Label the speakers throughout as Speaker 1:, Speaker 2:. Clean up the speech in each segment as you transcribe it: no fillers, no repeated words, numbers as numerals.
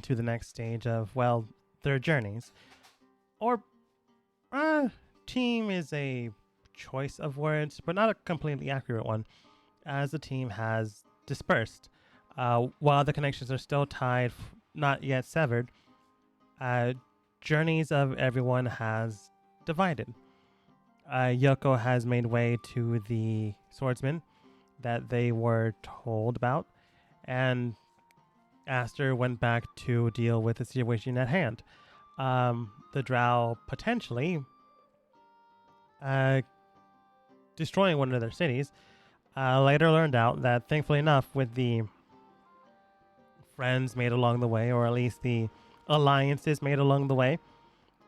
Speaker 1: into the next stage of, well, their journeys. Or, team is a choice of words, but not a completely accurate one, as the team has dispersed. While the connections are still tied, not yet severed, uh, journeys of everyone has divided. Yoko has made way to the swordsman that they were told about, and Aster went back to deal with the situation at hand. The Drow potentially uh, destroying one of their cities. Later learned out that, thankfully enough, with the friends made along the way, or at least the alliances made along the way,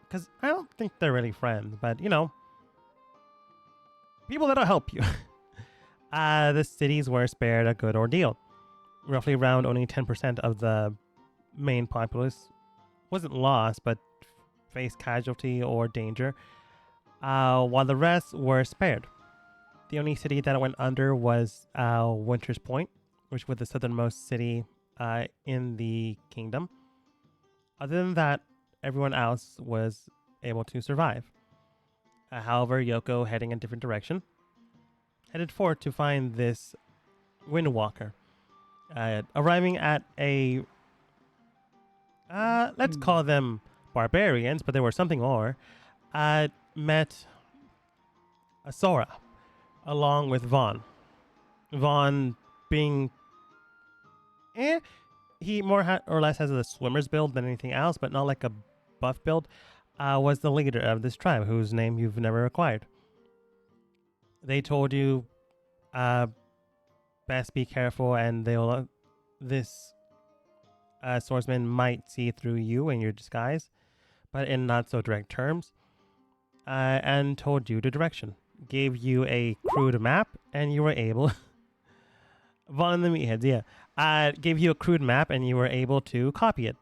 Speaker 1: because I don't think they're really friends, but people that'll help you. The cities were spared a good ordeal. Roughly around only 10% of the main populace wasn't lost, but faced casualty or danger, while the rest were spared. The only city that went under was Winter's Point, which was the southernmost city in the kingdom. Other than that, everyone else was able to survive. However, Yoko, heading a different direction, headed forth to find this Windwalker. Arriving at a, let's call them barbarians, but they were something more, met Asora along with Vaughn. Vaughn being, he more or less has a swimmer's build than anything else, but not like a buff build, was the leader of this tribe, whose name you've never acquired. They told you, best be careful, and they'll, this swordsman might see through you and your disguise, but in not so direct terms, and told you the direction. Gave you a crude map, and you were able. Vaughn and the Meatheads, yeah. Gave you a crude map, and you were able to copy it.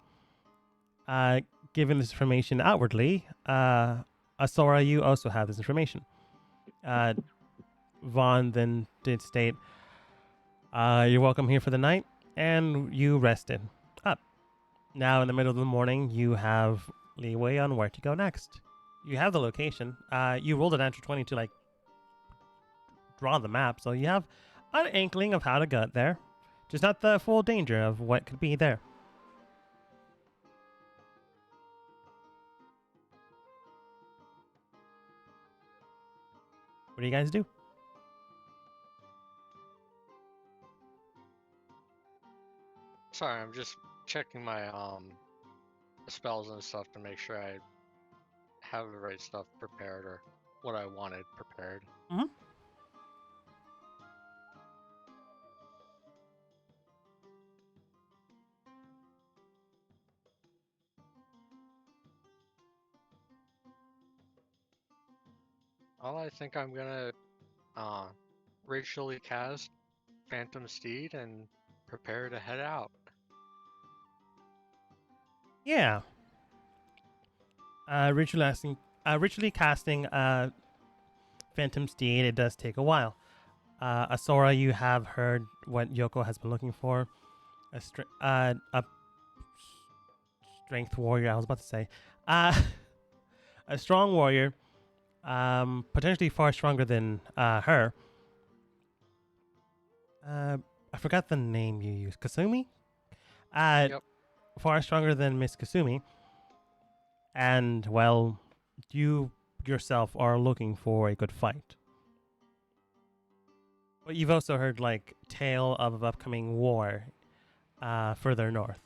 Speaker 1: Given this information outwardly, Asora, you also have this information. Vaughn then did state, you're welcome here for the night, and you rested up. Now, in the middle of the morning, you have leeway on where to go next. You have the location. You rolled a natural 20 to, draw the map, so you have an inkling of how to get there. Just not the full danger of what could be there. What do you guys do?
Speaker 2: Sorry, I'm just checking my spells and stuff to make sure I have the right stuff prepared or what I wanted prepared.
Speaker 1: Mm-hmm.
Speaker 2: Well, I think I'm gonna racially cast Phantom Steed and prepare to head out.
Speaker 1: Yeah. Ritually casting Phantom Steed, it does take a while. Asora, you have heard what Yoko has been looking for. A strength warrior, I was about to say. A strong warrior, potentially far stronger than her. I forgot the name you used. Kasumi?
Speaker 2: Yep.
Speaker 1: Far stronger than Miss Kasumi. And, well, you yourself are looking for a good fight. But you've also heard, tale of upcoming war further north.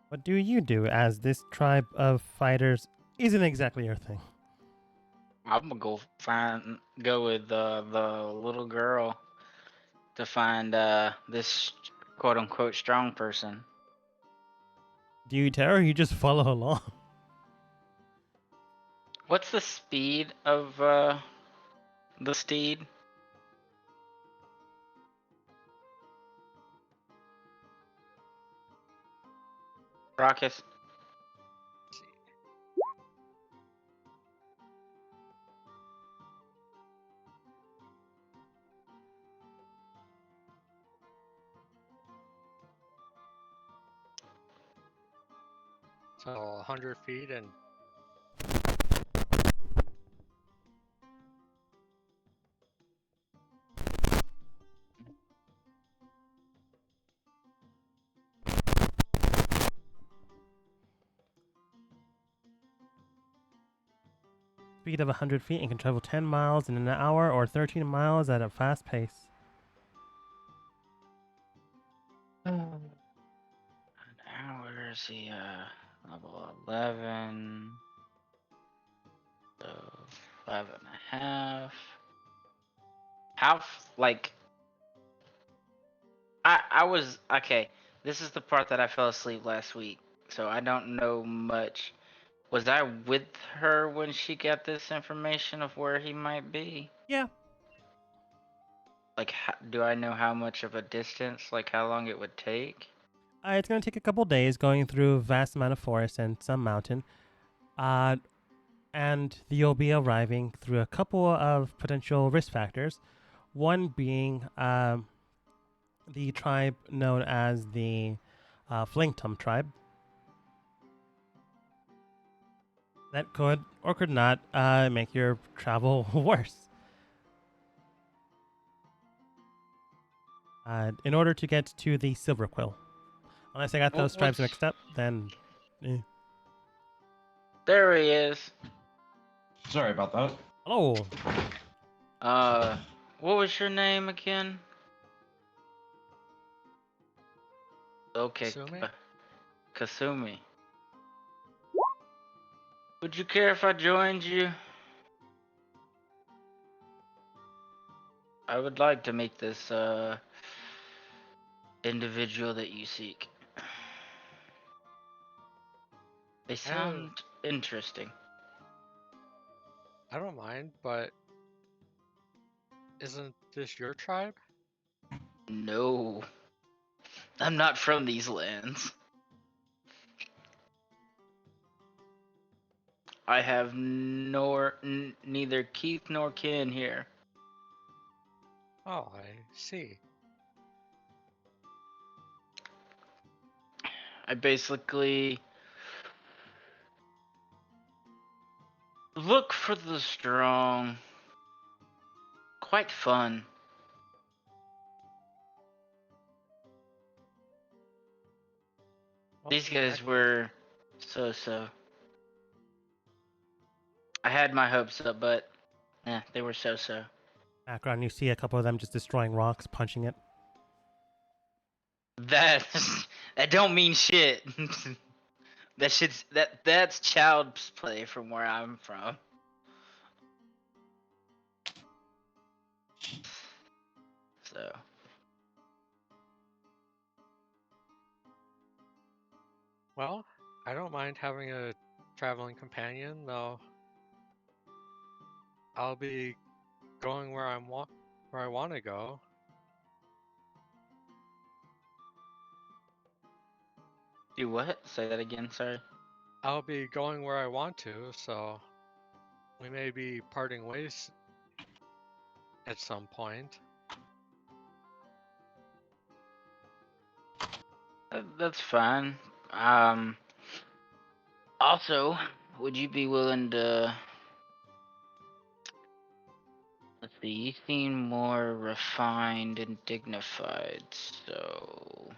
Speaker 1: What do you do, as this tribe of fighters isn't exactly your thing?
Speaker 3: I'm gonna go with the little girl to find this quote unquote strong person.
Speaker 1: Do you tell her, or you just follow along?
Speaker 3: What's the speed of the steed? Rocket.
Speaker 2: So 100 feet and
Speaker 1: Speed of 100 feet and can travel 10 miles in an hour or 13 miles at a fast pace.
Speaker 3: An hour, see, level 11. So 5.5. Like, I was, okay, this is the part that I fell asleep last week, so I don't know much. Was I with her when she got this information of where he might be?
Speaker 1: Yeah.
Speaker 3: Like, do I know how much of a distance, like how long it would take?
Speaker 1: It's going to take a couple days going through a vast amount of forest and some mountain. And you'll be arriving through a couple of potential risk factors. One being the tribe known as the Flingtum tribe. That could or could not make your travel worse. In order to get to the Silver Quill. Unless I got those tribes mixed up, then.
Speaker 3: There he is.
Speaker 4: Sorry about that.
Speaker 1: Hello.
Speaker 3: What was your name again? Okay,
Speaker 2: Kasumi?
Speaker 3: Kasumi. Would you care if I joined you? I would like to meet this individual that you seek. They sound interesting.
Speaker 2: I don't mind, but isn't this your tribe?
Speaker 3: No, I'm not from these lands. I have neither Keith nor kin here.
Speaker 2: Oh, I see.
Speaker 3: I basically look for the strong. Quite fun.
Speaker 2: Well,
Speaker 3: These guys were so-so. I had my hopes up, but they were so-so.
Speaker 1: Background, you see a couple of them just destroying rocks, punching it.
Speaker 3: That that don't mean shit. That's child's play from where I'm from. So
Speaker 2: well, I don't mind having a traveling companion, though. I'll be going where I want to go.
Speaker 3: do what? Say that again, sorry.
Speaker 2: I'll be going where I want to, so we may be parting ways at some point.
Speaker 3: That's fine. Also, would you be willing to? Let's see. You seem more refined and dignified, so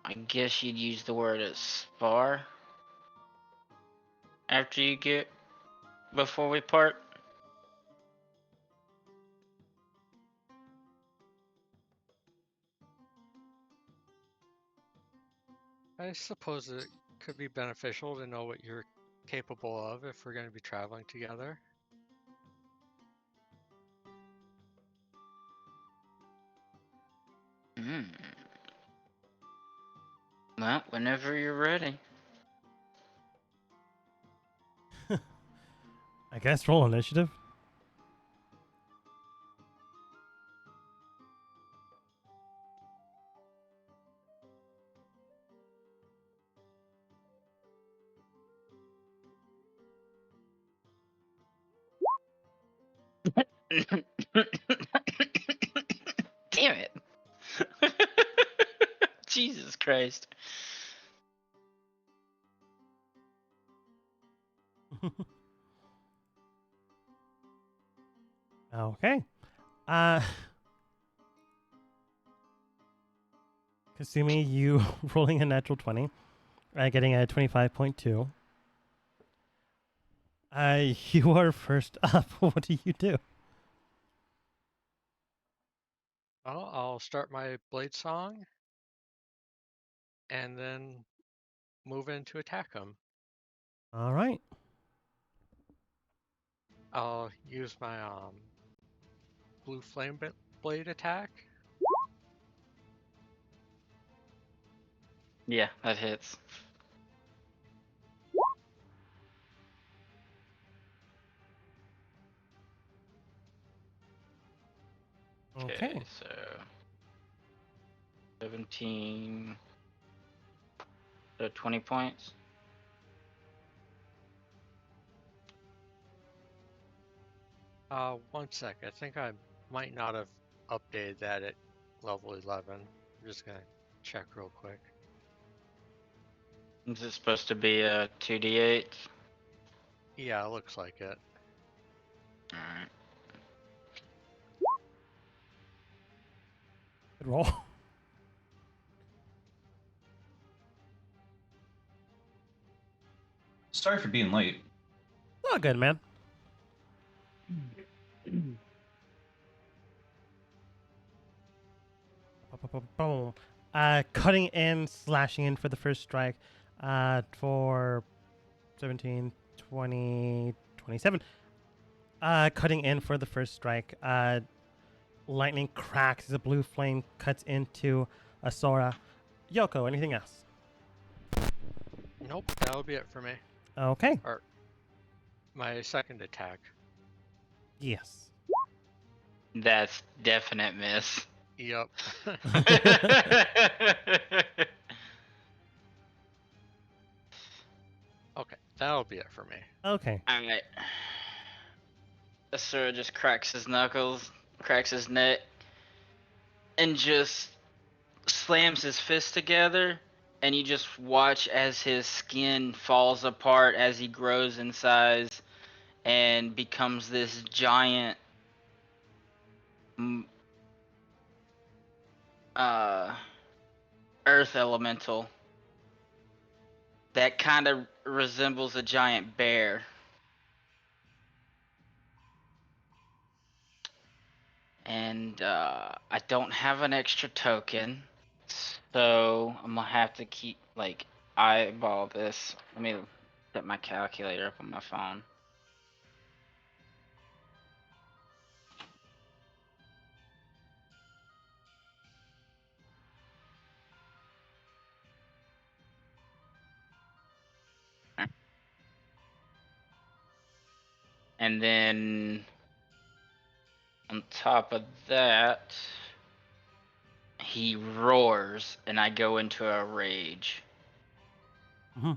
Speaker 3: I guess you'd use the word spar after you get before we part.
Speaker 2: I suppose it could be beneficial to know what you're capable of if we're going to be traveling together.
Speaker 3: Hmm. Well, whenever you're ready.
Speaker 1: I guess roll initiative.
Speaker 3: Damn it. Jesus Christ.
Speaker 1: Okay. Kasumi, you rolling a natural 20, getting a 25.2. You are first up. What do you do?
Speaker 2: Well, I'll start my blade song and then move in to attack him.
Speaker 1: All right.
Speaker 2: I'll use my blue flame blade attack.
Speaker 3: Yeah, that hits.
Speaker 1: Okay.
Speaker 3: So 17. So 20 points.
Speaker 2: One sec. I think I might not have updated that at level 11. I'm just gonna check real quick.
Speaker 3: Is it supposed to be a 2d8?
Speaker 2: Yeah, it looks like it.
Speaker 3: Alright.
Speaker 1: Good roll.
Speaker 4: Sorry for being late.
Speaker 1: Oh, good, man. Boom. Cutting in, slashing in for the first strike. For 17, 20, 27. Cutting in for the first strike. Lightning cracks as a blue flame cuts into Asora. Yoko, anything else?
Speaker 2: Nope, that'll be it for me.
Speaker 1: Okay.
Speaker 2: Or my second attack.
Speaker 1: Yes.
Speaker 3: That's definite miss.
Speaker 2: Yep. Okay, that'll be it for me.
Speaker 1: Okay.
Speaker 3: Alright. Asura just cracks his knuckles, cracks his neck, and just slams his fists together, and you just watch as his skin falls apart as he grows in size and becomes this giant earth elemental that kind of resembles a giant bear. And I don't have an extra token, so I'm gonna have to keep eyeball this. Let me set my calculator up on my phone. And then on top of that, he roars, and I go into a rage.
Speaker 1: Mm-hmm.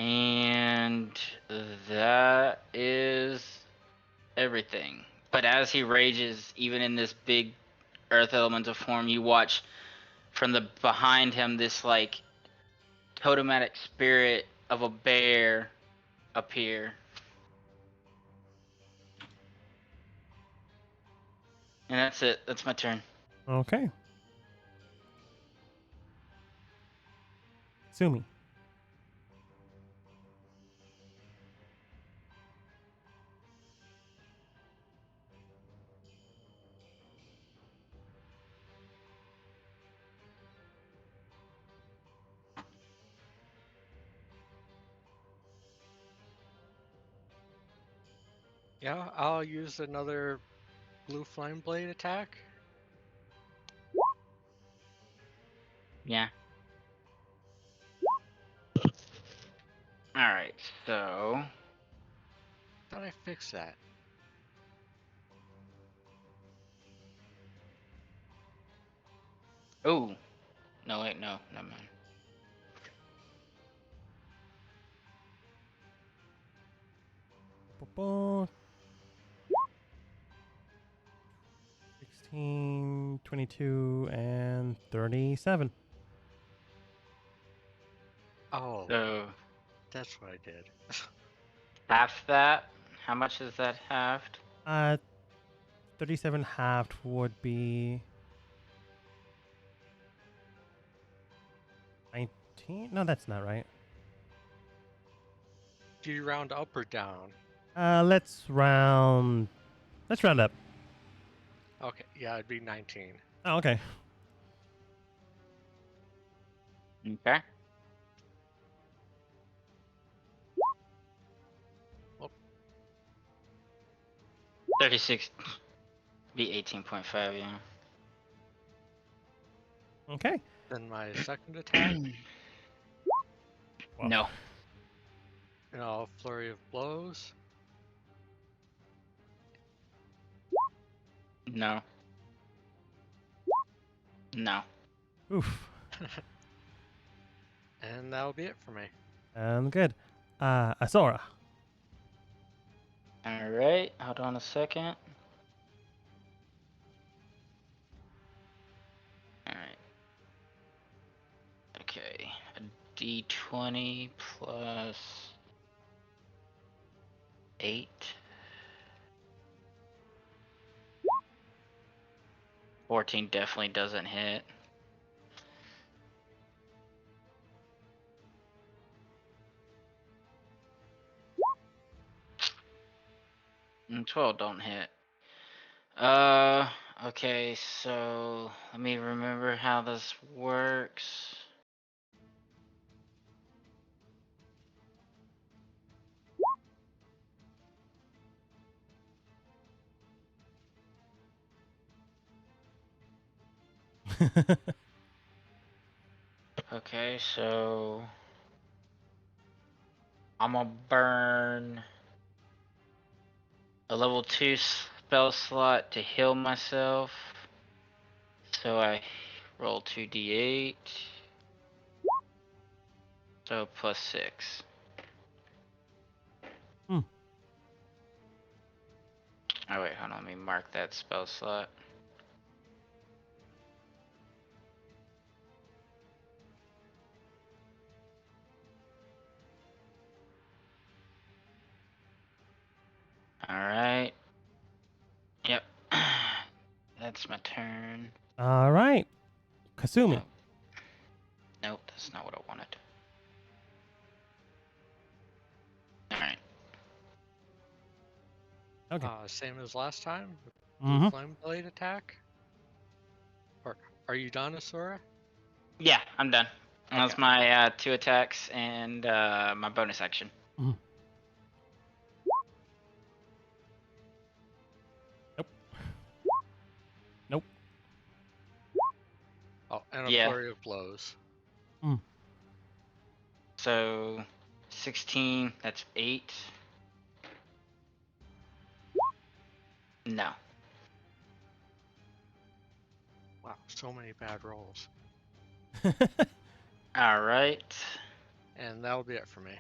Speaker 3: And that is everything. But as he rages, even in this big earth elemental form, you watch from the behind him this like totematic spirit of a bear appear. And that's it. That's my turn.
Speaker 1: Okay. Sumi.
Speaker 2: Yeah, I'll use another blue flame blade attack.
Speaker 3: Yeah. Alright, so
Speaker 2: Thought I fixed that.
Speaker 3: oh no wait, no, never mind.
Speaker 1: Ba-ba. 16, 22, and 37.
Speaker 2: Oh,
Speaker 3: So
Speaker 2: that's what I did.
Speaker 3: half that. How much is that halved?
Speaker 1: 37 halved would be 19. No, that's not right.
Speaker 2: Do you round up or down?
Speaker 1: Let's round. Let's round up.
Speaker 2: Okay, yeah, it'd be 19.
Speaker 1: Oh, okay.
Speaker 3: Okay.
Speaker 2: Oh.
Speaker 3: 36 be 18.5, yeah.
Speaker 1: Okay.
Speaker 2: Then my second attack,
Speaker 1: Well,
Speaker 3: No.
Speaker 2: flurry of blows.
Speaker 3: No. No.
Speaker 1: Oof.
Speaker 2: And that'll be it for me.
Speaker 1: Good. Asora.
Speaker 3: Alright, hold on a second. Alright. Okay. A d20 plus 8. 14 definitely doesn't hit. And 12 don't hit. Okay, so let me remember how this works. Okay, so I'm gonna burn a level 2 spell slot to heal myself. So I roll 2d8. So plus 6.
Speaker 1: Hmm.
Speaker 3: Oh wait, hold on, let me mark that spell slot. Alright. Yep. That's my turn.
Speaker 1: All right. Kasumi.
Speaker 3: Nope. Nope, that's not what I wanted. Alright.
Speaker 1: Okay.
Speaker 2: Same as last time.
Speaker 1: Mm-hmm.
Speaker 2: Flame blade attack. Or are you done, Asura?
Speaker 3: Yeah, I'm done.
Speaker 2: Okay.
Speaker 3: That's my 2 attacks and my bonus action.
Speaker 1: Mm-hmm. Nope. Nope.
Speaker 2: Oh, and a
Speaker 3: Yeah.
Speaker 2: flurry of blows.
Speaker 3: So 16, that's 8. No.
Speaker 2: Wow, so many bad rolls.
Speaker 3: Alright.
Speaker 2: And that'll be it for me.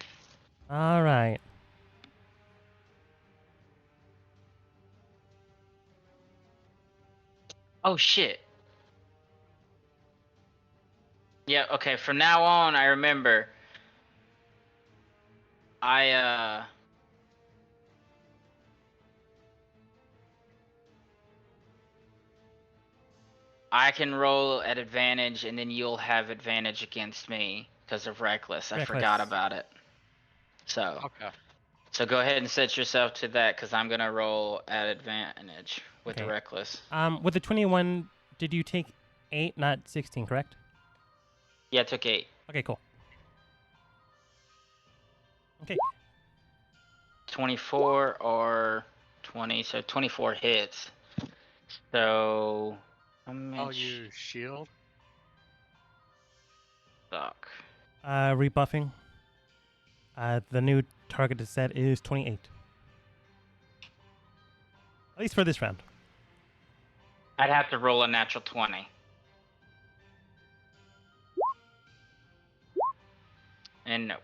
Speaker 1: All right.
Speaker 3: Oh shit. Yeah, okay, from now on I remember I can roll at advantage and then you'll have advantage against me because of reckless. I forgot
Speaker 1: Reckless.
Speaker 3: about it. So
Speaker 2: Okay.
Speaker 3: so go ahead and set yourself to that because I'm gonna roll at advantage with the
Speaker 1: Okay.
Speaker 3: reckless.
Speaker 1: With the 21, did you take 8, not 16, correct?
Speaker 3: Yeah, I took 8.
Speaker 1: Okay, cool. Okay.
Speaker 3: 24 or 20, so 24 hits. So how
Speaker 2: I'll
Speaker 3: much
Speaker 2: use shield.
Speaker 3: suck?
Speaker 1: Rebuffing. The new target to set is 28. At least for this round.
Speaker 3: I'd have to roll a natural 20. And no.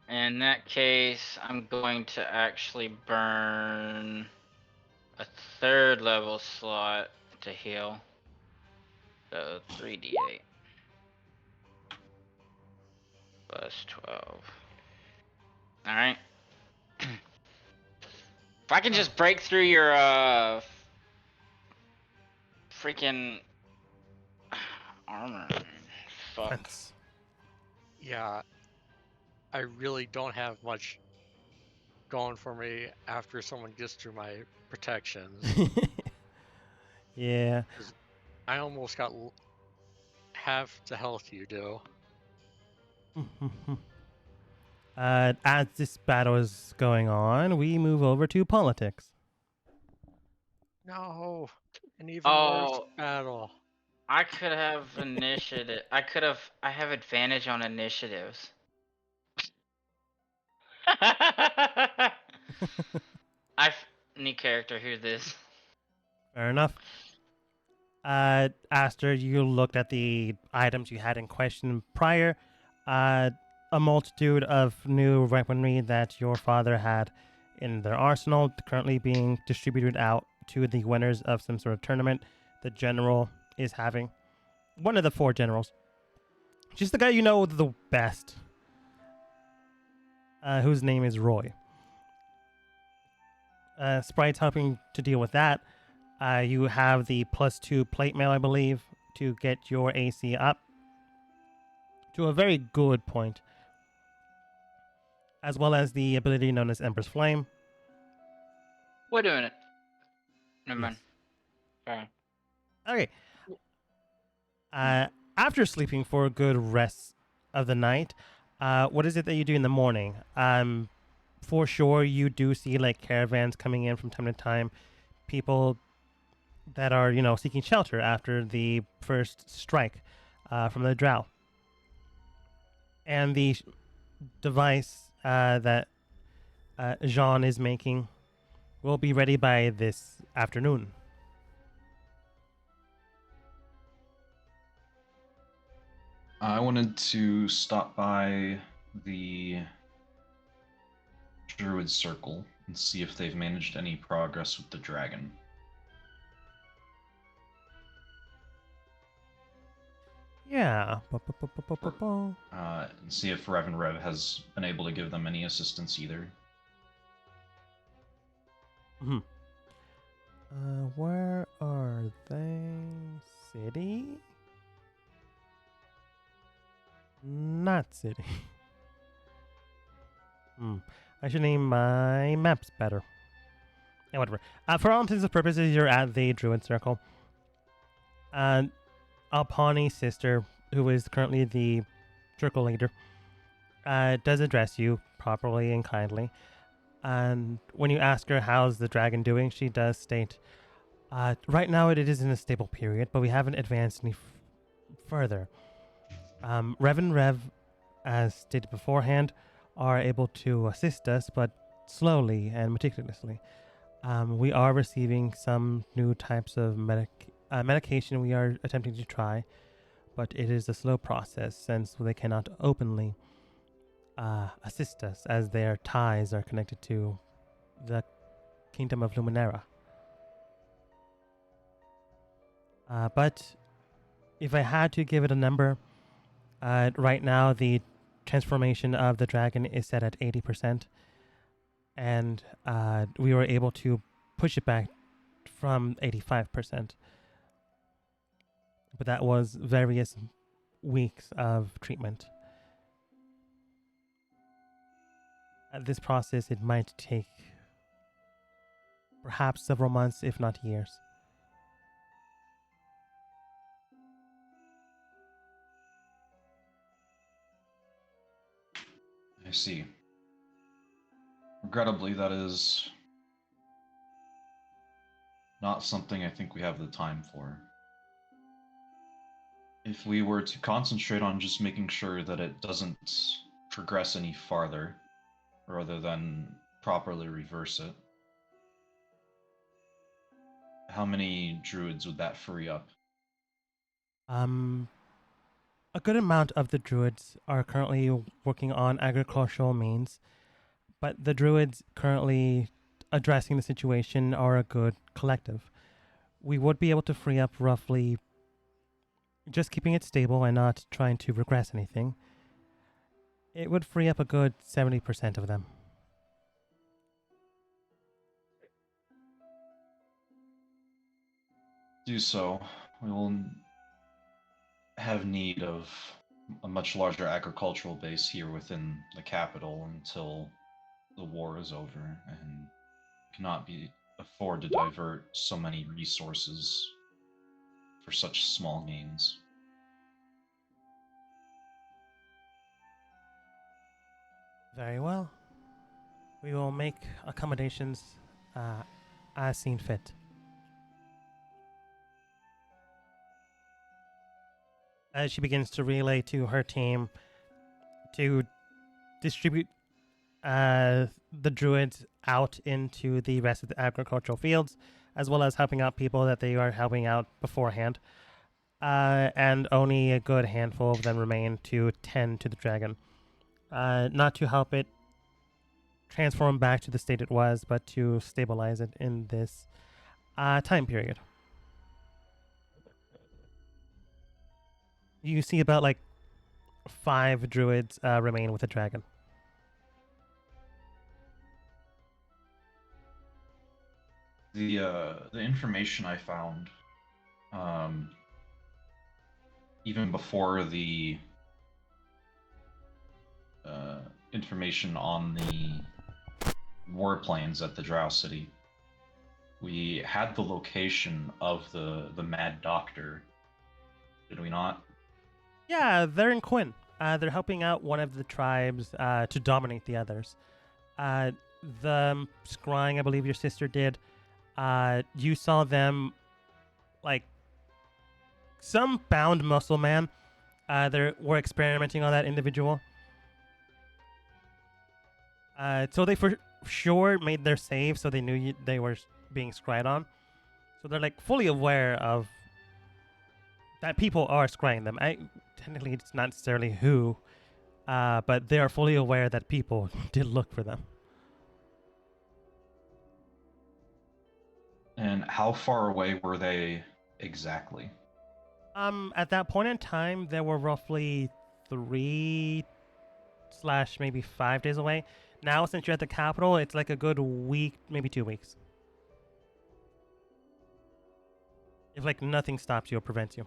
Speaker 3: In that case, I'm going to actually burn a 3rd level slot to heal. So 3d8 plus 12. Alright. If I can just break through your freaking armor. Fuck.
Speaker 1: Fence.
Speaker 2: Yeah, I really don't have much going for me after someone gets through my protections.
Speaker 1: Yeah.
Speaker 2: 'Cause I almost got half the health you do.
Speaker 1: As this battle is going on, we move over to politics.
Speaker 2: No, an even worse
Speaker 3: Oh,
Speaker 2: battle.
Speaker 3: I could have initiative. I have advantage on initiatives. New character. Who's this?
Speaker 1: Fair enough. Aster, you looked at the items you had in question prior. A multitude of new weaponry that your father had in their arsenal, currently being distributed out to the winners of some sort of tournament the general is having. One of the 4 generals. Just the guy you know the best. Whose name is Roy. Sprite's helping to deal with that. You have the +2 plate mail, I believe, to get your AC up to a very good point, as well as the ability known as Emperor's Flame.
Speaker 3: Wait a minute. Never
Speaker 1: Yes.
Speaker 3: mind. Sorry.
Speaker 1: Okay. After sleeping for a good rest of the night, what is it that you do in the morning? For sure, you do see like caravans coming in from time to time, people that are seeking shelter after the first strike from the drow, and the device that Jean is making will be ready by this afternoon.
Speaker 4: I wanted to stop by the Druid Circle and see if they've managed any progress with the dragon.
Speaker 1: Yeah.
Speaker 4: And see if Rev and Rev has been able to give them any assistance either.
Speaker 1: Hmm. Where are they? City? Not city. I should name my maps better. Yeah, whatever. For all intents and purposes, you're at the Druid Circle. Alpani's sister, who is currently the circle leader, does address you properly and kindly. And when you ask her how's the dragon doing, she does state, right now it is in a stable period, but we haven't advanced any further. Rev and Rev, as stated beforehand, are able to assist us, but slowly and meticulously. We are receiving some new types of medication we are attempting to try, but it is a slow process since they cannot openly assist us as their ties are connected to the Kingdom of Luminera. But if I had to give it a number, right now the transformation of the dragon is set at 80%, and we were able to push it back from 85%. But that was various weeks of treatment. At this process, it might take perhaps several months, if not years.
Speaker 4: I see. Regrettably, that is not something I think we have the time for. If we were to concentrate on just making sure that it doesn't progress any farther, rather than properly reverse it, how many druids would that free up?
Speaker 1: A good amount of the druids are currently working on agricultural means, but the druids currently addressing the situation are a good collective. We would be able to free up roughly, just keeping it stable and not trying to regress anything, it would free up a good 70% of them.
Speaker 4: do so, we will have need of a much larger agricultural base here within the capital until the war is over, and cannot be afford to divert so many resources for such small gains.
Speaker 1: Very well. We will make accommodations as seen fit. As she begins to relay to her team to distribute the druids out into the rest of the agricultural fields, as well as helping out people that they are helping out beforehand. And only a good handful of them remain to tend to the dragon. Not to help it transform back to the state it was, but to stabilize it in this time period. You see about like 5 druids remain with the dragon.
Speaker 4: The information I found, even before the information on the warplanes at the Drow City, we had the location of the Mad Doctor. Did we not?
Speaker 1: Yeah, they're in Quinn. They're helping out one of the tribes to dominate the others. The scrying, I believe your sister did. You saw them, like, some bound muscle man. They were experimenting on that individual. So they for sure made their save, so they knew they were being scryed on. So they're like fully aware of that people are scrying them. Technically, it's not necessarily who, but they are fully aware that people did look for them.
Speaker 4: And how far away were they exactly?
Speaker 1: At that point in time, there were roughly 3 / maybe 5 days away. Now, since you're at the capital, it's like a good week, maybe 2 weeks. If like nothing stops you or prevents you.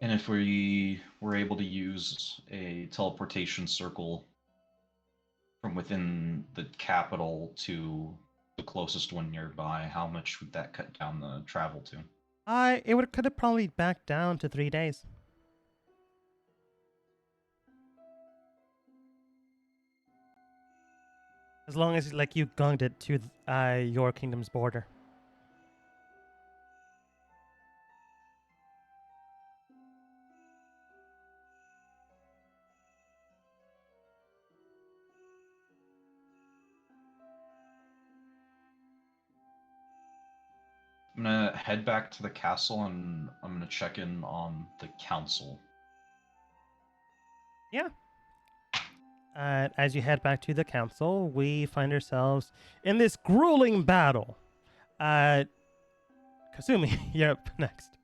Speaker 4: And if we were able to use a teleportation circle from within the capital to the closest one nearby, how much would that cut down the travel to?
Speaker 1: It could have probably backed down to 3 days. As long as like you gunged it to your kingdom's border.
Speaker 4: I'm gonna head back to the castle and I'm gonna check in on the council.
Speaker 1: Yeah. As you head back to the council, we find ourselves in this grueling battle. Kasumi, you're up next.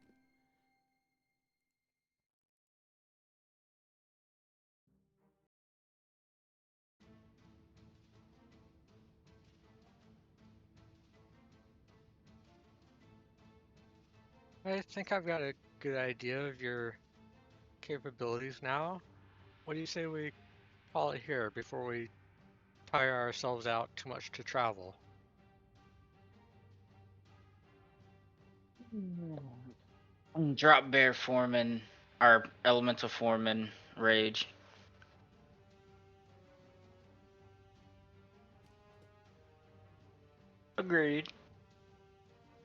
Speaker 2: I think I've got a good idea of your capabilities now. What do you say we call it here before we tire ourselves out too much to travel?
Speaker 3: Drop bear form and our elemental form and rage. Agreed.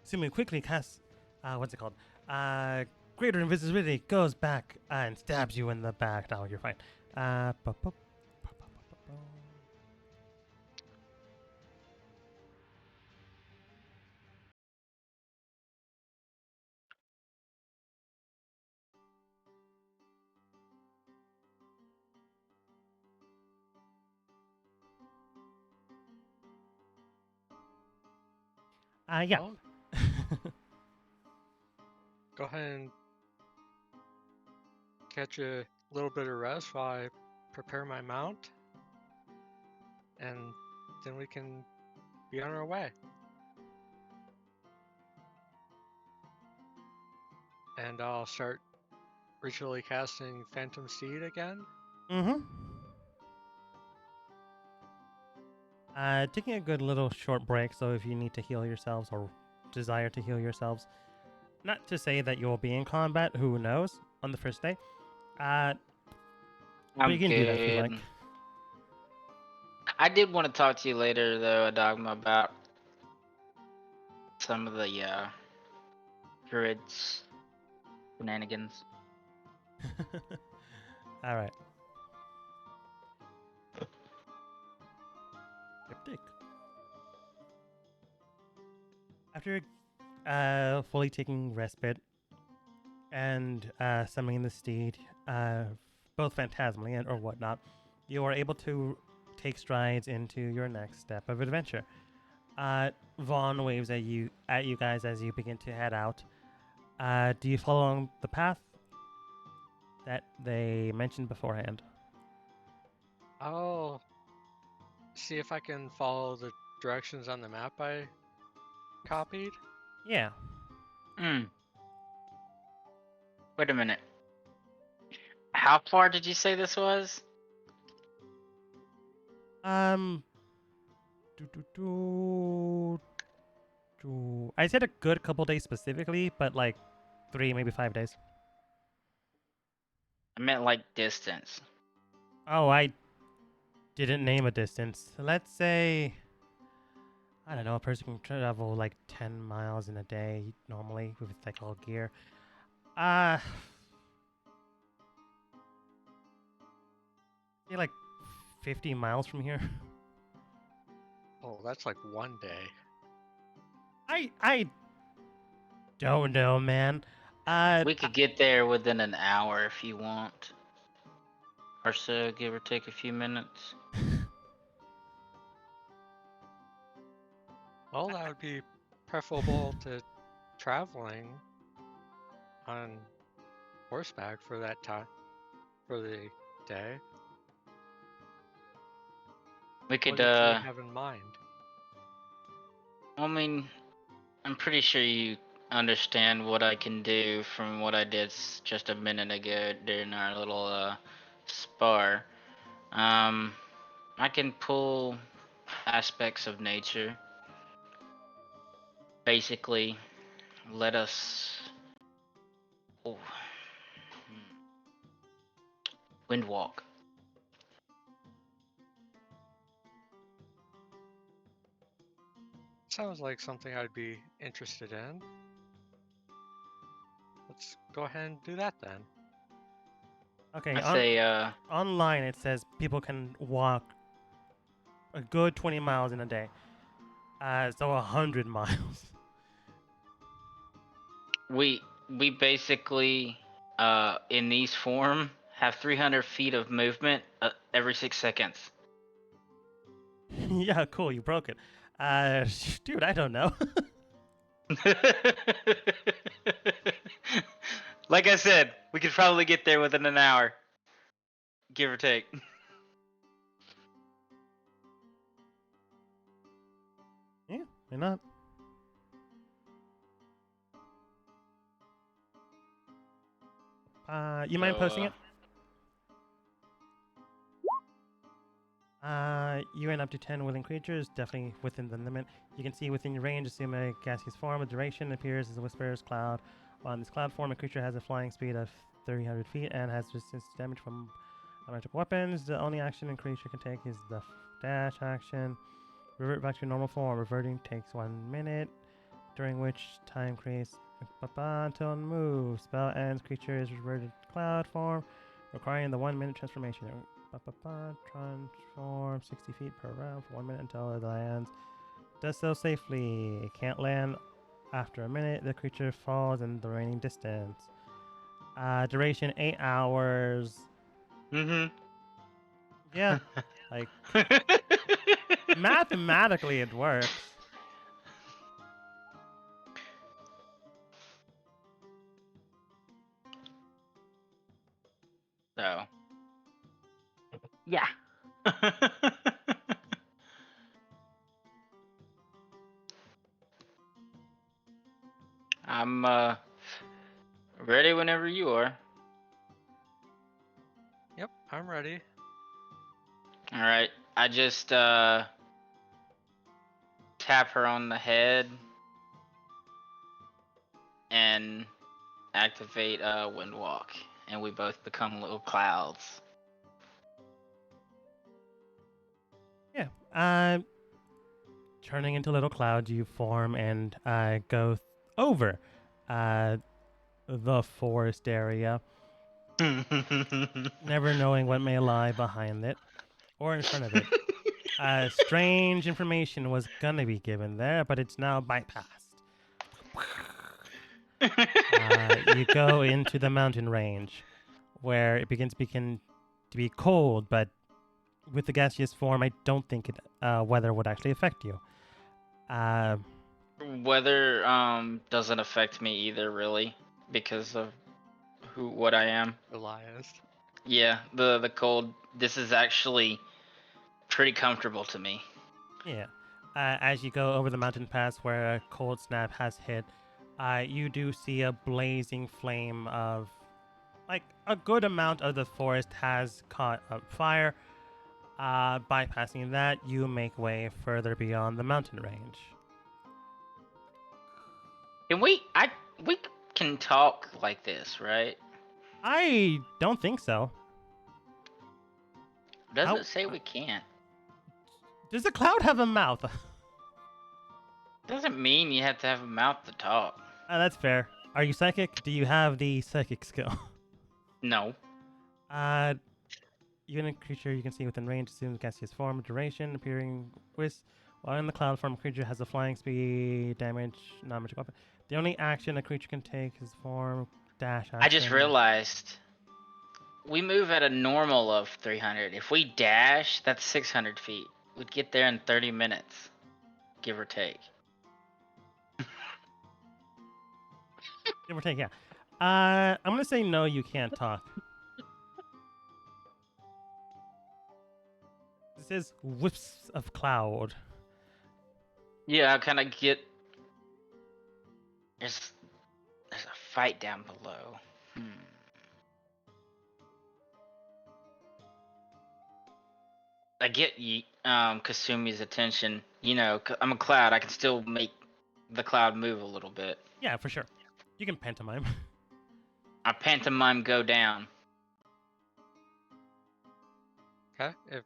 Speaker 1: Kasumi quickly casts, what's it called? Greater invisibility goes back and stabs you in the back. No, you're fine. Yeah.
Speaker 2: Well, go ahead and catch a little bit of rest while I prepare my mount, and then we can be on our way. And I'll start ritually casting Phantom Seed again.
Speaker 1: Mm-hmm. Taking a good little short break, so if you need to heal yourselves or desire to heal yourselves, not to say that you'll be in combat, who knows, on the first day. But
Speaker 3: I'm
Speaker 1: you can do that if you
Speaker 3: good.
Speaker 1: like.
Speaker 3: I did want to talk to you later, though, Dogma, about some of the druids shenanigans.
Speaker 1: All right. Cryptic. After fully taking respite and summoning the steed, both phantasmally and or whatnot, you are able to take strides into your next step of adventure. Vaughn waves at you guys as you begin to head out. Do you follow along the path that they mentioned beforehand?
Speaker 2: I'll see if I can follow the directions on the map I copied.
Speaker 1: Yeah.
Speaker 3: Hmm. Wait a minute. How far did you say this was?
Speaker 1: Um. I said a good couple days specifically, but like 3, maybe 5 days.
Speaker 3: I meant like distance.
Speaker 1: Oh, I didn't name a distance. Let's say, I don't know, a person can travel like 10 miles in a day normally with like all gear. Say like 50 miles from here.
Speaker 2: Oh, that's like one day.
Speaker 1: I don't know, man.
Speaker 3: We could get there within an hour if you want. Or so, give or take a few minutes.
Speaker 2: Well, that would be preferable to traveling on horseback for that time, for the day.
Speaker 3: We
Speaker 2: What
Speaker 3: could,
Speaker 2: did you have in mind?
Speaker 3: I mean, I'm pretty sure you understand what I can do from what I did just a minute ago during our little, spar. I can pull aspects of nature. Basically, let us. Oh, wind walk.
Speaker 2: Sounds like something I'd be interested in. Let's go ahead and do that then.
Speaker 1: Okay,
Speaker 3: I say,
Speaker 1: online it says people can walk a good 20 miles in a day. So 100 miles.
Speaker 3: we basically, in these form, have 300 feet of movement every 6 seconds.
Speaker 1: Yeah, cool, you broke it. Dude, I don't know.
Speaker 3: Like I said, we could probably get there within an hour, give or take.
Speaker 1: Yeah, why not? You mind posting it? You and up to 10 willing creatures, definitely within the limit. You can see within your range, assume a gaseous form. A duration appears as a whisperer's cloud. On this cloud form, a creature has a flying speed of 300 feet and has resistance to damage from magical weapons. The only action a creature can take is the dash action. Revert back to your normal form. Reverting takes 1 minute, during which time creates until move. Spell ends. Creature is reverted to cloud form, requiring the 1 minute transformation. Transform 60 feet per round for 1 minute until it lands. Does so safely. It can't land after a minute. The creature falls in the remaining distance. Duration 8 hours.
Speaker 3: Mm-hmm.
Speaker 1: Yeah, like mathematically it works.
Speaker 3: So, Yeah. I'm ready whenever you are.
Speaker 2: Yep, I'm ready.
Speaker 3: All right. I just tap her on the head and activate Windwalk, and we both become little clouds.
Speaker 1: Yeah. Turning into little clouds, you form and go over uh, the forest area, never knowing what may lie behind it or in front of it. Strange information was gonna be given there, but it's now bypassed. You go into the mountain range, where it begins to be cold, but with the gaseous form, I don't think weather would actually affect you. Uh,
Speaker 3: Weather doesn't affect me either, really, because of what I am.
Speaker 2: Elias.
Speaker 3: Yeah, the cold. This is actually pretty comfortable to me.
Speaker 1: yeah. As you go over the mountain pass where a cold snap has hit, you do see a blazing flame of, like, a good amount of the forest has caught fire. Bypassing that, you make way further beyond the mountain range.
Speaker 3: Can we can talk like this, right?
Speaker 1: I don't think so.
Speaker 3: Doesn't
Speaker 1: How
Speaker 3: it say we can't?
Speaker 1: does the cloud have a mouth?
Speaker 3: Doesn't mean you have to have a mouth to talk.
Speaker 1: That's fair. Are you psychic? Do you have the psychic skill?
Speaker 3: No.
Speaker 1: Uh, Unit creature you can see within range assumes gaseous form, duration, appearing with while in the cloud form. Creature has a flying speed, damage, non-magic weapon. The only action a creature can take is form dash action.
Speaker 3: I just realized we move at a normal of 300. If we dash, that's 600 feet. We'd get there in 30 minutes, give or take.
Speaker 1: Give or take, yeah. I'm gonna say no. You can't talk. This is wisps of cloud.
Speaker 3: Yeah, I kind of get. There's a fight down below. I get Kasumi's attention. You know, I'm a cloud. I can still make the cloud move a little bit.
Speaker 1: Yeah, for sure. You can pantomime.
Speaker 3: I pantomime go down.
Speaker 2: Okay, if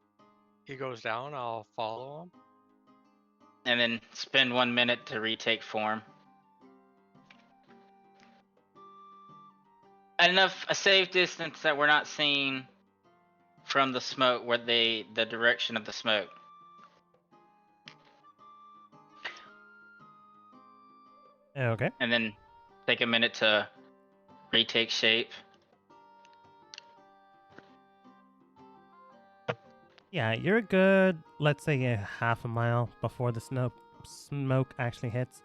Speaker 2: he goes down, I'll follow him.
Speaker 3: And then spend 1 minute to retake form. Enough a safe distance that we're not seen from the smoke, where the direction of the smoke.
Speaker 1: Okay.
Speaker 3: And then take a minute to retake shape.
Speaker 1: Yeah, you're good. Let's say a half a mile before the smoke actually hits.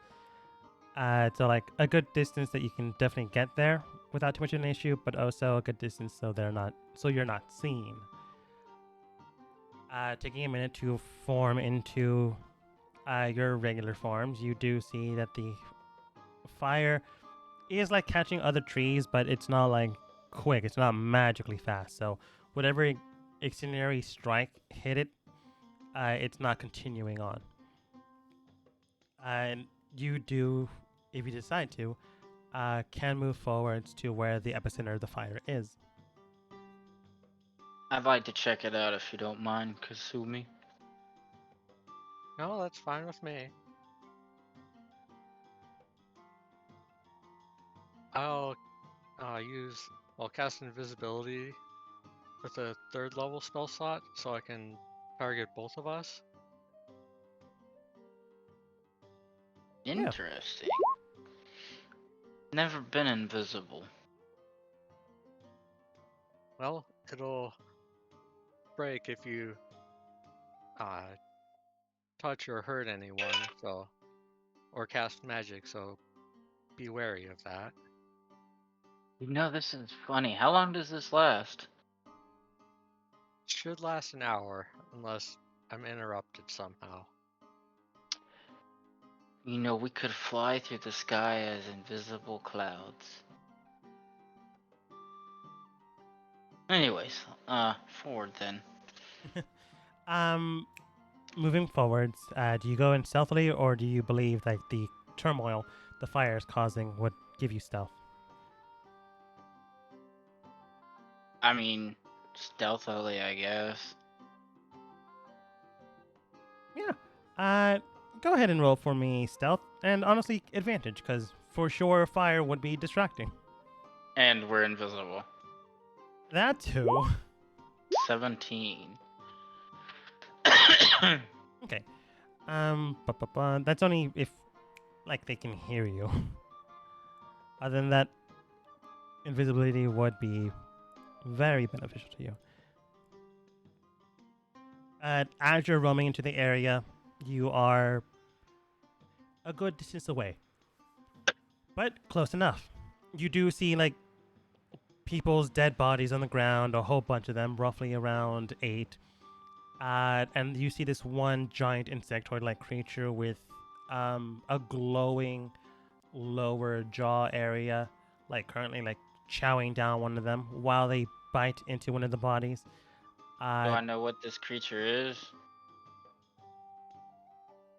Speaker 1: So like a good distance that you can definitely get there without too much of an issue, but also a good distance so you're not seen. Taking a minute to form into your regular forms, you do see that the fire is like catching other trees, but it's not like quick. It's not magically fast. So whatever extraordinary strike hit it, it's not continuing on. And you do, if you decide to, can move forwards to where the epicenter of the fire is.
Speaker 3: I'd like to check it out if you don't mind, Kasumi.
Speaker 2: No, that's fine with me. I'll cast invisibility with a 3rd level spell slot so I can target both of us.
Speaker 3: Interesting. Never been invisible.
Speaker 2: Well, it'll break if you touch or hurt anyone, or cast magic, so be wary of that.
Speaker 3: You know, this is funny. How long does this last?
Speaker 2: Should last an hour, unless I'm interrupted somehow.
Speaker 3: You know, we could fly through the sky as invisible clouds. Anyways, forward then.
Speaker 1: Moving forwards, do you go in stealthily, or do you believe that the turmoil the fire is causing would give you stealth?
Speaker 3: I mean, stealthily, I guess.
Speaker 1: Yeah. Go ahead and roll for me stealth, and honestly, advantage, because for sure fire would be distracting.
Speaker 3: And we're invisible.
Speaker 1: That too.
Speaker 3: 17.
Speaker 1: Okay. That's only if, like, they can hear you. Other than that, invisibility would be very beneficial to you. As you're roaming into the area, you are a good distance away, but close enough. You do see, like, people's dead bodies on the ground, a whole bunch of them, roughly around 8. And you see this one giant insectoid-like creature with a glowing lower jaw area, like currently like chowing down one of them while they bite into one of the bodies.
Speaker 3: Do I know what this creature is?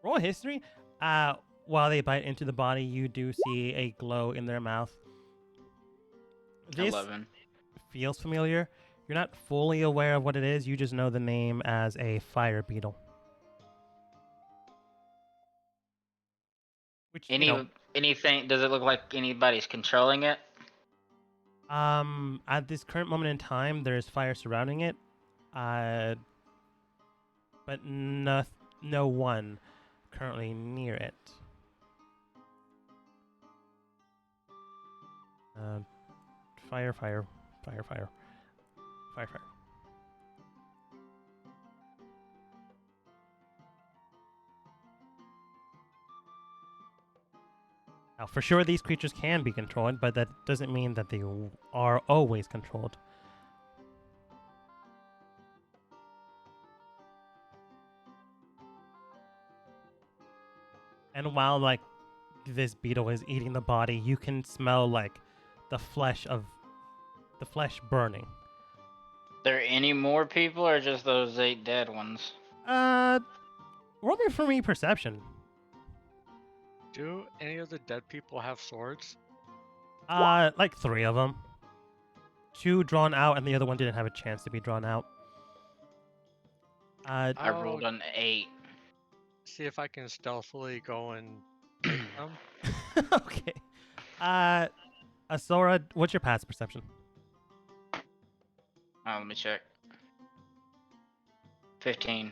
Speaker 1: Roll history. While they bite into the body, you do see a glow in their mouth. This
Speaker 3: 11.
Speaker 1: feels familiar. You're not fully aware of what it is. You just know the name as a fire beetle. Which,
Speaker 3: Anything? Does it look like anybody's controlling it?
Speaker 1: at this current moment in time, there is fire surrounding it. But no one currently near it. Fire. Now, for sure, these creatures can be controlled, but that doesn't mean that they are always controlled. And while, like, this beetle is eating the body, you can smell, like, the flesh burning.
Speaker 3: There any more people, or just those 8 dead ones?
Speaker 1: Roll me for me perception.
Speaker 2: Do any of the dead people have swords?
Speaker 1: Like 3 of them. 2 drawn out, and the other one didn't have a chance to be drawn out.
Speaker 3: I rolled an 8.
Speaker 2: See if I can stealthily go and take them.
Speaker 1: Okay. Asora, what's your past perception?
Speaker 3: Let me check. 15.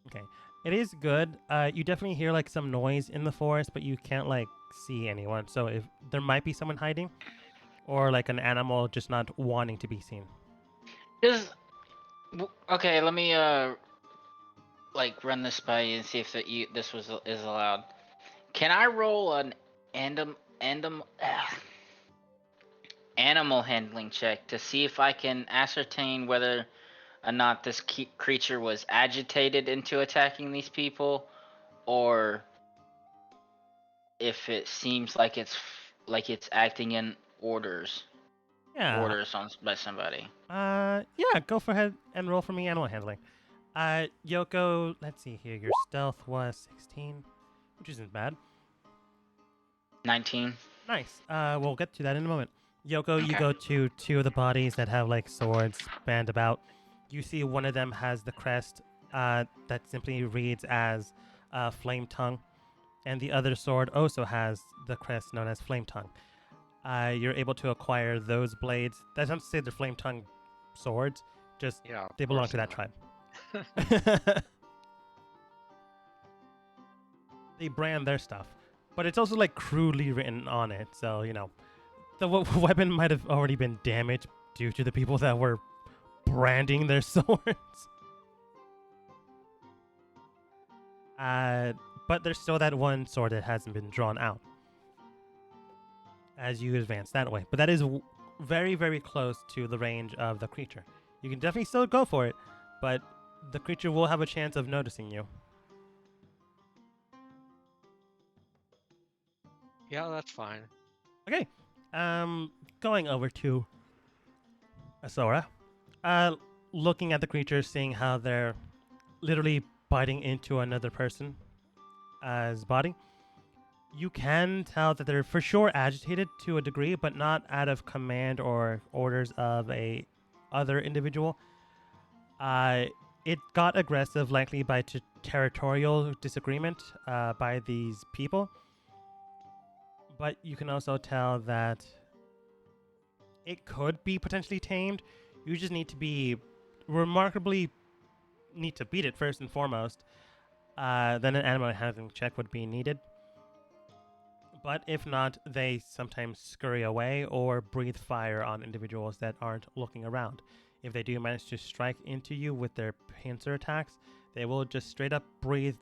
Speaker 1: Okay. It is good. You definitely hear like some noise in the forest, but you can't like see anyone. So if there might be someone hiding, or like an animal just not wanting to be seen.
Speaker 3: Okay, let me like run this by you and see if this is allowed. Can I roll an animal handling check to see if I can ascertain whether or not this creature was agitated into attacking these people, or if it seems like it's acting in orders by somebody?
Speaker 1: Yeah, go for ahead and roll for me animal handling. Yoko, let's see here. Your stealth was 16, which isn't bad.
Speaker 3: 19.
Speaker 1: Nice. We'll get to that in a moment. Yoko,
Speaker 3: Okay.
Speaker 1: You go to 2 of the bodies that have like swords spanned about. You see one of them has the crest that simply reads as Flame Tongue, and the other sword also has the crest known as Flame Tongue. You're able to acquire those blades. That's not to say they're Flame Tongue swords, just they belong to that tribe. They brand their stuff, but it's also like crudely written on it, so the weapon might have already been damaged due to the people that were branding their swords. But there's still that one sword that hasn't been drawn out as you advance that way. But that is very, very close to the range of the creature. You can definitely still go for it, but the creature will have a chance of noticing you.
Speaker 2: Yeah, that's fine.
Speaker 1: Okay. Going over to Asora. Uh, Looking at the creature, seeing how they're literally biting into another person's body. You can tell that they're for sure agitated to a degree, but not out of command or orders of a other individual. Uh, it got aggressive, likely by territorial disagreement by these people. But you can also tell that it could be potentially tamed. You just need to be remarkably need to beat it first and foremost. Then an animal handling check would be needed. But if not, they sometimes scurry away or breathe fire on individuals that aren't looking around. If they do manage to strike into you with their pincer attacks, they will just straight up breathe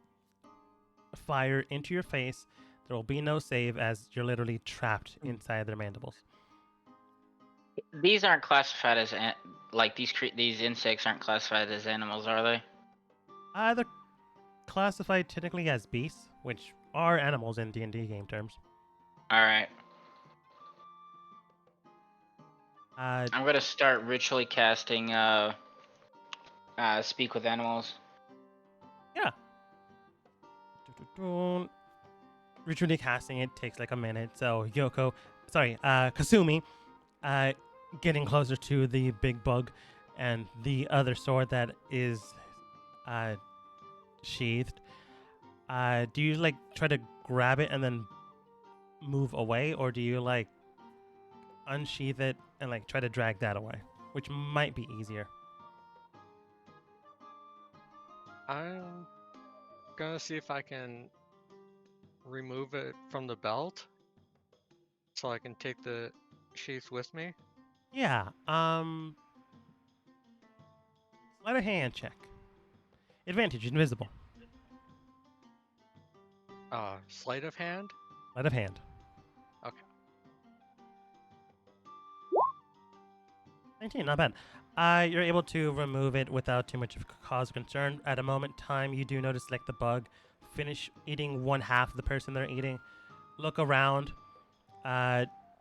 Speaker 1: fire into your face. There will be no save as you're literally trapped inside their mandibles.
Speaker 3: These aren't classified as like these insects aren't classified as animals, are they?
Speaker 1: They're classified technically as beasts, which are animals in D&D game terms.
Speaker 3: All right.
Speaker 1: Uh,
Speaker 3: I'm gonna start ritually casting speak with animals.
Speaker 1: yeah. Ritually casting it takes like a minute. So Kasumi, getting closer to the big bug, and the other sword that is sheathed. Do you like try to grab it and then move away, or do you like unsheath it and like try to drag that away, which might be easier?
Speaker 2: I'm gonna see if I can remove it from the belt so I can take the sheath with me.
Speaker 1: Yeah. Sleight of hand check. Advantage, invisible.
Speaker 2: Sleight of hand.
Speaker 1: Sleight of hand.
Speaker 2: Okay.
Speaker 1: 19, not bad. You're able to remove it without too much of a cause of concern. At a moment in time, you do notice like the bug finish eating one half of the person they're eating. Look around.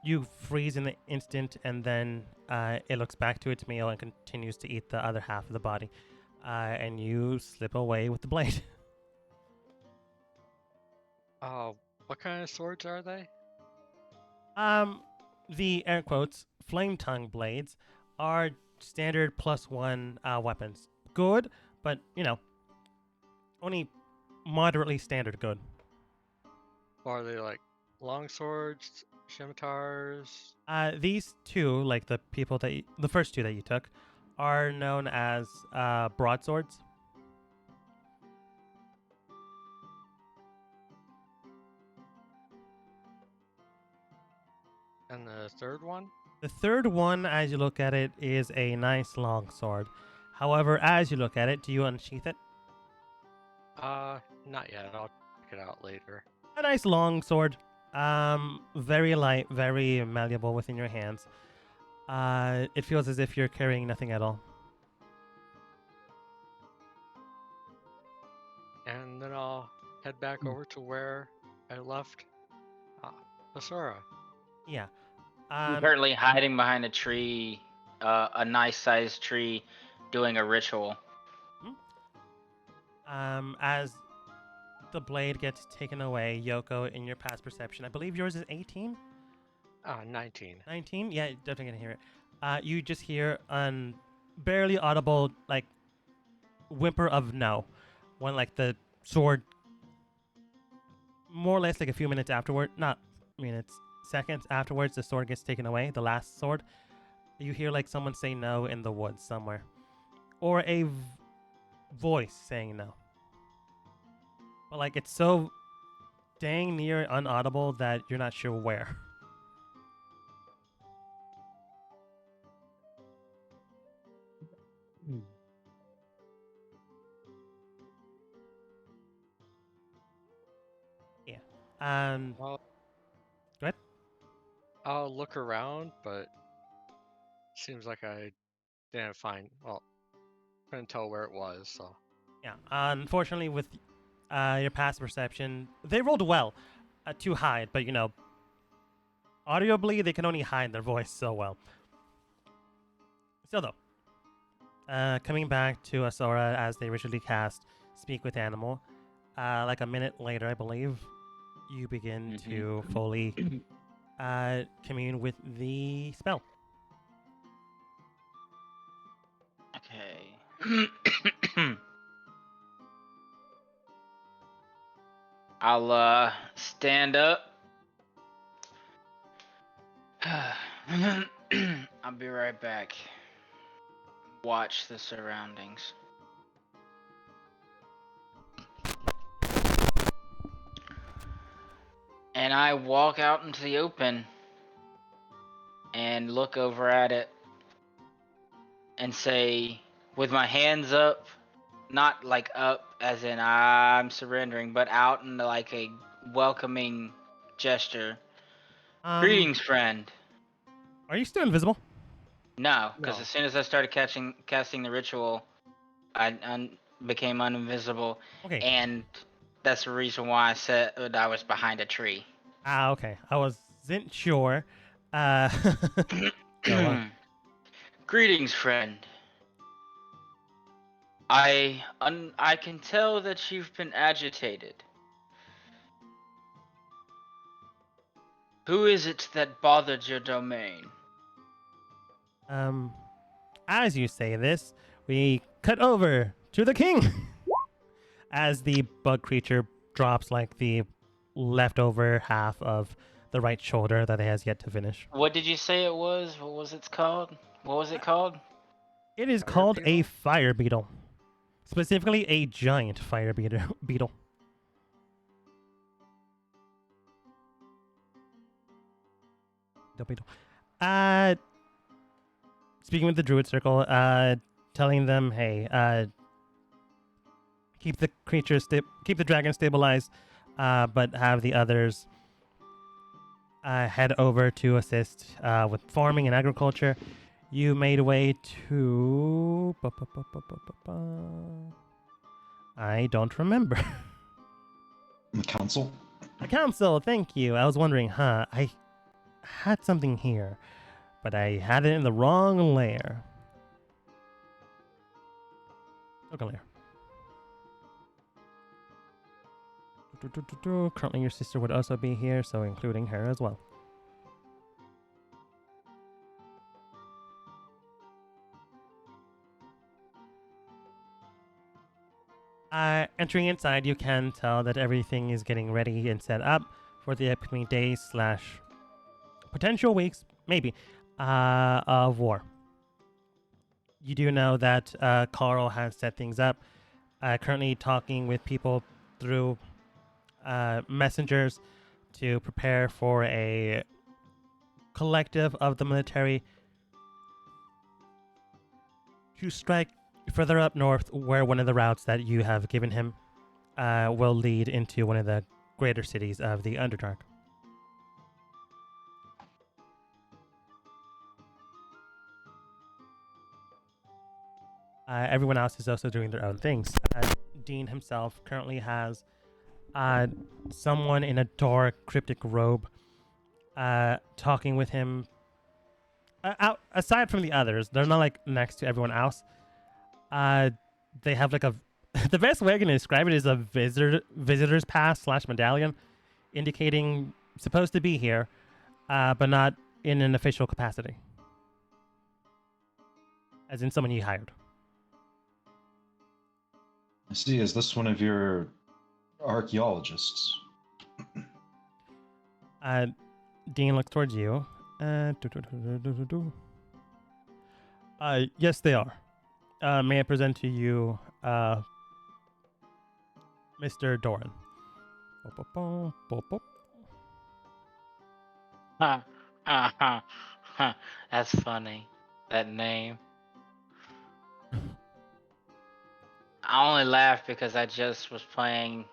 Speaker 1: You freeze in the instant, and then it looks back to its meal and continues to eat the other half of the body. And you slip away with the blade.
Speaker 2: What kind of swords are they?
Speaker 1: The air quotes flame tongue blades are standard +1 weapons. Good, but only moderately standard good.
Speaker 2: Or are they like long swords, scimitars?
Speaker 1: These two, like the first two that you took, are known as broadswords.
Speaker 2: And the third one?
Speaker 1: The third one, as you look at it, is a nice long sword. However, as you look at it, do you unsheath it?
Speaker 2: Not yet. I'll check it out later.
Speaker 1: A nice long sword. Very light, very malleable within your hands. It feels as if you're carrying nothing at all.
Speaker 2: And then I'll head back over to where I left Asura.
Speaker 1: Yeah.
Speaker 3: I'm currently hiding behind a tree, a nice sized tree, doing a ritual.
Speaker 1: As the blade gets taken away, Yoko, in your past perception, I believe yours is 18?
Speaker 2: 19.
Speaker 1: 19? Yeah, definitely gonna hear it. You just hear an barely audible, like, whimper of no. When, like, the sword, more or less like a few minutes afterward, not minutes, seconds afterwards, the sword gets taken away, the last sword. You hear, like, someone say no in the woods somewhere. Or a voice saying no. But, like, it's so dang near unaudible that you're not sure where. Yeah.
Speaker 2: Well,
Speaker 1: Go ahead.
Speaker 2: I'll look around, but seems like I didn't find. Well, couldn't tell where it was. So
Speaker 1: Yeah. Unfortunately, with your past perception, they rolled well to hide, but audibly they can only hide their voice so well. Still though, coming back to Asora as they originally cast Speak with Animal, like a minute later, I believe, you begin to fully commune with the spell.
Speaker 3: Okay. I'll stand up. I'll be right back. Watch the surroundings. And I walk out into the open and look over at it and say, with my hands up, not like up as in I'm surrendering, but out in like a welcoming gesture. Greetings, friend.
Speaker 1: Are you still invisible?
Speaker 3: No, because
Speaker 1: No.
Speaker 3: as soon as I started casting the ritual, I became uninvisible,
Speaker 1: Okay.
Speaker 3: and that's the reason why I said I was behind a tree.
Speaker 1: Okay. I wasn't sure. Go on.
Speaker 3: Greetings, friend. I can tell that you've been agitated. Who is it that bothered your domain?
Speaker 1: As you say this, we cut over to the king. As the bug creature drops like the leftover half of the right shoulder that it has yet to finish.
Speaker 3: What did you say it was? What was it called? What was it called?
Speaker 1: It is
Speaker 2: Fire
Speaker 1: called a
Speaker 2: beetle?
Speaker 1: fire beetle. Specifically a giant fire beetle. Beetle. Speaking with the druid circle, telling them, hey, keep the keep the dragon stabilized, but have the others head over to assist with farming and agriculture. You made way to. I don't remember.
Speaker 4: The council?
Speaker 1: A council, thank you. I was wondering, I had something here, but I had it in the wrong layer. Okay, layer. Currently, your sister would also be here, so including her as well. Entering inside, you can tell that everything is getting ready and set up for the upcoming days / potential weeks, maybe, of war. You do know that Carl has set things up, currently talking with people through messengers to prepare for a collective of the military to strike further up north, where one of the routes that you have given him will lead into one of the greater cities of the Underdark. Everyone else is also doing their own things. Dean himself currently has someone in a dark, cryptic robe talking with him. Aside from the others, they're not like next to everyone else. They have like a. The best way I can describe it is a visitor's pass / medallion, indicating supposed to be here, but not in an official capacity, as in someone you hired.
Speaker 4: I see. Is this one of your archaeologists?
Speaker 1: Dean looks towards you. Yes, they are. May I present to you, Mr. Doran?
Speaker 3: Ha ha ha ha. That's funny. That name. I only laughed because I just was playing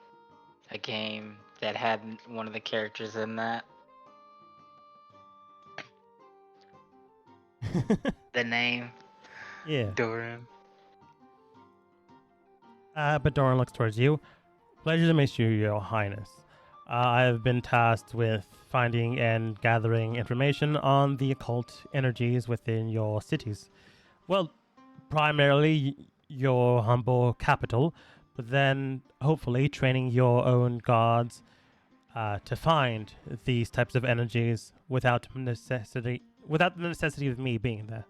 Speaker 3: a game that had one of the characters in that. The name.
Speaker 1: Yeah.
Speaker 3: Doran.
Speaker 1: Badoran looks towards you. Pleasure to meet you, Your Highness. I have been tasked with finding and gathering information on the occult energies within your cities. Well, primarily your humble capital, but then hopefully training your own gods to find these types of energies without the necessity of me being there.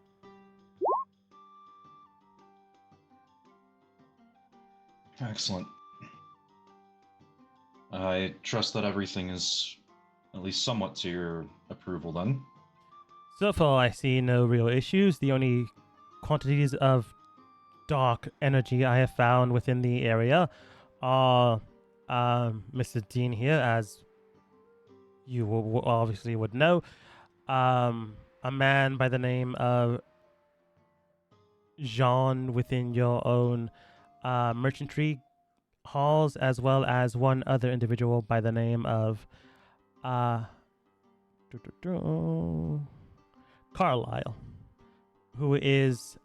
Speaker 4: Excellent. I trust that everything is at least somewhat to your approval then.
Speaker 1: So far, I see no real issues. The only quantities of dark energy I have found within the area are Mr. Dean here, as you obviously would know, a man by the name of Jean within your own merchantry halls, as well as one other individual by the name of uh, Carlisle, who is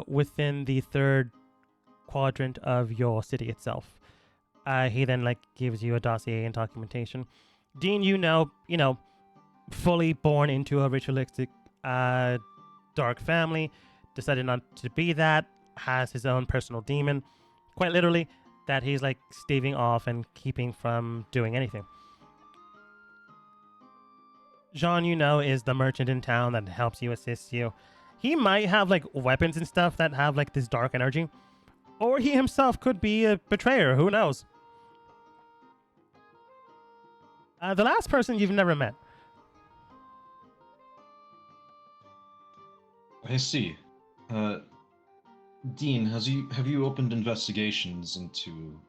Speaker 1: within the third quadrant of your city itself. He then gives you a dossier and documentation. Dean, fully born into a ritualistic dark family, decided not to be that, has his own personal demon, quite literally, that he's staving off and keeping from doing anything. Jean, is the merchant in town that helps you, assists you. He might have weapons and stuff that have this dark energy, or he himself could be a betrayer. Who knows? The last person you've never met.
Speaker 4: I see. Dean, have you opened investigations into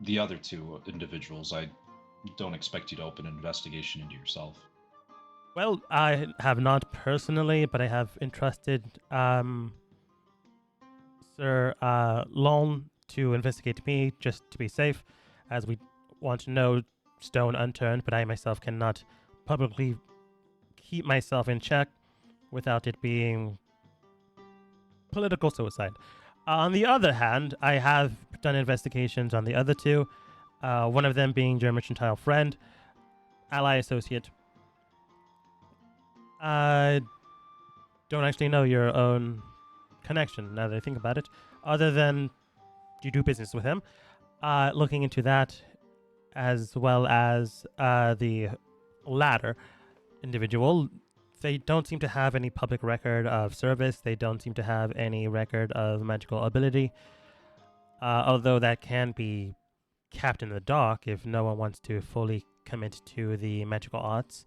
Speaker 4: the other two individuals? I don't expect you to open an investigation into yourself.
Speaker 1: Well, I have not personally, but I have entrusted Sir Lon to investigate me, just to be safe, as we want no stone unturned, but I myself cannot publicly keep myself in check without it being political suicide. On the other hand, I have done investigations on the other two, one of them being your mercantile friend, ally associate. I don't actually know your own connection, now that I think about it, other than you do business with him. Looking into that, as well as the latter individual, they don't seem to have any public record of service. They don't seem to have any record of magical ability, although that can be kept in the dark if no one wants to fully commit to the magical arts.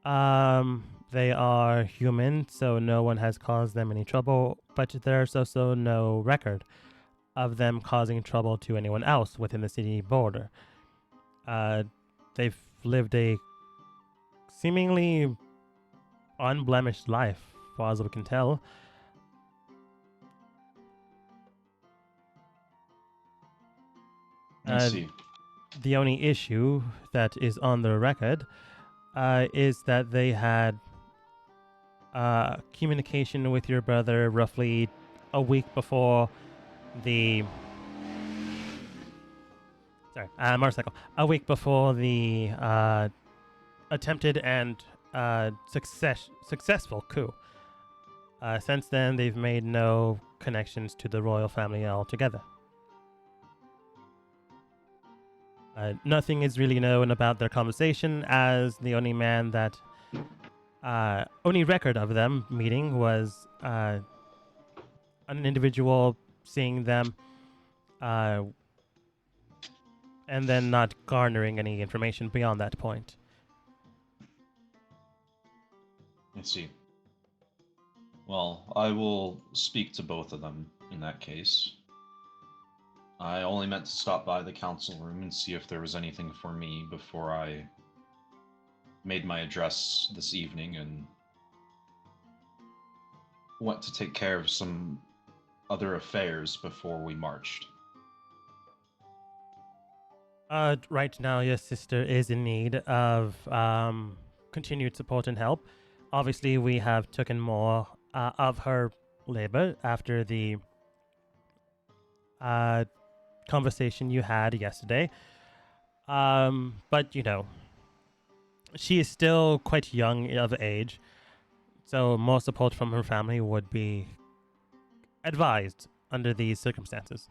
Speaker 1: They are human, so no one has caused them any trouble, but there's also no record of them causing trouble to anyone else within the city border. They've lived a seemingly unblemished life, as far as we can tell.
Speaker 4: I see.
Speaker 1: The only issue that is on the record is that they had communication with your brother roughly a week before the motorcycle. A week before the attempted and successful coup. Since then, they've made no connections to the royal family altogether. Nothing is really known about their conversation, as the only only record of them meeting was an individual seeing them and then not garnering any information beyond that point.
Speaker 4: I see. Well, I will speak to both of them in that case. I only meant to stop by the council room and see if there was anything for me before I made my address this evening and went to take care of some other affairs before we marched.
Speaker 1: Right now, your sister is in need of continued support and help. Obviously, we have taken more of her labor after the conversation you had yesterday. But she is still quite young of age, so more support from her family would be advised under these circumstances.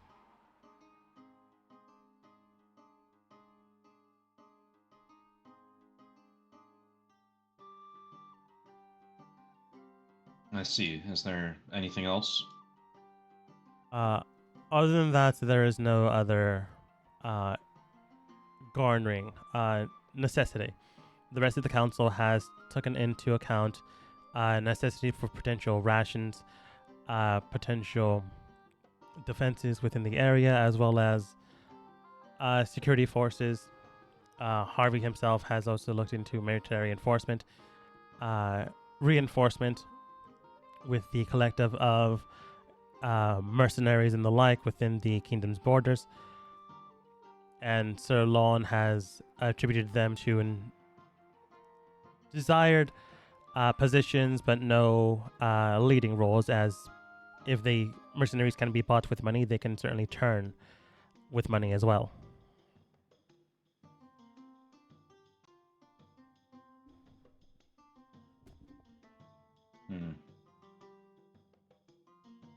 Speaker 4: I see. Is there anything else?
Speaker 1: Other than that, there is no other garnering necessity. The rest of the council has taken into account necessity for potential rations, potential defenses within the area, as well as security forces. Harvey himself has also looked into military enforcement, reinforcement with the collective of mercenaries and the like within the kingdom's borders. And Sir Lon has attributed them to desired positions, but no leading roles, as if the mercenaries can be bought with money, they can certainly turn with money as well.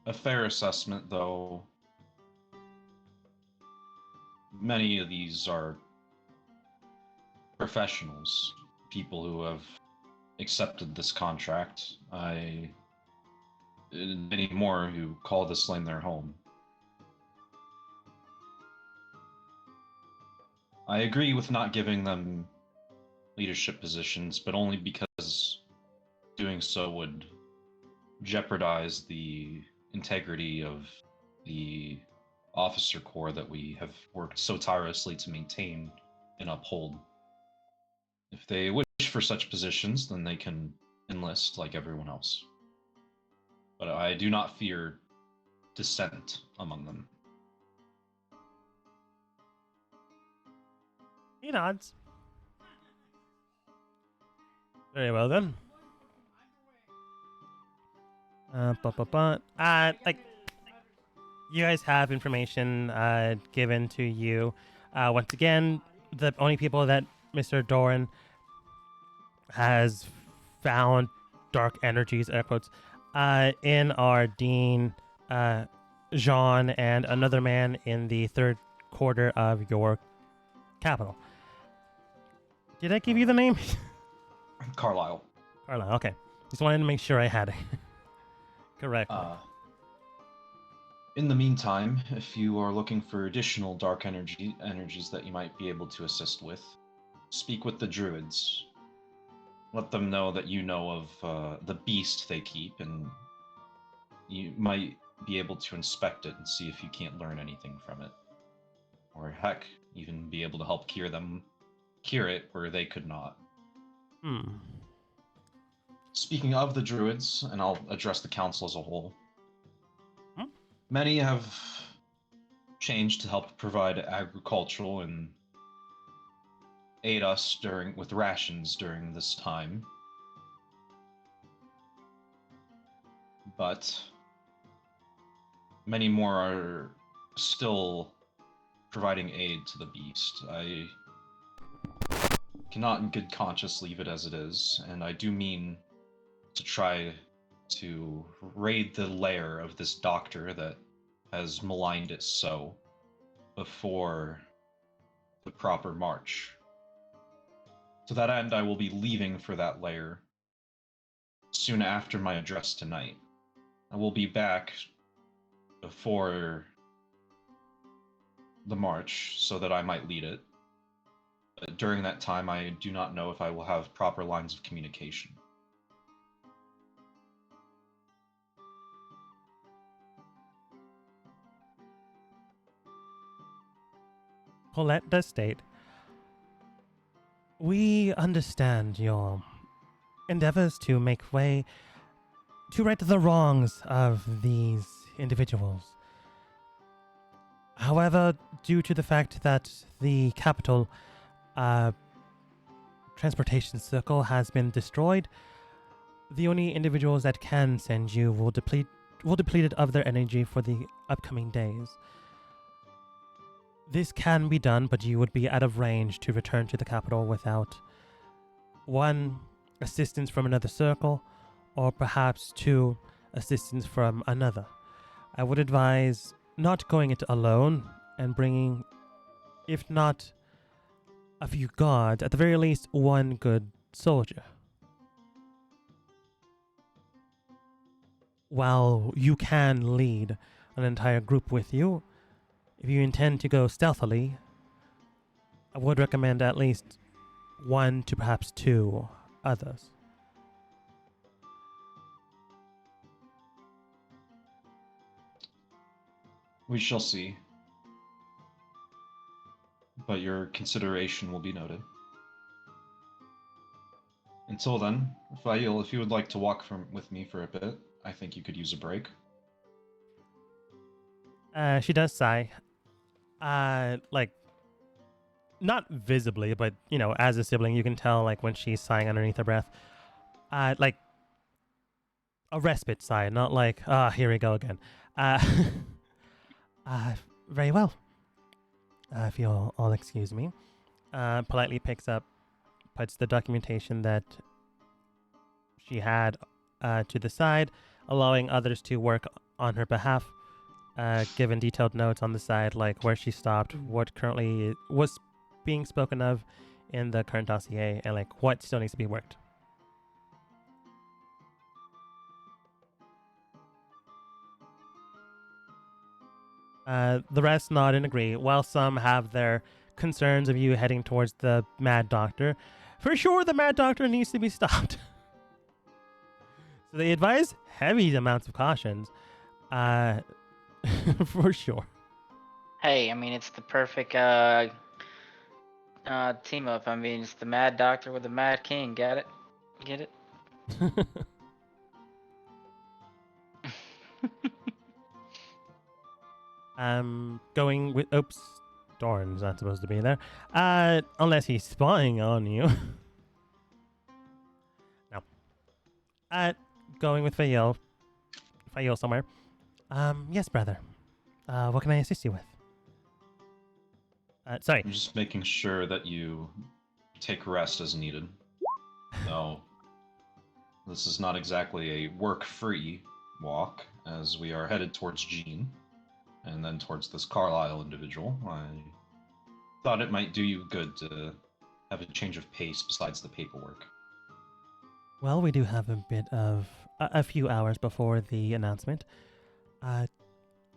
Speaker 4: A fair assessment, though. Many of these are professionals, people who have accepted this contract. Many more who call this land their home. I agree with not giving them leadership positions, but only because doing so would jeopardize the integrity of the officer corps that we have worked so tirelessly to maintain and uphold. If they wish for such positions, then they can enlist like everyone else. But I do not fear dissent among them.
Speaker 1: He nods. Very well then. Like, you guys have information given to you. Once again, the only people that Mr. Doran has found dark energies, air quotes, in are Dean, Jean, and another man in the third quarter of your capital. Did I give you the name?
Speaker 4: Carlisle.
Speaker 1: Carlisle, okay. Just wanted to make sure I had it correct.
Speaker 4: In the meantime, if you are looking for additional dark energies that you might be able to assist with, speak with the druids. Let them know that you know of the beast they keep, and you might be able to inspect it and see if you can't learn anything from it. Or heck, even be able to help cure it where they could not. Speaking of the druids, and I'll address the council as a whole, many have changed to help provide agricultural and aid us with rations during this time. But many more are still providing aid to the beast. I cannot in good conscience leave it as it is, and I do mean to try to raid the lair of this doctor that has maligned it so before the proper march. To that end, I will be leaving for that lair soon after my address tonight. I will be back before the march so that I might lead it. But during that time, I do not know if I will have proper lines of communication.
Speaker 1: Paulette does state, we understand your endeavors to make way to right the wrongs of these individuals. However, due to the fact that the capital transportation circle has been destroyed, the only individuals that can send you will deplete it of their energy for the upcoming days. This can be done, but you would be out of range to return to the capital without one, assistance from another circle, or perhaps two, assistance from another. I would advise not going it alone and bringing, if not a few guards, at the very least one good soldier. While you can lead an entire group with you, if you intend to go stealthily, I would recommend at least one to perhaps two others.
Speaker 4: We shall see. But your consideration will be noted. Until then, Fail, if you would like to walk with me for a bit, I think you could use a break.
Speaker 1: She does sigh. Like, not visibly, but, you know, as a sibling, you can tell, like, when she's sighing underneath her breath. Like, a respite sigh, not like, here we go again. Uh, very well. If you'll all excuse me. Politely puts the documentation that she had to the side, allowing others to work on her behalf. Given detailed notes on the side, like where she stopped, what currently was being spoken of in the current dossier, and like what still needs to be worked. The rest nod and agree, while some have their concerns of you heading towards the Mad Doctor. For sure, the Mad Doctor needs to be stopped. So they advise heavy amounts of cautions. For sure.
Speaker 3: Hey, I mean, it's the perfect team up. I mean, it's the Mad Doctor with the Mad King. Got it? Get it?
Speaker 1: Going with. Oops. Doran's not supposed to be there. Unless he's spying on you. No. Going with Fael. Fael somewhere. Yes, brother. What can I assist you with? Sorry.
Speaker 4: I'm just making sure that you take rest as needed. No. This is not exactly a work-free walk, as we are headed towards Jean, and then towards this Carlisle individual. I thought it might do you good to have a change of pace besides the paperwork.
Speaker 1: Well, we do have a bit of a few hours before the announcement.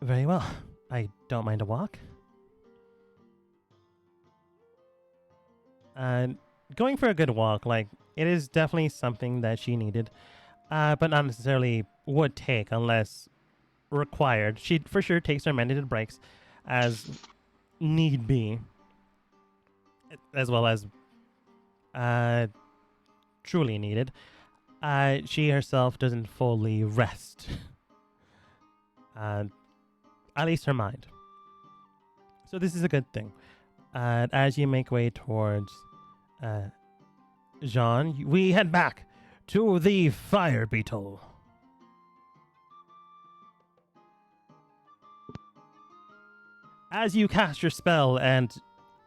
Speaker 1: Very well. I don't mind a walk. Going for a good walk, like, it is definitely something that she needed, but not necessarily would take unless required. She for sure takes her mandated breaks as need be, as well as truly needed. She herself doesn't fully rest. At least her mind. So this is a good thing. As you make way towards Jean, we head back to the Fire Beetle. As you cast your spell and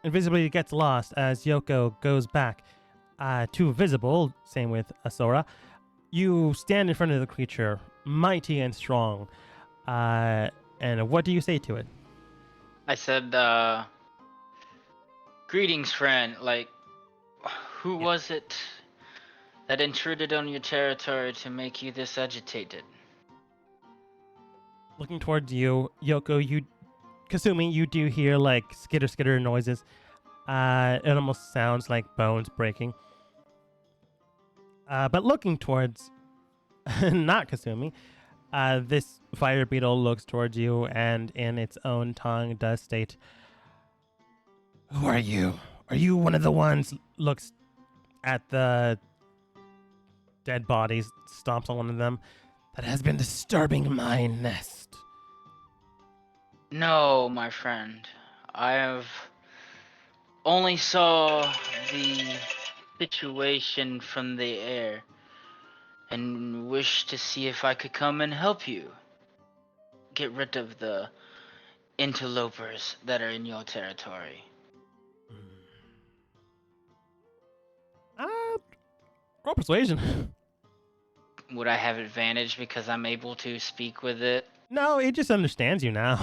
Speaker 1: invisibility gets lost as Yoko goes back to visible, same with Asora, you stand in front of the creature, mighty and strong. And what do you say to it?
Speaker 3: I said, greetings, friend. Like, who was it that intruded on your territory to make you this agitated?
Speaker 1: Looking towards you, Yoko, Kasumi, you do hear like skitter noises. It almost sounds like bones breaking. But looking towards, not Kasumi, this fire beetle looks towards you and in its own tongue does state, "Who are you? Are you one of the ones?" Looks at the dead bodies, stomps on one of them, "that has been disturbing my nest."
Speaker 3: No, my friend. I have only saw the situation from the air and wished to see if I could come and help you get rid of the interlopers that are in your territory.
Speaker 1: Uh, roll persuasion.
Speaker 3: Would I have advantage because I'm able to speak with it?
Speaker 1: No, it just understands you now.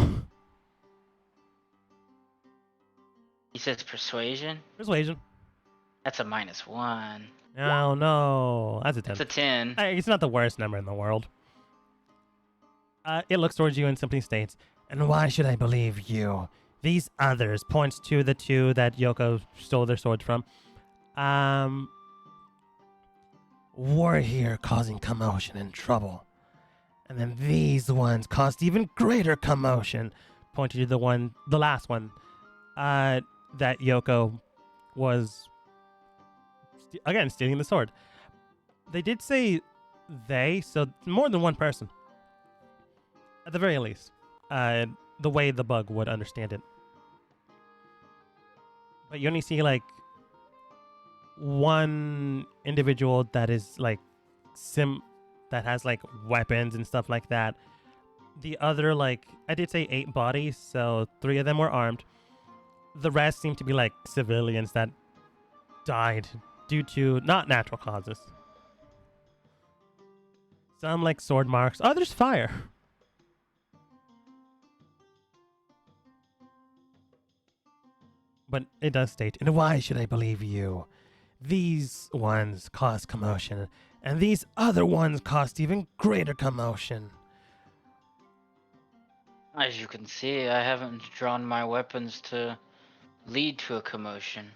Speaker 3: He says persuasion.
Speaker 1: Persuasion.
Speaker 3: That's a -1.
Speaker 1: Oh no, that's a 10.
Speaker 3: It's a 10.
Speaker 1: It's not the worst number in the world. It looks towards you and simply states, "And why should I believe you? These others," points to the two that Yoko stole their swords from, were here causing commotion and trouble. And then these ones caused even greater commotion, pointing to the last one, that Yoko was, again, stealing the sword. They did say they, so more than one person. At the very least, the way the bug would understand it. But you only see like one individual that is like that has like weapons and stuff like that. The other, like, I did say 8 bodies, so 3 of them were armed. The rest seem to be like civilians that died due to not natural causes. Some like sword marks, others fire. But it does state, "And why should I believe you? These ones caused commotion, and these other ones caused even greater commotion."
Speaker 3: As you can see, I haven't drawn my weapons to lead to a commotion.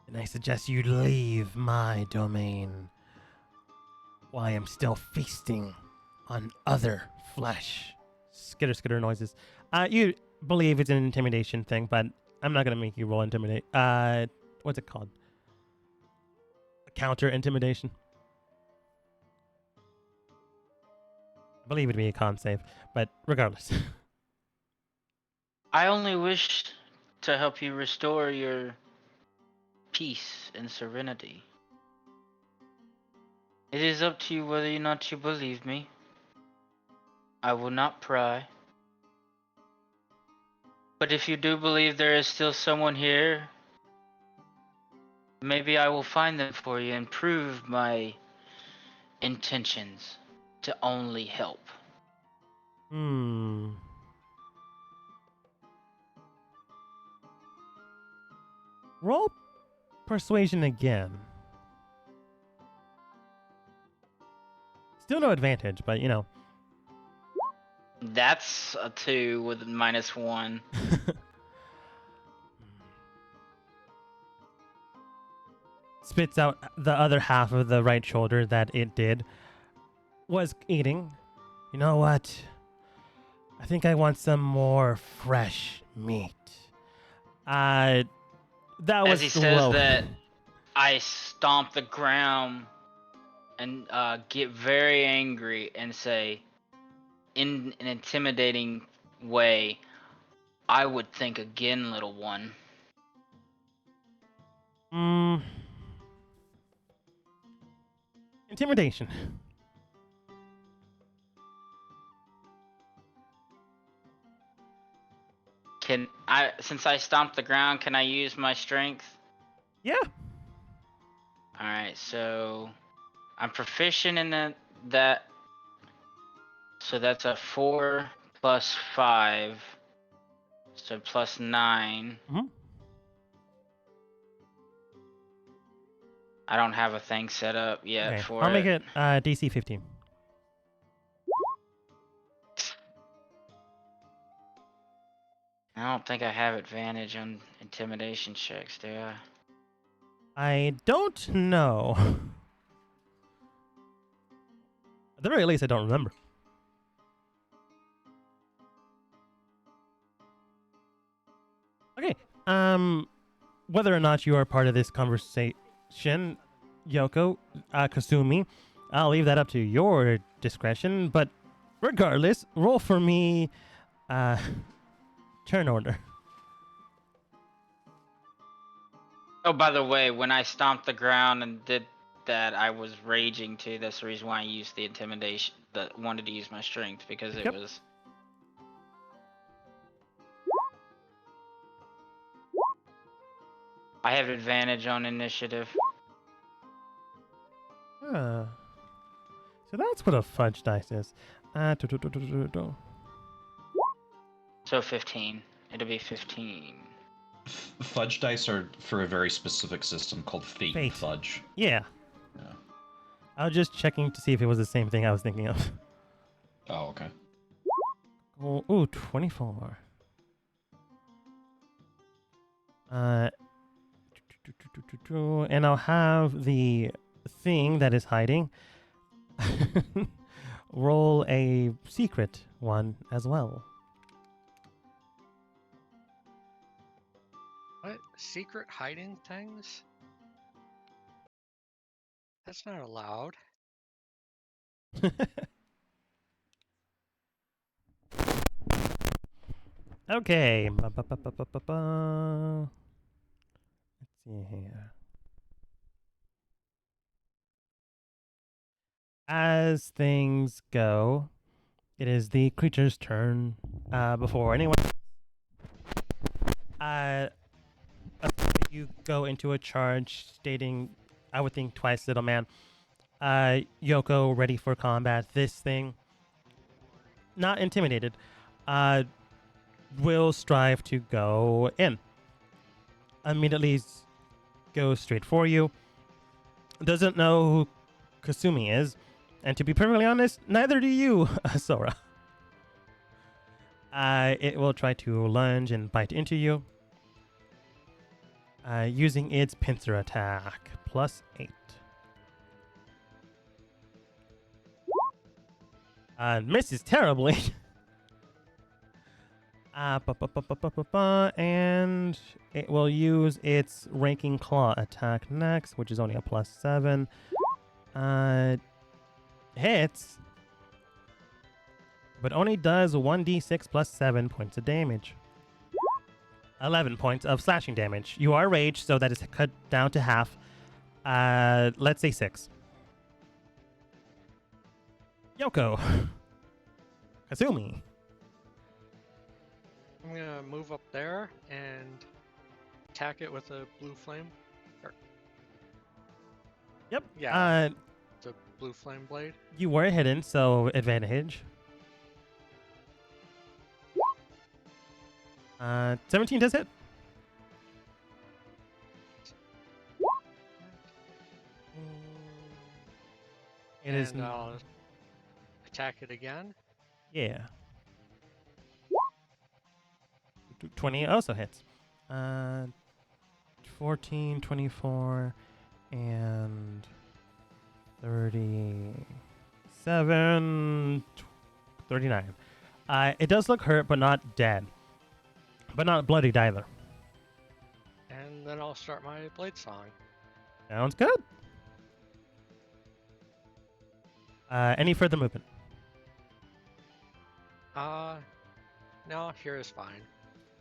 Speaker 1: And I suggest you leave my domain while I am still feasting on other flesh. Skitter skitter noises. You believe it's an intimidation thing, but I'm not gonna make you roll intimidate. What's it called? A counter intimidation. I believe it'd be a con save, but regardless.
Speaker 3: I only wish to help you restore your peace and serenity. It is up to you whether or not you believe me. I will not pry. But if you do believe there is still someone here, maybe I will find them for you and prove my intentions to only help.
Speaker 1: Roll persuasion again. Still no advantage, but you know.
Speaker 3: That's a 2 with a -1.
Speaker 1: Spits out the other half of the right shoulder that it was eating. "You know what? I think I want some more fresh meat." That was
Speaker 3: As he says
Speaker 1: low.
Speaker 3: that, I stomp the ground and get very angry and say, in an intimidating way, "I would think again, little one."
Speaker 1: Intimidation.
Speaker 3: Can I, since I stomped the ground, can I use my strength?
Speaker 1: Yeah.
Speaker 3: Alright, so I'm proficient in that. So that's a 4 plus 5. So plus 9.
Speaker 1: Mhm.
Speaker 3: I don't have a thing set up yet
Speaker 1: Okay.
Speaker 3: for
Speaker 1: I'll
Speaker 3: it.
Speaker 1: make it DC 15.
Speaker 3: I don't think I have advantage on intimidation checks, do I?
Speaker 1: I don't know. At the very least, I don't remember. Okay. Whether or not you are part of this conversation, Yoko, Kasumi, I'll leave that up to your discretion. But regardless, roll for me, turn order.
Speaker 3: Oh, by the way, when I stomped the ground and did that, I was raging too. That's the reason why I used the intimidation, wanted to use my strength, because it
Speaker 1: Yep.
Speaker 3: was I have advantage on initiative.
Speaker 1: Huh. So that's what a fudge dice is.
Speaker 3: So 15. It'll be 15.
Speaker 4: Fudge dice are for a very specific system called Fate,
Speaker 1: Fate.
Speaker 4: Fudge.
Speaker 1: Yeah.
Speaker 4: Yeah.
Speaker 1: I was just checking to see if it was the same thing I was thinking of.
Speaker 4: Oh, okay.
Speaker 1: Oh, ooh, 24. And I'll have the thing that is hiding roll a secret one as well.
Speaker 2: What? Secret hiding things? That's not allowed.
Speaker 1: Okay. Let's see here. As things go, it is the creature's turn. Before anyone, you go into a charge, stating, "I would think twice, little man." Yoko, ready for combat. This thing, not intimidated, will strive to go in. Immediately goes straight for you. Doesn't know who Kasumi is, and to be perfectly honest, neither do you, Sora. It will try to lunge and bite into you, using its pincer attack, +8. Misses terribly. And it will use its Ranking Claw attack next, which is only a +7. Hits, but only does 1d6 +7 points of damage. 11 points of slashing damage. You are raged, so that is cut down to half. Let's say 6. Yoko. Kasumi.
Speaker 2: I'm gonna move up there and attack it with a blue flame.
Speaker 1: Yep.
Speaker 2: Yeah. The blue flame blade.
Speaker 1: You were hidden, so advantage. 17 does hit. It is.
Speaker 2: And I'll attack it again.
Speaker 1: Yeah. 20 also hits. 14, 24, and 37, 39. It does look hurt, but not dead. But not bloodied either.
Speaker 2: And then I'll start my blade song.
Speaker 1: Sounds good. Any further movement?
Speaker 2: No, here is fine.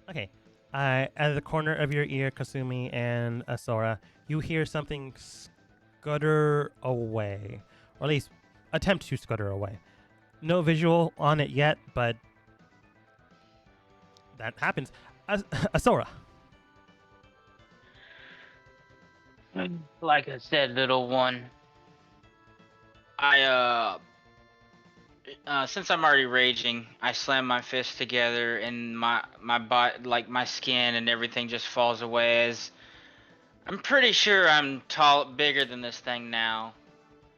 Speaker 1: Okay. At the corner of your ear, Kasumi and Asora, you hear something scutter away. Or at least attempt to scutter away. No visual on it yet, but that happens. Asora.
Speaker 3: Like I said, little one, since I'm already raging, I slam my fists together and my body, like my skin and everything just falls away as I'm pretty sure I'm bigger than this thing now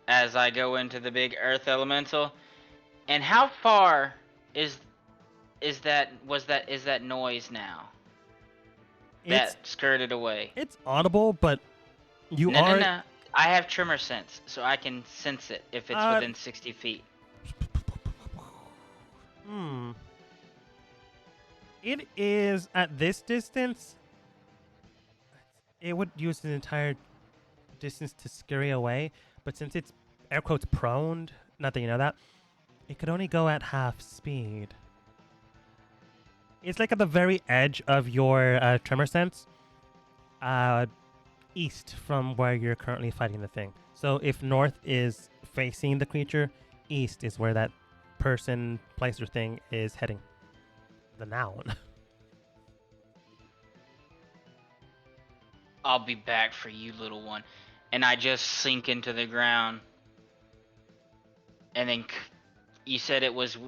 Speaker 3: as I go into the big earth elemental. And how far is that noise now? That skirted away.
Speaker 1: It's audible, but you
Speaker 3: No,
Speaker 1: are...
Speaker 3: no. I have tremor sense, so I can sense it if it's within 60 feet.
Speaker 1: It is at this distance. It would use the entire distance to scurry away, but since it's air quotes prone, not that you know that, it could only go at half speed. It's like at the very edge of your tremor sense, east from where you're currently fighting the thing. So if north is facing the creature, east is where that person, place, or thing is heading. The noun.
Speaker 3: I'll be back for you, little one. And I just sink into the ground. And then you said it was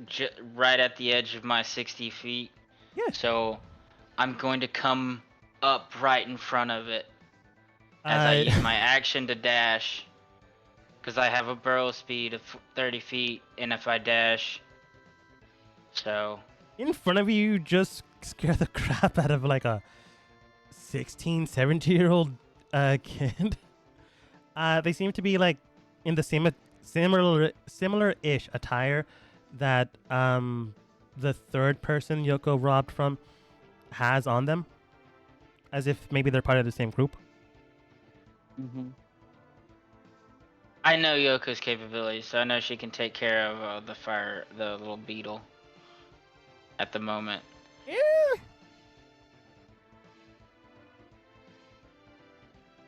Speaker 3: right at the edge of my 60 feet.
Speaker 1: Yeah.
Speaker 3: So I'm going to come up right in front of it as I use my action to dash. Because I have a burrow speed of 30 feet, and if I dash, so...
Speaker 1: In front of you, just scare the crap out of like a 16, 17-year-old kid. They seem to be like in the similar-ish attire that the third person Yoko robbed from has on them, as if maybe they're part of the same group.
Speaker 3: Mm-hmm. I know Yoko's capabilities, so I know she can take care of the little beetle at the moment.
Speaker 1: Yeah.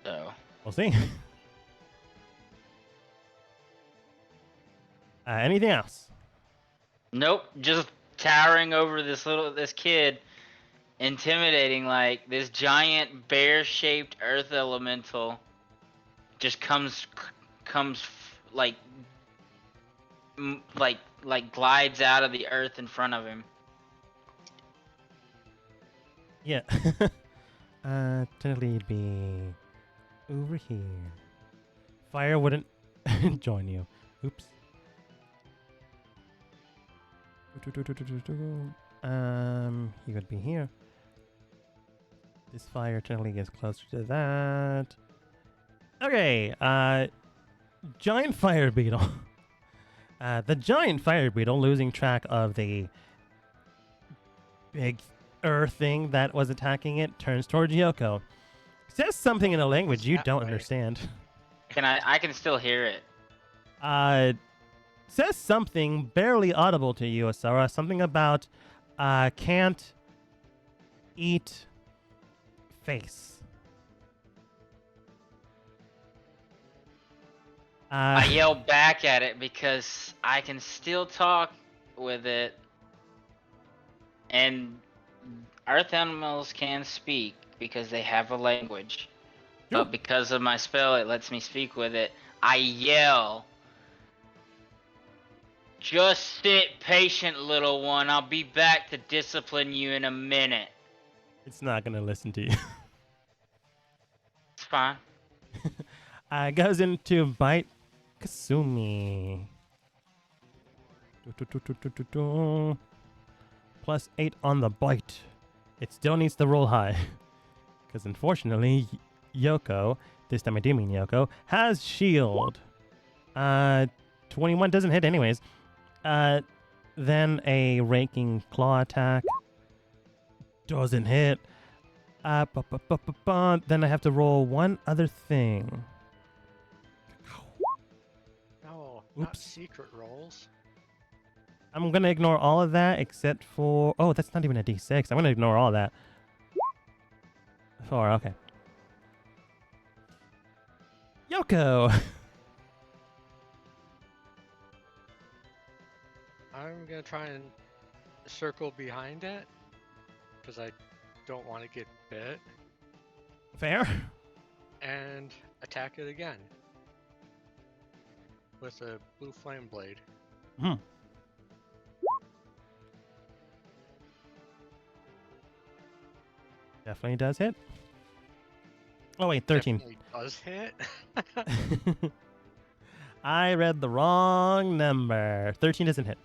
Speaker 3: So
Speaker 1: We'll see. Anything else?
Speaker 3: nope, just towering over this kid, intimidating, like this giant bear-shaped earth elemental just comes like glides out of the earth in front of him.
Speaker 1: Yeah. Technically it'd be over here. Fire wouldn't join you. Oops. He would be here. This fire technically gets closer to that. Okay, giant fire beetle. The giant fire beetle, losing track of the big earth thing that was attacking it, turns towards Yoko. Says something in a language you don't understand.
Speaker 3: I can still hear it.
Speaker 1: Says something barely audible to you, Asara. Something about can't eat face.
Speaker 3: I yell back at it because I can still talk with it, and earth animals can speak because they have a language.
Speaker 1: Sure.
Speaker 3: But because of my spell, it lets me speak with it. I yell, "Just sit patient, little one. I'll be back to discipline you in a minute."
Speaker 1: It's not gonna listen to you.
Speaker 3: It's fine.
Speaker 1: Goes into bite Kasumi. +8 on the bite. It still needs to roll high. Because unfortunately, Yoko, this time I do mean Yoko, has shield. 21 doesn't hit anyways. Then a raking claw attack. Doesn't hit. Then I have to roll one other thing.
Speaker 2: No, not
Speaker 1: Oops.
Speaker 2: secret rolls.
Speaker 1: I'm going to ignore all of that except for... Oh, that's not even a D6. I'm going to ignore all that. 4, okay. Yoko!
Speaker 2: I'm gonna try and circle behind it because I don't want to get bit,
Speaker 1: Fair?
Speaker 2: and attack it again with a blue flame blade.
Speaker 1: Hmm. Definitely does hit. Oh, wait, 13.
Speaker 2: Definitely does hit.
Speaker 1: I read the wrong number. 13 doesn't hit.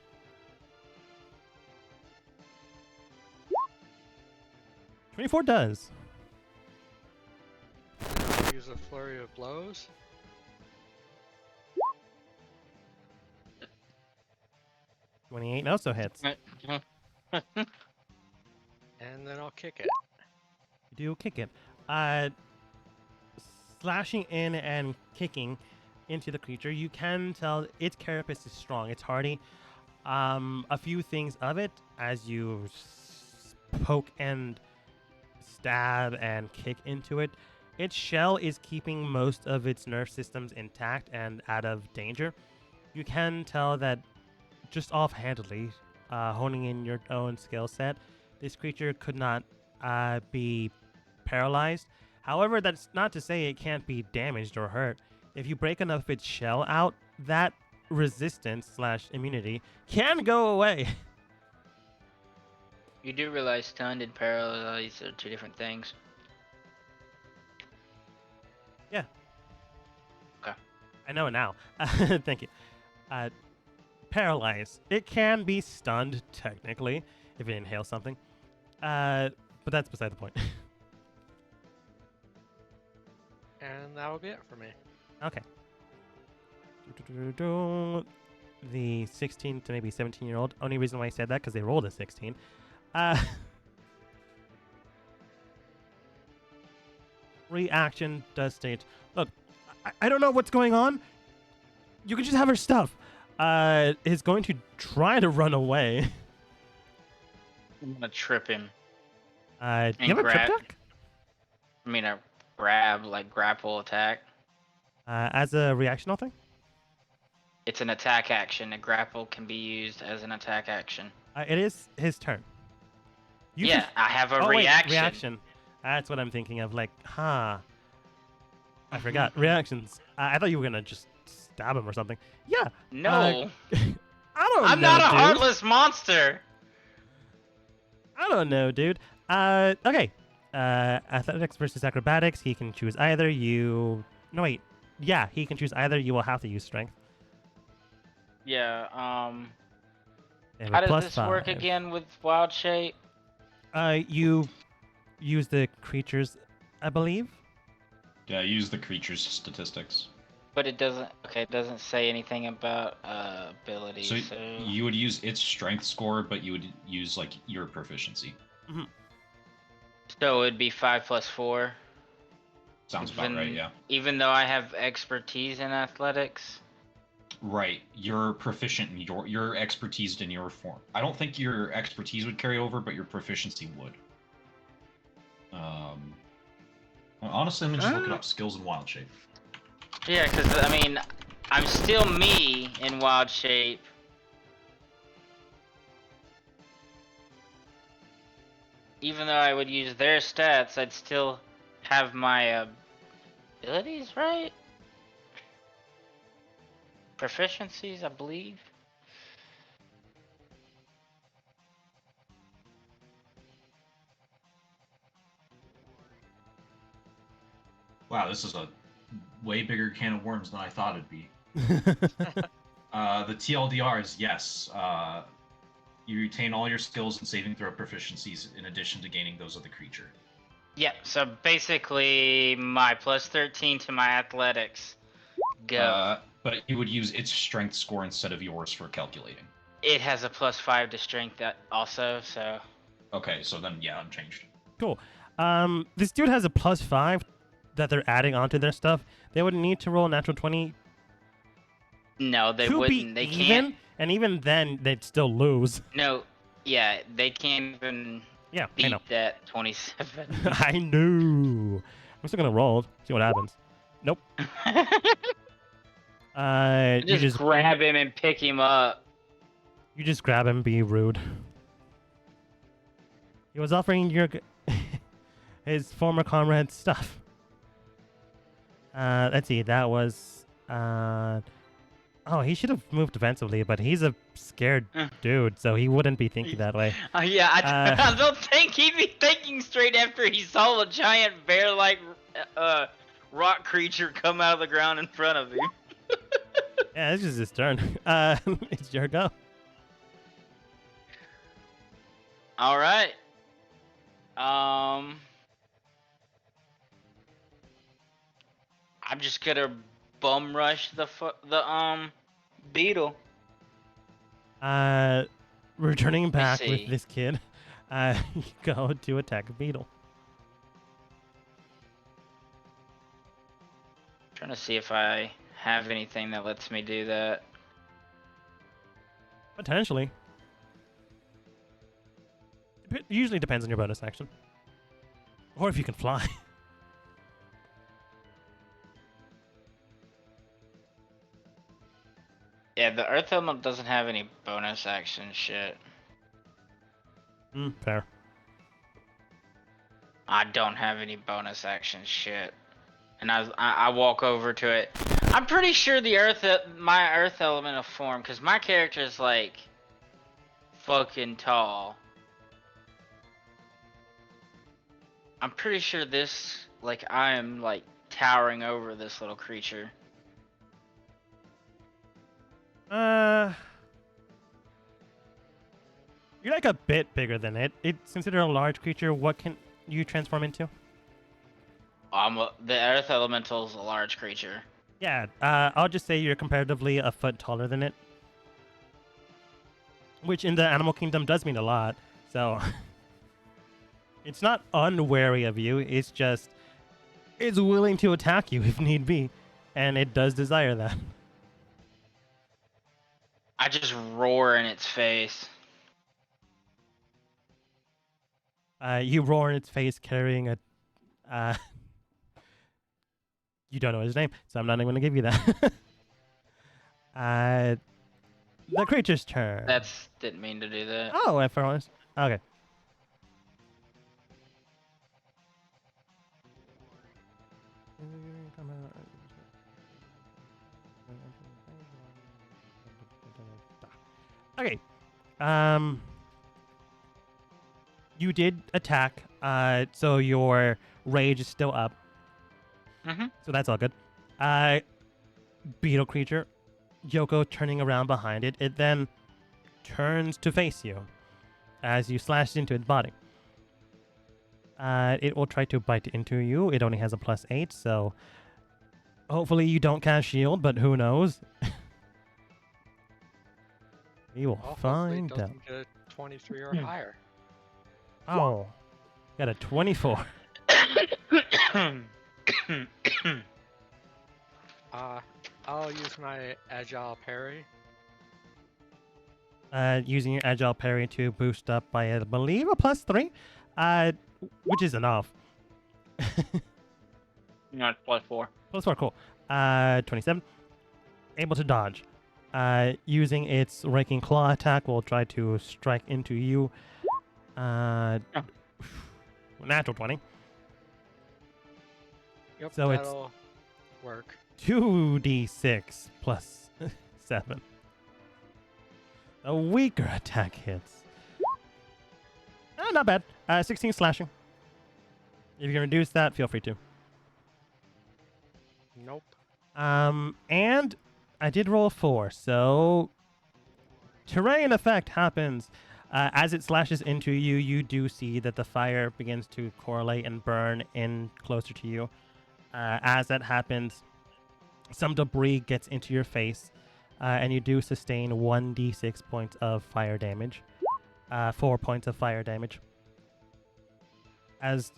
Speaker 1: 24 does.
Speaker 2: I'll use a flurry of blows.
Speaker 1: $28 also hits.
Speaker 2: And then I'll kick it.
Speaker 1: You do kick it. Slashing in and kicking into the creature, you can tell its carapace is strong. It's hardy. A few things of it, as you poke and stab and kick into it, its shell is keeping most of its nerve systems intact and out of danger. You can tell that just offhandedly, honing in your own skill set, this creature could not be paralyzed, However, that's not to say it can't be damaged or hurt. If you break enough of its shell out, that resistance/immunity can go away.
Speaker 3: You do realize stunned and paralyzed are two different things.
Speaker 1: Yeah.
Speaker 3: Okay.
Speaker 1: I know it now. Thank you. Paralyzed. It can be stunned, technically, if it inhales something. But that's beside the point.
Speaker 2: And that will be it for me.
Speaker 1: Okay. The 16 to maybe 17-year-old. Only reason why I said that because they rolled a 16. Reaction does state, look, I don't know what's going on. You can just have her stuff. Is going to try to run away.
Speaker 3: I'm gonna trip him.
Speaker 1: Do you have
Speaker 3: And
Speaker 1: a trip
Speaker 3: grab-
Speaker 1: check?
Speaker 3: I mean, a grab, like grapple attack.
Speaker 1: As a reactional thing?
Speaker 3: It's an attack action. A grapple can be used as an attack action.
Speaker 1: It is his turn. You
Speaker 3: Yeah,
Speaker 1: can-
Speaker 3: I have a
Speaker 1: Oh, wait,
Speaker 3: reaction.
Speaker 1: reaction. That's what I'm thinking of. Like, I forgot. Reactions. I thought you were going to just stab him or something. Yeah.
Speaker 3: No,
Speaker 1: I don't know,
Speaker 3: I'm not a
Speaker 1: dude.
Speaker 3: heartless monster.
Speaker 1: I don't know, dude. Okay. Athletics versus acrobatics. He can choose either. No, wait. Yeah, he can choose either. You will have to use strength.
Speaker 3: Yeah.
Speaker 1: They have
Speaker 3: How
Speaker 1: a
Speaker 3: does
Speaker 1: plus
Speaker 3: this work
Speaker 1: 5.
Speaker 3: again with wild shape?
Speaker 1: You use the creatures, I believe.
Speaker 4: Yeah, use the creature's statistics.
Speaker 3: But it doesn't. Okay, it doesn't say anything about abilities.
Speaker 4: So
Speaker 3: So,
Speaker 4: you would use its strength score, but you would use like your proficiency.
Speaker 3: so it'd be 5 plus 4.
Speaker 4: Sounds about right, yeah.
Speaker 3: Even though I have expertise in athletics.
Speaker 4: Right, you're proficient in your expertise in your form. I don't think your expertise would carry over, but your proficiency would. Well, honestly, I'm just looking up skills in wild shape.
Speaker 3: Yeah, because I mean, I'm still me in wild shape. Even though I would use their stats, I'd still have my abilities, right? Proficiencies, I believe.
Speaker 4: Wow, this is a way bigger can of worms than I thought it'd be. The TLDR is yes. You retain all your skills and saving throw proficiencies in addition to gaining those of the creature.
Speaker 3: Yeah, so basically my plus 13 to my athletics. Go.
Speaker 4: But you would use its strength score instead of yours for calculating.
Speaker 3: It has a plus 5 to strength also, so.
Speaker 4: Okay, so then yeah, unchanged.
Speaker 1: Cool. This dude has a plus 5 that they're adding onto their stuff. They would need to roll a natural 20
Speaker 3: No, they
Speaker 1: to
Speaker 3: wouldn't.
Speaker 1: be
Speaker 3: They
Speaker 1: even,
Speaker 3: can't.
Speaker 1: and even then they'd still lose.
Speaker 3: No, yeah, they can't even
Speaker 1: Yeah, I
Speaker 3: beat
Speaker 1: know.
Speaker 3: that 27.
Speaker 1: I knew. I'm still gonna roll. See what happens. Nope. You
Speaker 3: just
Speaker 1: just
Speaker 3: grab him and pick him up.
Speaker 1: you just grab him, be rude. He was offering his former comrade stuff. Let's see. That was oh, he should have moved defensively, but he's a scared dude, so he wouldn't be thinking that way.
Speaker 3: Yeah, I don't think he'd be thinking straight after he saw a giant bear-like rock creature come out of the ground in front of him.
Speaker 1: Yeah, this is his turn. It's your go.
Speaker 3: All right. I'm just gonna bum rush the beetle.
Speaker 1: Returning back
Speaker 3: see.
Speaker 1: with this kid, you go to attack a beetle.
Speaker 3: Trying to see if I have anything that lets me do that.
Speaker 1: Potentially. It usually depends on your bonus action. Or if you can fly.
Speaker 3: Yeah, the Earth Element doesn't have any bonus action shit.
Speaker 1: Fair.
Speaker 3: I don't have any bonus action shit. And I walk over to it. I'm pretty sure my earth elemental form, because my character is like fucking tall. I'm pretty sure this, like, I am like towering over this little creature.
Speaker 1: You're like a bit bigger than it. It's considered a large creature. What can you transform into?
Speaker 3: The earth elemental is a large creature.
Speaker 1: Yeah, I'll just say you're comparatively a foot taller than it. Which in the animal kingdom does mean a lot. So it's not unwary of you. It's just it's willing to attack you if need be. And it does desire that.
Speaker 3: I just roar in its face.
Speaker 1: You roar in its face carrying a... you don't know his name, so I'm not even going to give you that. The creature's turn.
Speaker 3: Didn't mean to do that.
Speaker 1: Oh, if I was... Okay. Okay. You did attack, so your rage is still up.
Speaker 3: Mm-hmm.
Speaker 1: So that's all good. Beetle creature, Yoko turning around behind it. It then turns to face you as you slash into its body. It will try to bite into you. It only has a +8, so hopefully you don't cast shield, but who knows? We will
Speaker 2: Well,
Speaker 1: find
Speaker 2: hopefully
Speaker 1: out.
Speaker 2: it doesn't get a 23 or higher.
Speaker 1: Oh, got a 24.
Speaker 2: I'll use my agile parry.
Speaker 1: Using your agile parry to boost up by, I believe, a +3, which is enough.
Speaker 3: Not +4.
Speaker 1: +4, cool. 27. Able to dodge. Using its raking claw attack, will try to strike into you. Natural 20.
Speaker 2: Yep,
Speaker 1: So it's-
Speaker 2: that'll work.
Speaker 1: 2d6 plus 7. A weaker attack hits. Not bad. 16 slashing. If you can reduce that, feel free to.
Speaker 2: Nope.
Speaker 1: And I did roll a 4, so terrain effect happens. As it slashes into you, you do see that the fire begins to correlate and burn in closer to you. As that happens, some debris gets into your face, and you do sustain 1d6 points of fire damage. 4 points of fire damage. As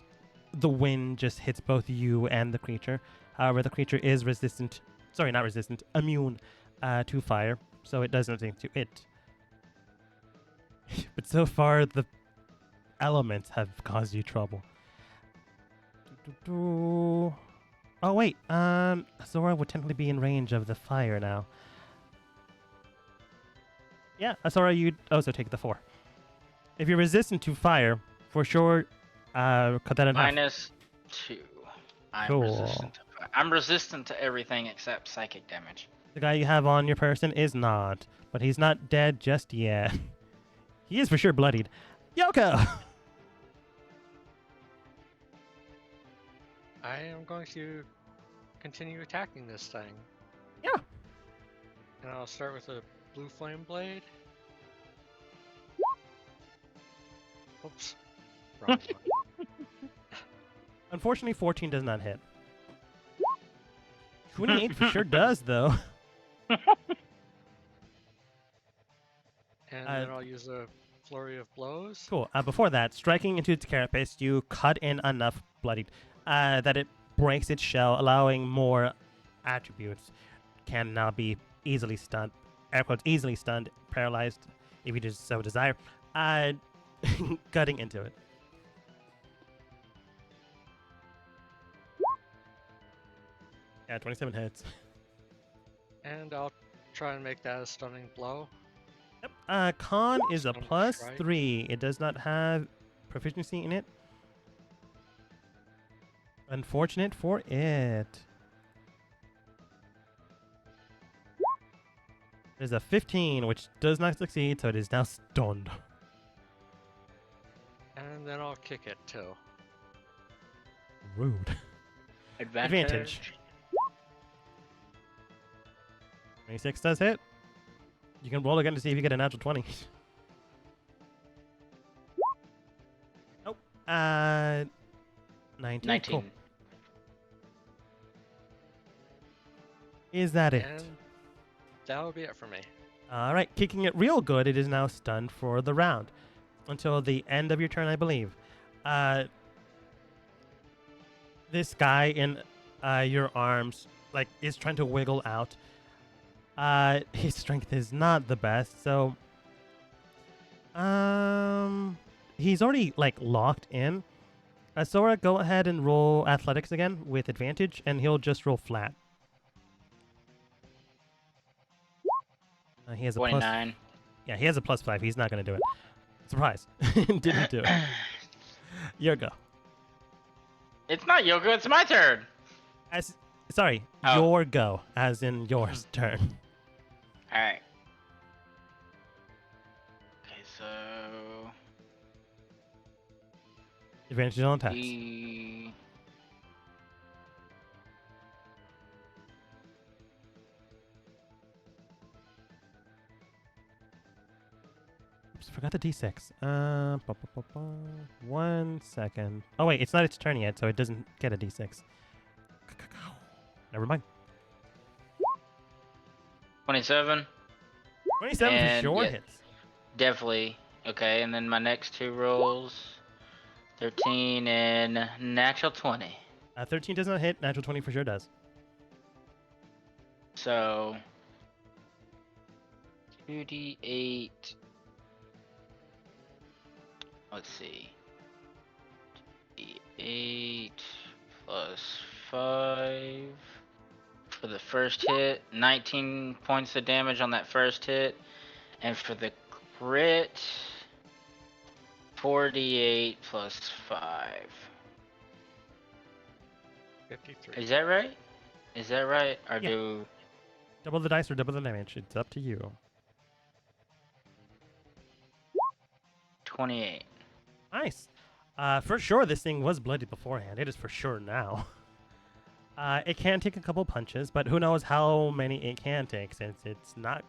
Speaker 1: the wind just hits both you and the creature. However, the creature is resistant. Sorry, not resistant. Immune to fire, so it does nothing to it. But so far, the elements have caused you trouble. Oh, wait. Azora would technically be in range of the fire now. Yeah, Azora, you'd also take the 4. If you're resistant to fire, for sure, cut that in half.
Speaker 3: -2.
Speaker 1: Cool.
Speaker 3: I'm resistant to everything except psychic damage.
Speaker 1: The guy you have on your person is not, but he's not dead just yet. He is for sure bloodied. Yoko!
Speaker 2: I am going to continue attacking this thing.
Speaker 1: Yeah.
Speaker 2: And I'll start with a blue flame blade. Oops. Wrong one.
Speaker 1: Unfortunately, 14 does not hit. 28 for sure does, though.
Speaker 2: And then I'll use a flurry of blows.
Speaker 1: Cool. Before that, striking into its carapace, you cut in enough bloodied that it breaks its shell, allowing more attributes. Can now be easily stunned, air quotes, easily stunned, paralyzed, if you just so desire. Cutting into it. Yeah, 27 hits.
Speaker 2: And I'll try and make that a stunning blow.
Speaker 1: Yep. Con is a
Speaker 2: Stunning
Speaker 1: plus
Speaker 2: strike.
Speaker 1: 3. It does not have proficiency in it. Unfortunate for it. There's a 15, which does not succeed, so it is now stunned.
Speaker 2: And then I'll kick it too.
Speaker 1: Rude. Advantage. 26 does hit. You can roll again to see if you get a natural 20. Nope. 19.
Speaker 3: 19.
Speaker 1: Cool. Is that it?
Speaker 2: And that'll be it for me.
Speaker 1: All right, kicking it real good. It is now stunned for the round until the end of your turn, I believe. This guy in your arms, like, is trying to wiggle out. His strength is not the best, so he's already like locked in. Sora, go ahead and roll athletics again with advantage, and he'll just roll flat. He has a plus.
Speaker 3: 29.
Speaker 1: Yeah, he has a +5. He's not going to do it. Surprise. Didn't do it. Your go.
Speaker 3: It's not Yoko, it's my turn.
Speaker 1: Sorry,
Speaker 3: Oh.
Speaker 1: your go, as in yours turn.
Speaker 3: Alright. Okay, so.
Speaker 1: Advantage on attacks. Oops, forgot the d6. 1 second. Oh wait, it's not its turn yet, so it doesn't get a d6. Never mind.
Speaker 3: 27.
Speaker 1: 27 for
Speaker 3: And
Speaker 1: sure
Speaker 3: yeah.
Speaker 1: hits.
Speaker 3: Definitely. Okay, and then my next two rolls 13 and natural 20.
Speaker 1: 13 does not hit. Natural 20 for sure does.
Speaker 3: So 2d8. Let's see. D8 plus 5 for the first hit. 19 points of damage on that first hit. And for the crit, 4d8 plus 5.
Speaker 2: 53.
Speaker 3: Is that right? Is that right? Or
Speaker 1: Yeah.
Speaker 3: do...
Speaker 1: Double the dice or double the damage. It's up to you.
Speaker 3: 28.
Speaker 1: Nice. For sure, this thing was bloody beforehand. It is for sure now. It can take a couple punches, but who knows how many it can take since it's not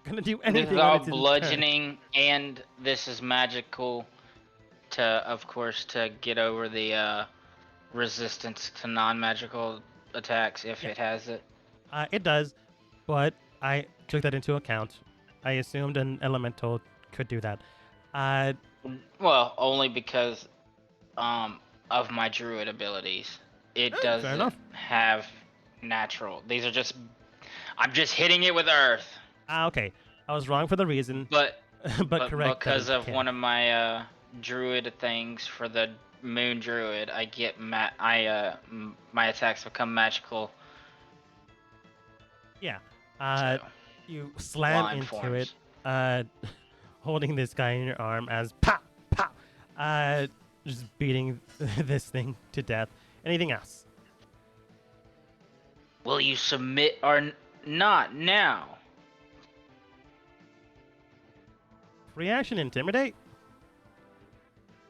Speaker 1: gonna do
Speaker 3: This
Speaker 1: anything.
Speaker 3: is
Speaker 1: on
Speaker 3: all
Speaker 1: its turn.
Speaker 3: bludgeoning, and this is magical to, of course, to get over the resistance to non-magical attacks if
Speaker 1: Yeah.
Speaker 3: it has it.
Speaker 1: It does, but I took that into account. I assumed an elemental could do that.
Speaker 3: Well, only because of my druid abilities. It
Speaker 1: fair
Speaker 3: doesn't
Speaker 1: enough.
Speaker 3: have natural. These are just... I'm just hitting it with earth.
Speaker 1: Okay. I was wrong for the reason,
Speaker 3: But
Speaker 1: but correct. that
Speaker 3: because
Speaker 1: it
Speaker 3: of
Speaker 1: can.
Speaker 3: one of my druid things for the moon druid, I get my attacks become magical.
Speaker 1: Yeah.
Speaker 3: So,
Speaker 1: You slam
Speaker 3: line
Speaker 1: into
Speaker 3: forms.
Speaker 1: it, holding this guy in your arm as pow, pow, just beating this thing to death. Anything else?
Speaker 3: Will you submit or not now?
Speaker 1: Free action, intimidate.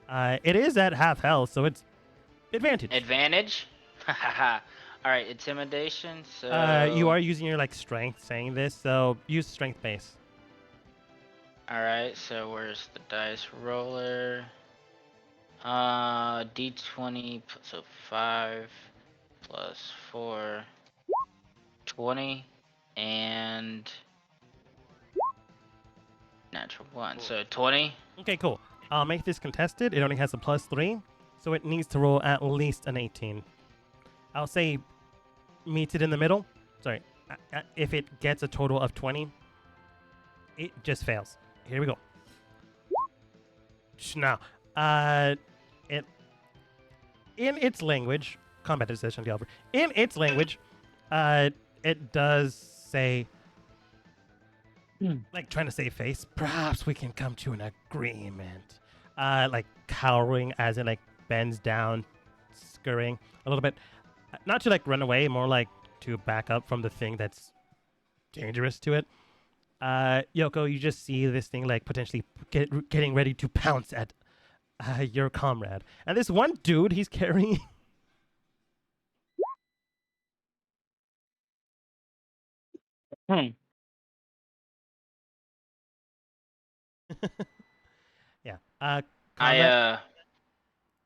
Speaker 1: It is at half health, so it's advantage.
Speaker 3: Advantage? Alright, intimidation, so...
Speaker 1: You are using your like strength saying this, so use strength base.
Speaker 3: Alright, so where's the dice roller? D20, so 5 plus 4, 20, and natural 1, so 20.
Speaker 1: Okay, cool. I'll make this contested. It only has a +3, so it needs to roll at least an 18. I'll say meets it in the middle. Sorry. If it gets a total of 20, it just fails. Here we go. Now, it in its language, combat decision, Galver. In its language, it does say, like trying to save face. Perhaps we can come to an agreement. Like cowering as it like bends down scurrying a little bit, not to like run away, more like to back up from the thing that's dangerous to it. Yoko, you just see this thing like potentially getting ready to pounce at your comrade, and this one dude he's carrying.
Speaker 3: Hmm.
Speaker 1: Yeah.
Speaker 3: I
Speaker 1: Comrade.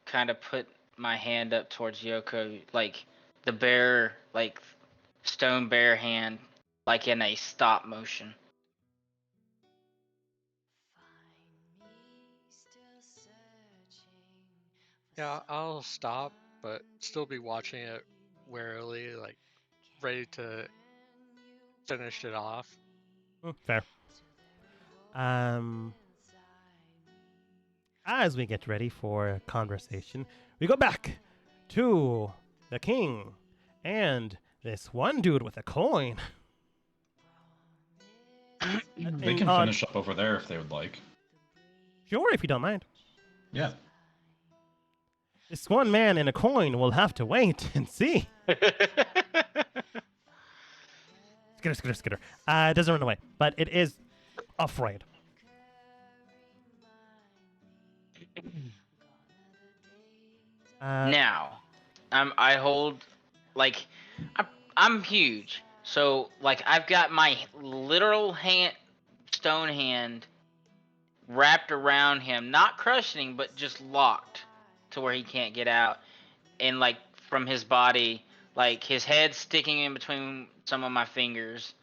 Speaker 3: kind of put my hand up towards Yoko, like the bear, like stone bear hand, like in a stop motion.
Speaker 2: Yeah, I'll stop, but still be watching it warily, like ready to finish it off.
Speaker 1: Fair. As we get ready for conversation, we go back to the king and this one dude with a coin.
Speaker 4: They can finish up over there if they would like.
Speaker 1: Sure, if you don't mind.
Speaker 4: Yeah.
Speaker 1: This one man in a coin will have to wait and see. Skitter, skitter, skitter. It doesn't run away, but it is afraid.
Speaker 3: Now, I hold, like, I'm huge, so like I've got my literal hand, stone hand, wrapped around him, not crushing him, but just locked to where he can't get out, and like from his body, like his head sticking in between some of my fingers,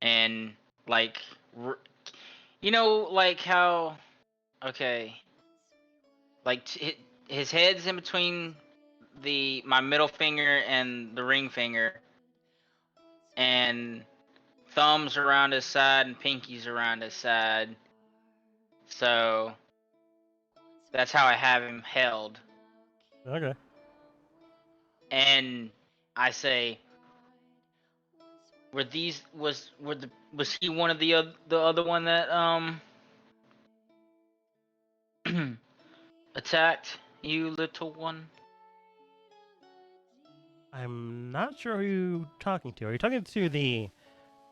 Speaker 3: and like, like how, okay, like his head's in between my middle finger and the ring finger, and thumbs around his side and pinkies around his side. So that's how I have him held.
Speaker 1: Okay.
Speaker 3: And I say, was he one of the other one that attacked you, little one?
Speaker 1: I'm not sure who you're talking to. Are you talking to the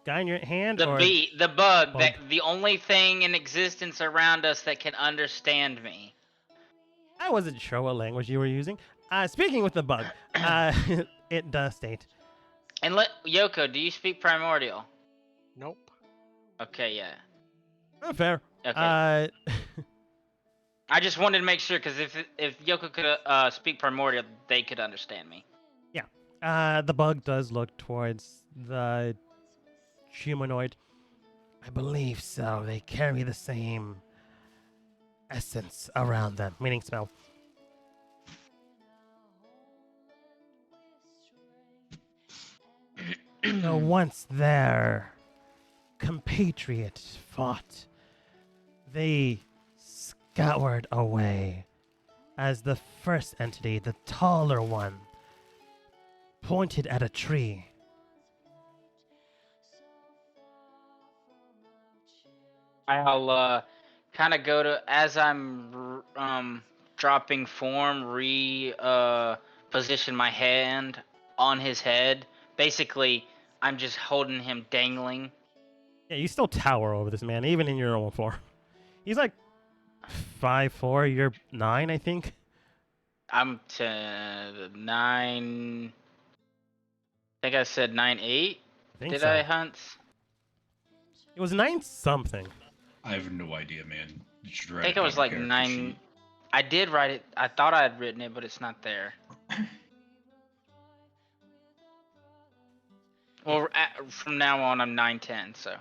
Speaker 1: guy in your hand
Speaker 3: The
Speaker 1: or
Speaker 3: the bug,
Speaker 1: bug?
Speaker 3: that the only thing in existence around us that can understand me.
Speaker 1: I wasn't sure what language you were using. Speaking with the bug, it does state.
Speaker 3: And Yoko, do you speak primordial?
Speaker 2: Nope.
Speaker 3: Okay, yeah.
Speaker 1: Oh, fair.
Speaker 3: Okay. I just wanted to make sure, because if Yoko could speak primordial, they could understand me.
Speaker 1: Yeah. The bug does look towards the humanoid. I believe so. They carry the same essence around them, meaning smell. So once their compatriot fought, they scoured away as the first entity, the taller one, pointed at a tree.
Speaker 3: I'll kind of go to, as I'm dropping form, position my hand on his head. Basically, I'm just holding him dangling.
Speaker 1: Yeah, you still tower over this man, even in your normal form. He's like 5'4", you're 9, I think.
Speaker 3: I'm to 9. I think I said 9'8". Did
Speaker 1: so.
Speaker 3: I, Hunts?
Speaker 1: It was 9 something.
Speaker 4: I have no idea, man. You should
Speaker 3: I
Speaker 4: write
Speaker 3: think
Speaker 4: it
Speaker 3: it
Speaker 4: down
Speaker 3: was
Speaker 4: on
Speaker 3: like
Speaker 4: character
Speaker 3: 9.
Speaker 4: sheet.
Speaker 3: I did write it. I thought I had written it, but it's not there. Well, from now on, I'm 9'10", so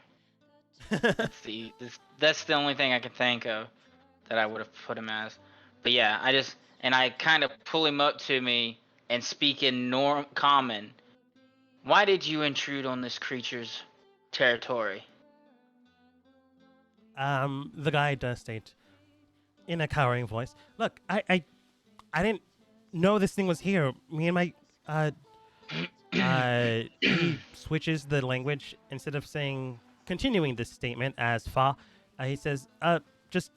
Speaker 3: that's the only thing I can think of that I would have put him as. But yeah, I kind of pull him up to me and speak in common. Why did you intrude on this creature's territory?
Speaker 1: The guy does state in a cowering voice, "Look, I didn't know this thing was here. Me and my he switches the language instead of continuing this statement as fa. He says, just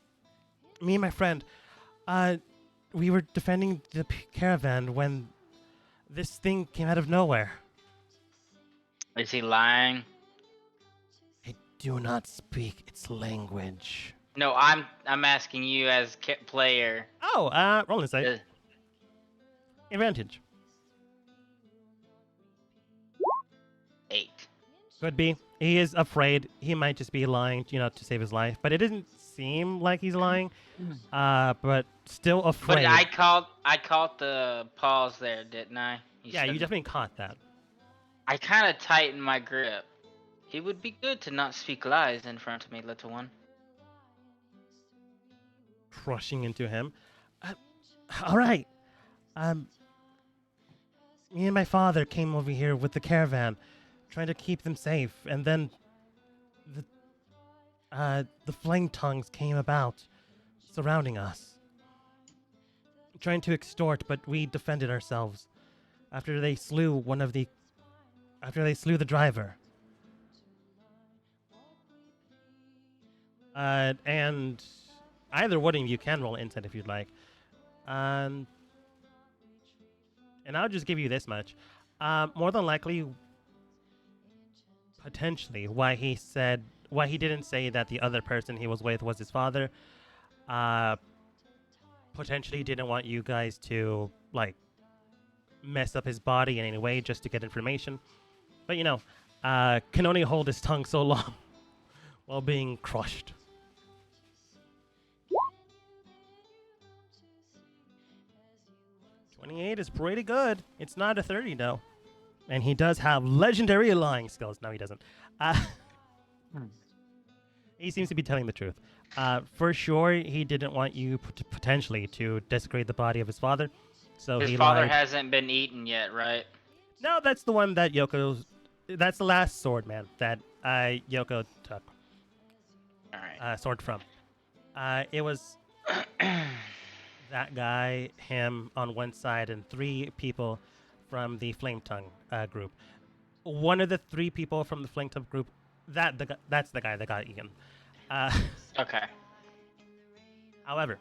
Speaker 1: me and my friend, we were defending the caravan when this thing came out of nowhere.
Speaker 3: Is he lying?
Speaker 1: I do not speak its language.
Speaker 3: No, I'm asking you as player.
Speaker 1: Oh, roll insight.
Speaker 3: Uh,
Speaker 1: Advantage.
Speaker 3: 8.
Speaker 1: Could be. He is afraid. He might just be lying, to save his life. But it doesn't seem like he's lying. But still afraid.
Speaker 3: But I caught the pause there, didn't I?
Speaker 1: Yeah, you definitely caught that.
Speaker 3: I kind of tightened my grip. It would be good to not speak lies in front of me, little one.
Speaker 1: Crushing into him. All right. Me and my father came over here with the caravan, trying to keep them safe, and then the flame tongues came about, surrounding us, trying to extort, but we defended ourselves. After they slew the driver. And either one of you can roll insight if you'd like. And I'll just give you this much. More than likely, potentially, why he didn't say that the other person he was with was his father, potentially didn't want you guys to, mess up his body in any way just to get information. But, can only hold his tongue so long while being crushed. 28 is pretty good. It's not a 30, though. And he does have legendary lying skills. No, he doesn't. He seems to be telling the truth. For sure, he didn't want you potentially to desecrate the body of his father. So
Speaker 3: his
Speaker 1: he
Speaker 3: father
Speaker 1: lied.
Speaker 3: hasn't been eaten yet, right?
Speaker 1: No, that's the one that that's the last sword, man, that Yoko took.
Speaker 3: All right.
Speaker 1: Sword from. It was that guy, him on one side, and 3 people from the Flame Tongue group. One of the 3 people from the Flame Tongue group, that's the guy that got eaten.
Speaker 3: Okay.
Speaker 1: However,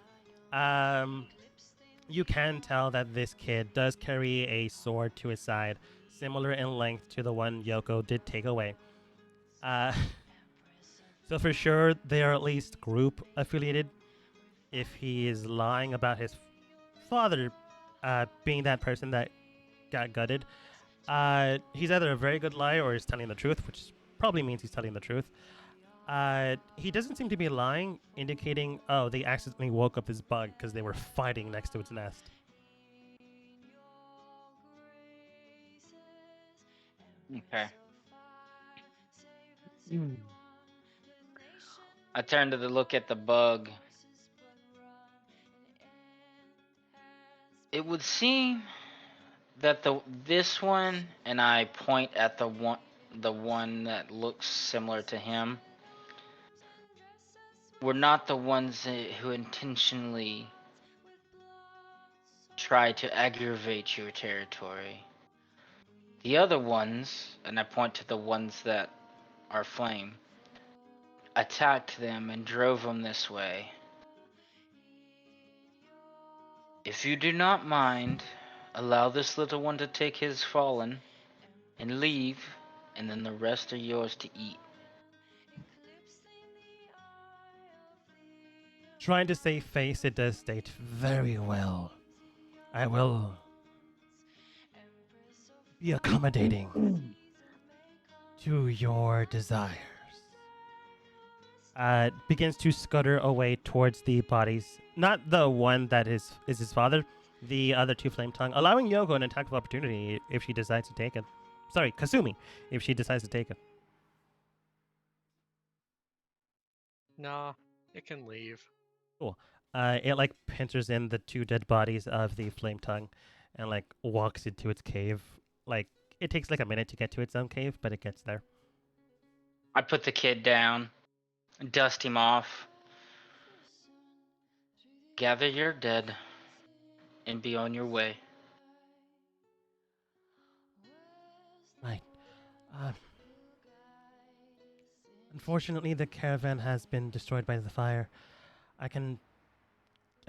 Speaker 1: you can tell that this kid does carry a sword to his side, similar in length to the one Yoko did take away. So for sure, they are at least group affiliated. If he is lying about his father being that person that got gutted, he's either a very good liar or he's telling the truth, which probably means he's telling the truth. He doesn't seem to be lying, indicating, they accidentally woke up this bug because they were fighting next to its nest.
Speaker 3: Okay. I turned to look at the bug. It would seem that this one, and I point at the one that looks similar to him, were not the ones who intentionally try to aggravate your territory. The other ones, and I point to the ones that are flame, attacked them and drove them this way. If you do not mind, allow this little one to take his fallen and leave, and then the rest are yours to eat.
Speaker 1: Trying to save face, it does state, very well. I will be accommodating to your desires. Begins to scutter away towards the bodies. Not the one that is his father, the other 2 Flame Tongue, allowing Yoko an attack of opportunity if she decides to take it. Sorry, Kasumi, if she decides to take it.
Speaker 2: Nah, it can leave.
Speaker 1: Cool. It pincers in the 2 dead bodies of the Flame Tongue and walks into its cave. It takes a minute to get to its own cave, but it gets there.
Speaker 3: I put the kid down, dust him off. Gather your dead and be on your way.
Speaker 1: Right. Unfortunately, the caravan has been destroyed by the fire. I can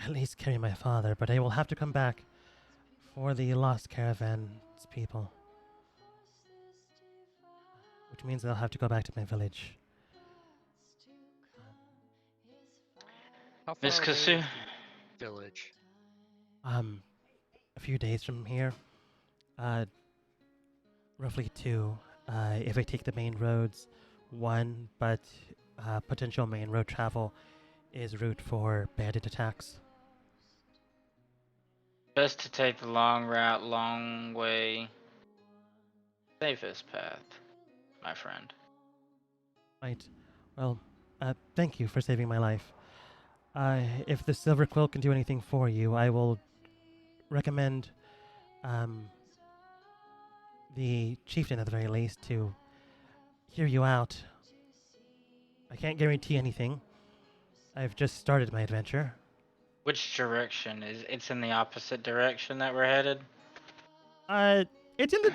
Speaker 1: at least carry my father, but I will have to come back for the lost caravan's people. Which means I'll have to go back to my village.
Speaker 2: How
Speaker 3: Miss
Speaker 2: far away
Speaker 3: Kasu,
Speaker 2: is the village?
Speaker 1: A few days from here. Uh, roughly 2. If I take the main roads, 1, but potential main road travel is route for bandit attacks.
Speaker 3: best to take the long route, long way, safest path, my friend.
Speaker 1: Right. Well, thank you for saving my life. If the Silver Quill can do anything for you, I will recommend the chieftain at the very least to hear you out. I can't guarantee anything. I've just started my adventure.
Speaker 3: Which direction is? It's in the opposite direction that we're headed.
Speaker 1: Uh, it's in the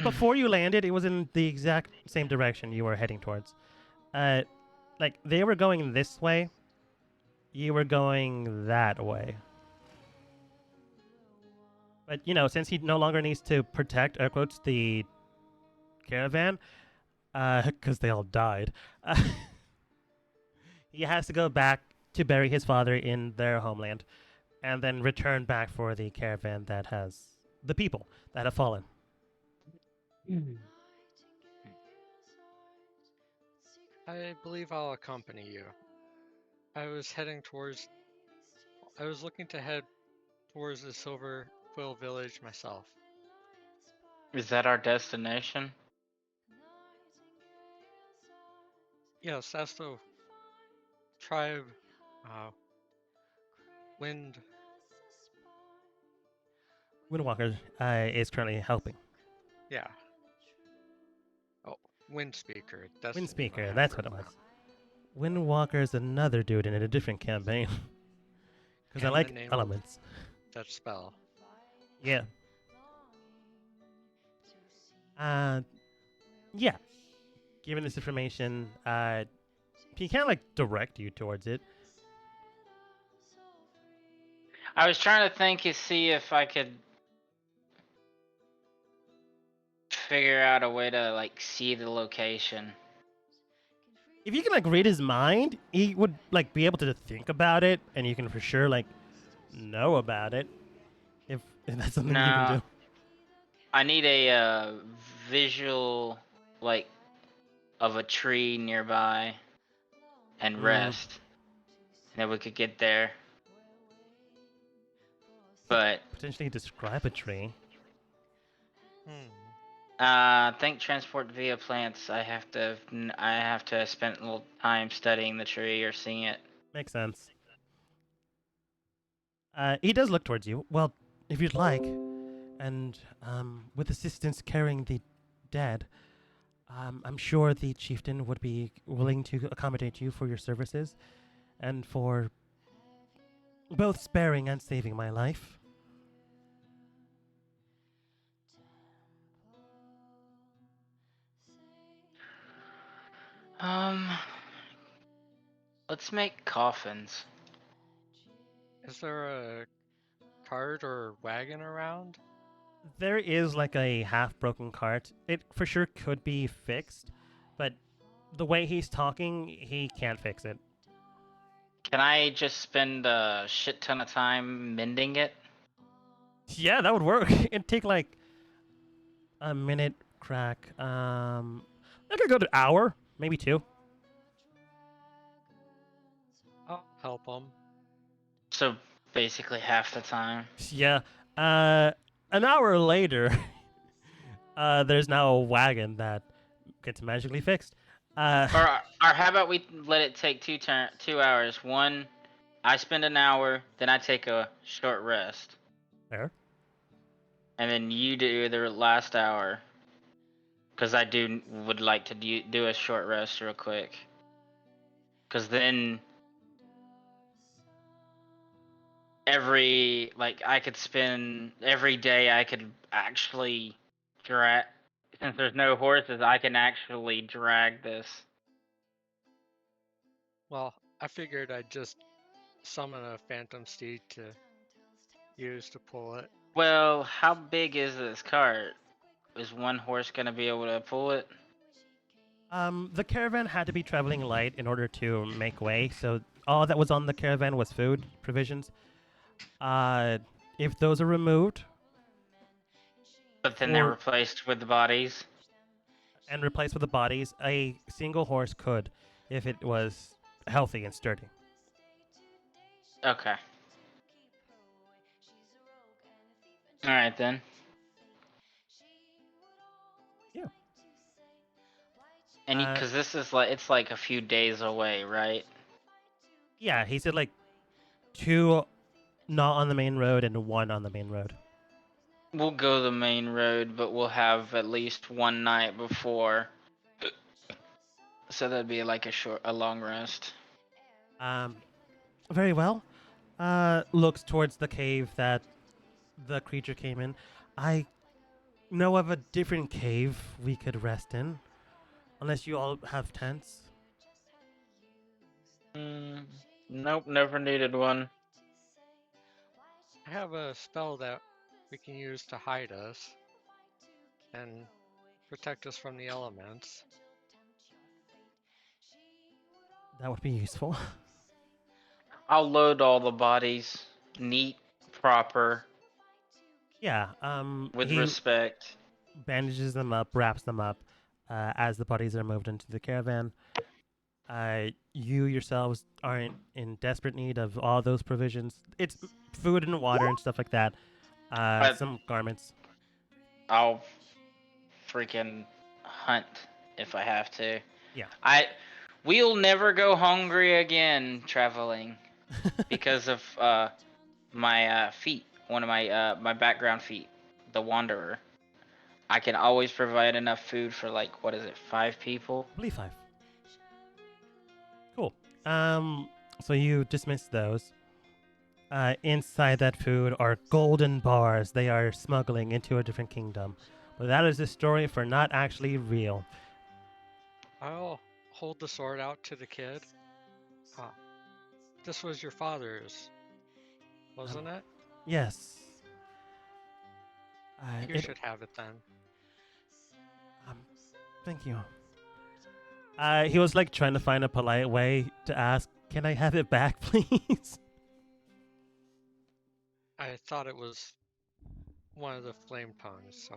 Speaker 1: before you landed. It was in the exact same direction you were heading towards. Like they were going this way. You were going that way. But you know, since he no longer needs to protect, air quotes, the caravan, because they all died, he has to go back to bury his father in their homeland, and then return back for the caravan that has the people that have fallen.
Speaker 2: I believe I'll accompany you. I was heading towards. I was looking to head towards the Silver Quill Village myself.
Speaker 3: Is that our destination?
Speaker 2: Yes, that's the tribe. Wind.
Speaker 1: Windwalker is currently helping.
Speaker 2: Yeah. Oh, Wind Speaker. That's
Speaker 1: Wind
Speaker 2: the name I
Speaker 1: Speaker,
Speaker 2: have
Speaker 1: that's
Speaker 2: for
Speaker 1: what it was.
Speaker 2: now.
Speaker 1: Windwalker is another dude in a different campaign. Because I
Speaker 2: And the
Speaker 1: like
Speaker 2: name of
Speaker 1: elements.
Speaker 2: that spell.
Speaker 1: Yeah. Yeah. Given this information, he can't like direct you towards it.
Speaker 3: I was trying to think to see if I could figure out a way to like see the location.
Speaker 1: If you can like read his mind, he would like be able to think about it, and you can for sure like know about it. If that's something you can
Speaker 3: No,
Speaker 1: do.
Speaker 3: I need a visual like of a tree nearby and rest, and then we could get there. But
Speaker 1: Potentially describe a tree.
Speaker 3: think transport via plants. I have to spend a little time studying the tree or seeing it.
Speaker 1: Makes sense. He does look towards you. Well, if you'd like, and with assistance carrying the dead, I'm sure the chieftain would be willing to accommodate you for your services, and for both sparing and saving my life.
Speaker 3: Um, let's make coffins.
Speaker 2: Is there a cart or wagon around?
Speaker 1: There is like a half broken cart. It for sure could be fixed, but the way he's talking, he can't fix it.
Speaker 3: Can I just spend a shit ton of time mending it?
Speaker 1: Yeah, that would work. It'd take like a minute crack. I could go to hour, maybe 2.
Speaker 2: I'll help them.
Speaker 3: So basically half the time.
Speaker 1: Yeah. An hour later, there's now a wagon that gets magically fixed.
Speaker 3: Or how about we let it take 2 hours? One, I spend an hour, then I take a short rest,
Speaker 1: There.
Speaker 3: and then you do the last hour. Cause I would like to do a short rest real quick. Cause then I could spend every day I could actually drag. Since there's no horses, I can actually drag this.
Speaker 2: Well, I figured I'd just summon a phantom steed to use to pull it.
Speaker 3: Well, how big is this cart? Is one horse gonna be able to pull it?
Speaker 1: The caravan had to be traveling light in order to make way, so all that was on the caravan was food, provisions. If those are removed
Speaker 3: But then they're
Speaker 1: for
Speaker 3: replaced with the bodies.
Speaker 1: and replaced with the bodies, a single horse could, if it was healthy and sturdy.
Speaker 3: Okay. All right then.
Speaker 1: Yeah.
Speaker 3: And because this is like it's like a few days away, right?
Speaker 1: Yeah, he said like 2 not on the main road and 1 on the main road.
Speaker 3: We'll go the main road, but we'll have at least one night before. So that'd be like a long rest.
Speaker 1: Very well. Looks towards the cave that the creature came in. I know of a different cave we could rest in, unless you all have tents.
Speaker 3: Nope, never needed one.
Speaker 2: I have a spell that we can use to hide us and protect us from the elements.
Speaker 1: That would be useful.
Speaker 3: I'll load all the bodies, neat, proper,
Speaker 1: Yeah.
Speaker 3: with
Speaker 1: He
Speaker 3: respect.
Speaker 1: bandages them up, wraps them up, as the bodies are moved into the caravan. You yourselves aren't in desperate need of all those provisions. It's food and water and stuff like that. Some garments.
Speaker 3: I'll freaking hunt if I have to.
Speaker 1: Yeah.
Speaker 3: We'll never go hungry again traveling because of my feet. One of my background feet, the Wanderer. I can always provide enough food for like, what is it, 5 people?
Speaker 1: I believe 5. Cool. So you dismiss those. Inside that food are golden bars they are smuggling into a different kingdom. But that is a story for not actually real.
Speaker 2: I'll hold the sword out to the kid. This was your father's, wasn't it?
Speaker 1: Yes.
Speaker 2: You should have it then.
Speaker 1: Thank you. He was like trying to find a polite way to ask, "Can I have it back, please?"
Speaker 2: I thought it was one of the flame tongues, so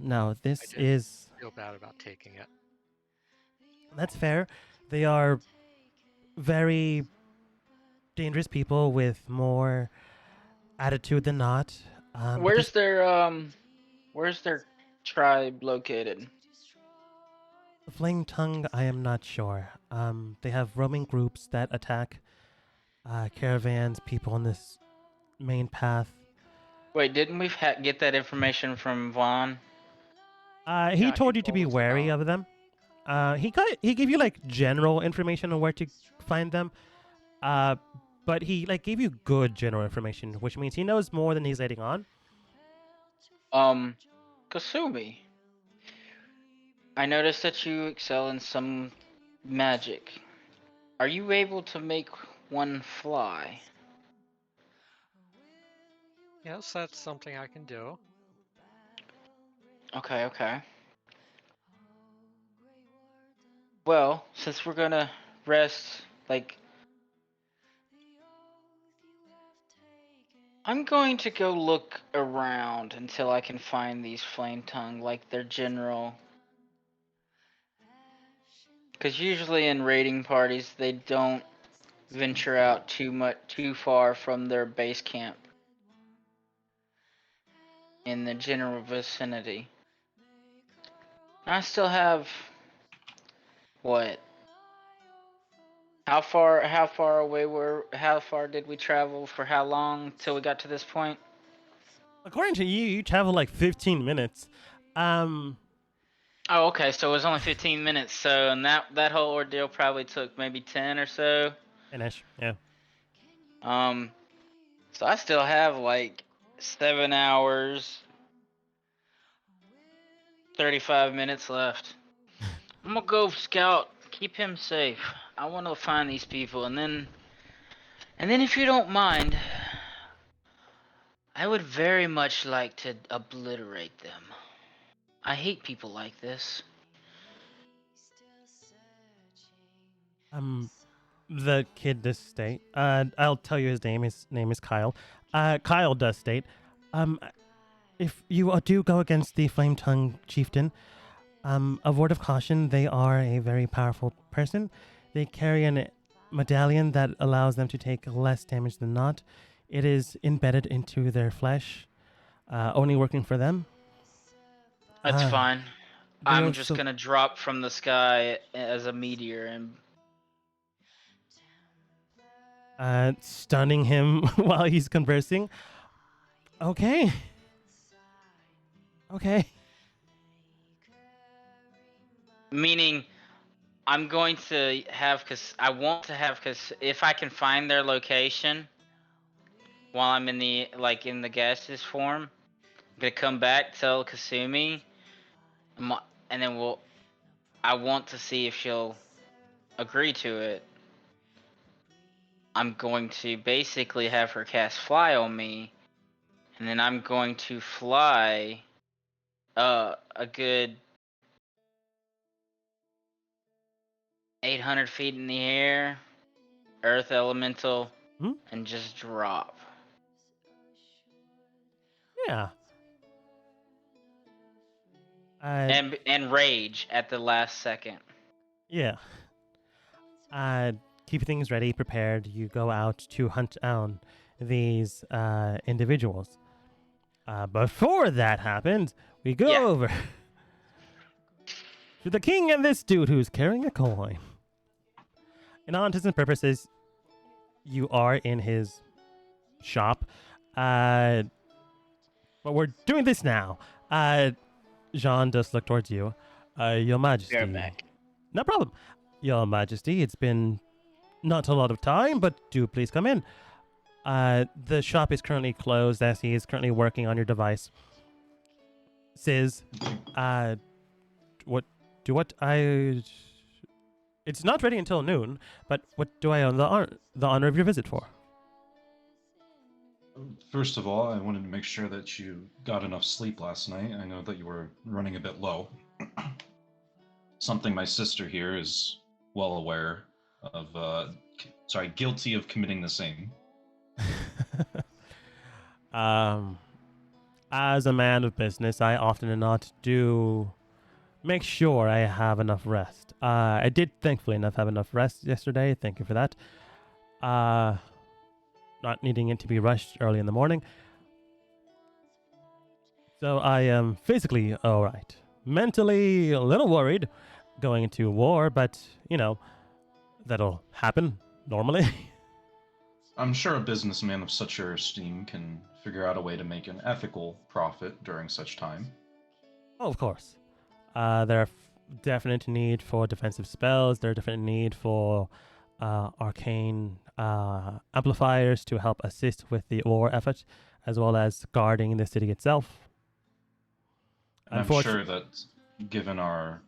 Speaker 1: No,
Speaker 2: I
Speaker 1: this
Speaker 2: didn't
Speaker 1: is.
Speaker 2: feel bad about taking it.
Speaker 1: That's fair. They are very dangerous people with more attitude than not. But
Speaker 3: Where's their tribe located?
Speaker 1: the Flame Tongue, I am not sure. They have roaming groups that attack caravans, people on this main path.
Speaker 3: Wait, didn't we get that information from Vaughn?
Speaker 1: He
Speaker 2: Yeah,
Speaker 1: told
Speaker 2: he
Speaker 1: you to be
Speaker 2: told us
Speaker 1: wary
Speaker 2: about-
Speaker 1: of them. He gave you like general information on where to find them. But he like gave you good general information, which means he knows more than he's letting on.
Speaker 3: Kasumi, I noticed that you excel in some magic. Are you able to make one fly?
Speaker 2: Yes, that's something I can do.
Speaker 3: Okay. Well, since we're gonna rest, like, I'm going to go look around until I can find these flame tongue, like their general. Because usually in raiding parties, they don't venture out too far from their base camp in the general vicinity. I still have what? How far did we travel for how long till we got to this point?
Speaker 1: According to you, you travel like 15 minutes.
Speaker 3: Oh, okay, so it was only 15 minutes, so and that whole ordeal probably took maybe 10 or so.
Speaker 1: Finish. Yeah.
Speaker 3: So I still have like 7 hours 35 minutes left. I'm gonna go scout, keep him safe. I want to find these people, and then And then, if you don't mind, I would very much like to obliterate them. I hate people like this.
Speaker 1: The kid does state. I'll tell you his name. His name is Kyle. Kyle does state. Um, if you do go against the Flame Tongue Chieftain, a word of caution: they are a very powerful person. They carry an medallion that allows them to take less damage than not. It is embedded into their flesh, only working for them.
Speaker 3: That's fine.
Speaker 1: They
Speaker 3: I'm just
Speaker 1: also
Speaker 3: gonna drop from the sky as a meteor and
Speaker 1: stunning him while he's conversing. Okay. Okay.
Speaker 3: meaning I'm going to have I want to have if I can find their location while I'm in the in the gaseous form, I'm gonna come back, tell Kasumi, and then I want to see if she'll agree to it. I'm going to basically have her cast fly on me, and then I'm going to fly a good 800 feet in the air, earth elemental, and just drop.
Speaker 1: Yeah.
Speaker 3: And rage at the last second.
Speaker 1: Yeah. Keep things ready, prepared. You go out to hunt down these individuals. Before that happens, we go over to the king and this dude who's carrying a coin. In all intents and purposes, you are in his shop. But we're doing this now. Jean does look towards you. Your Majesty.
Speaker 3: You're back.
Speaker 1: No problem. Your Majesty, it's been not a lot of time, but do please come in. The shop is currently closed as he is currently working on your device. Says, it's not ready until noon, but what do I own the honor of your visit for?
Speaker 4: First of all, I wanted to make sure that you got enough sleep last night. I know that you were running a bit low. Something my sister here is well aware of, guilty of committing the same.
Speaker 1: As a man of business, I often and not do make sure I have enough rest. I did thankfully enough have enough rest yesterday. Thank you for that. Not needing it to be rushed early in the morning. So I am physically all right. Mentally a little worried going into war, but, that'll happen normally.
Speaker 4: I'm sure a businessman of such your esteem can figure out a way to make an ethical profit during such time.
Speaker 1: Oh, of course. There are definite need for defensive spells. There are definite need for arcane amplifiers to help assist with the war effort, as well as guarding the city itself.
Speaker 4: I'm sure that, given our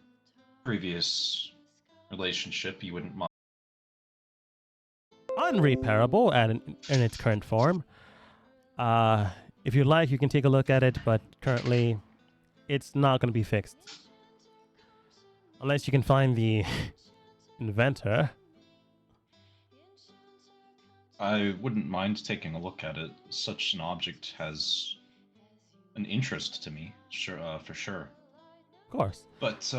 Speaker 4: previous relationship, you wouldn't mind.
Speaker 1: Unrepairable in its current form. If you like, you can take a look at it, but currently, it's not going to be fixed. Unless you can find the inventor.
Speaker 4: I wouldn't mind taking a look at it. Such an object has an interest to me, for sure.
Speaker 1: Of course.
Speaker 4: But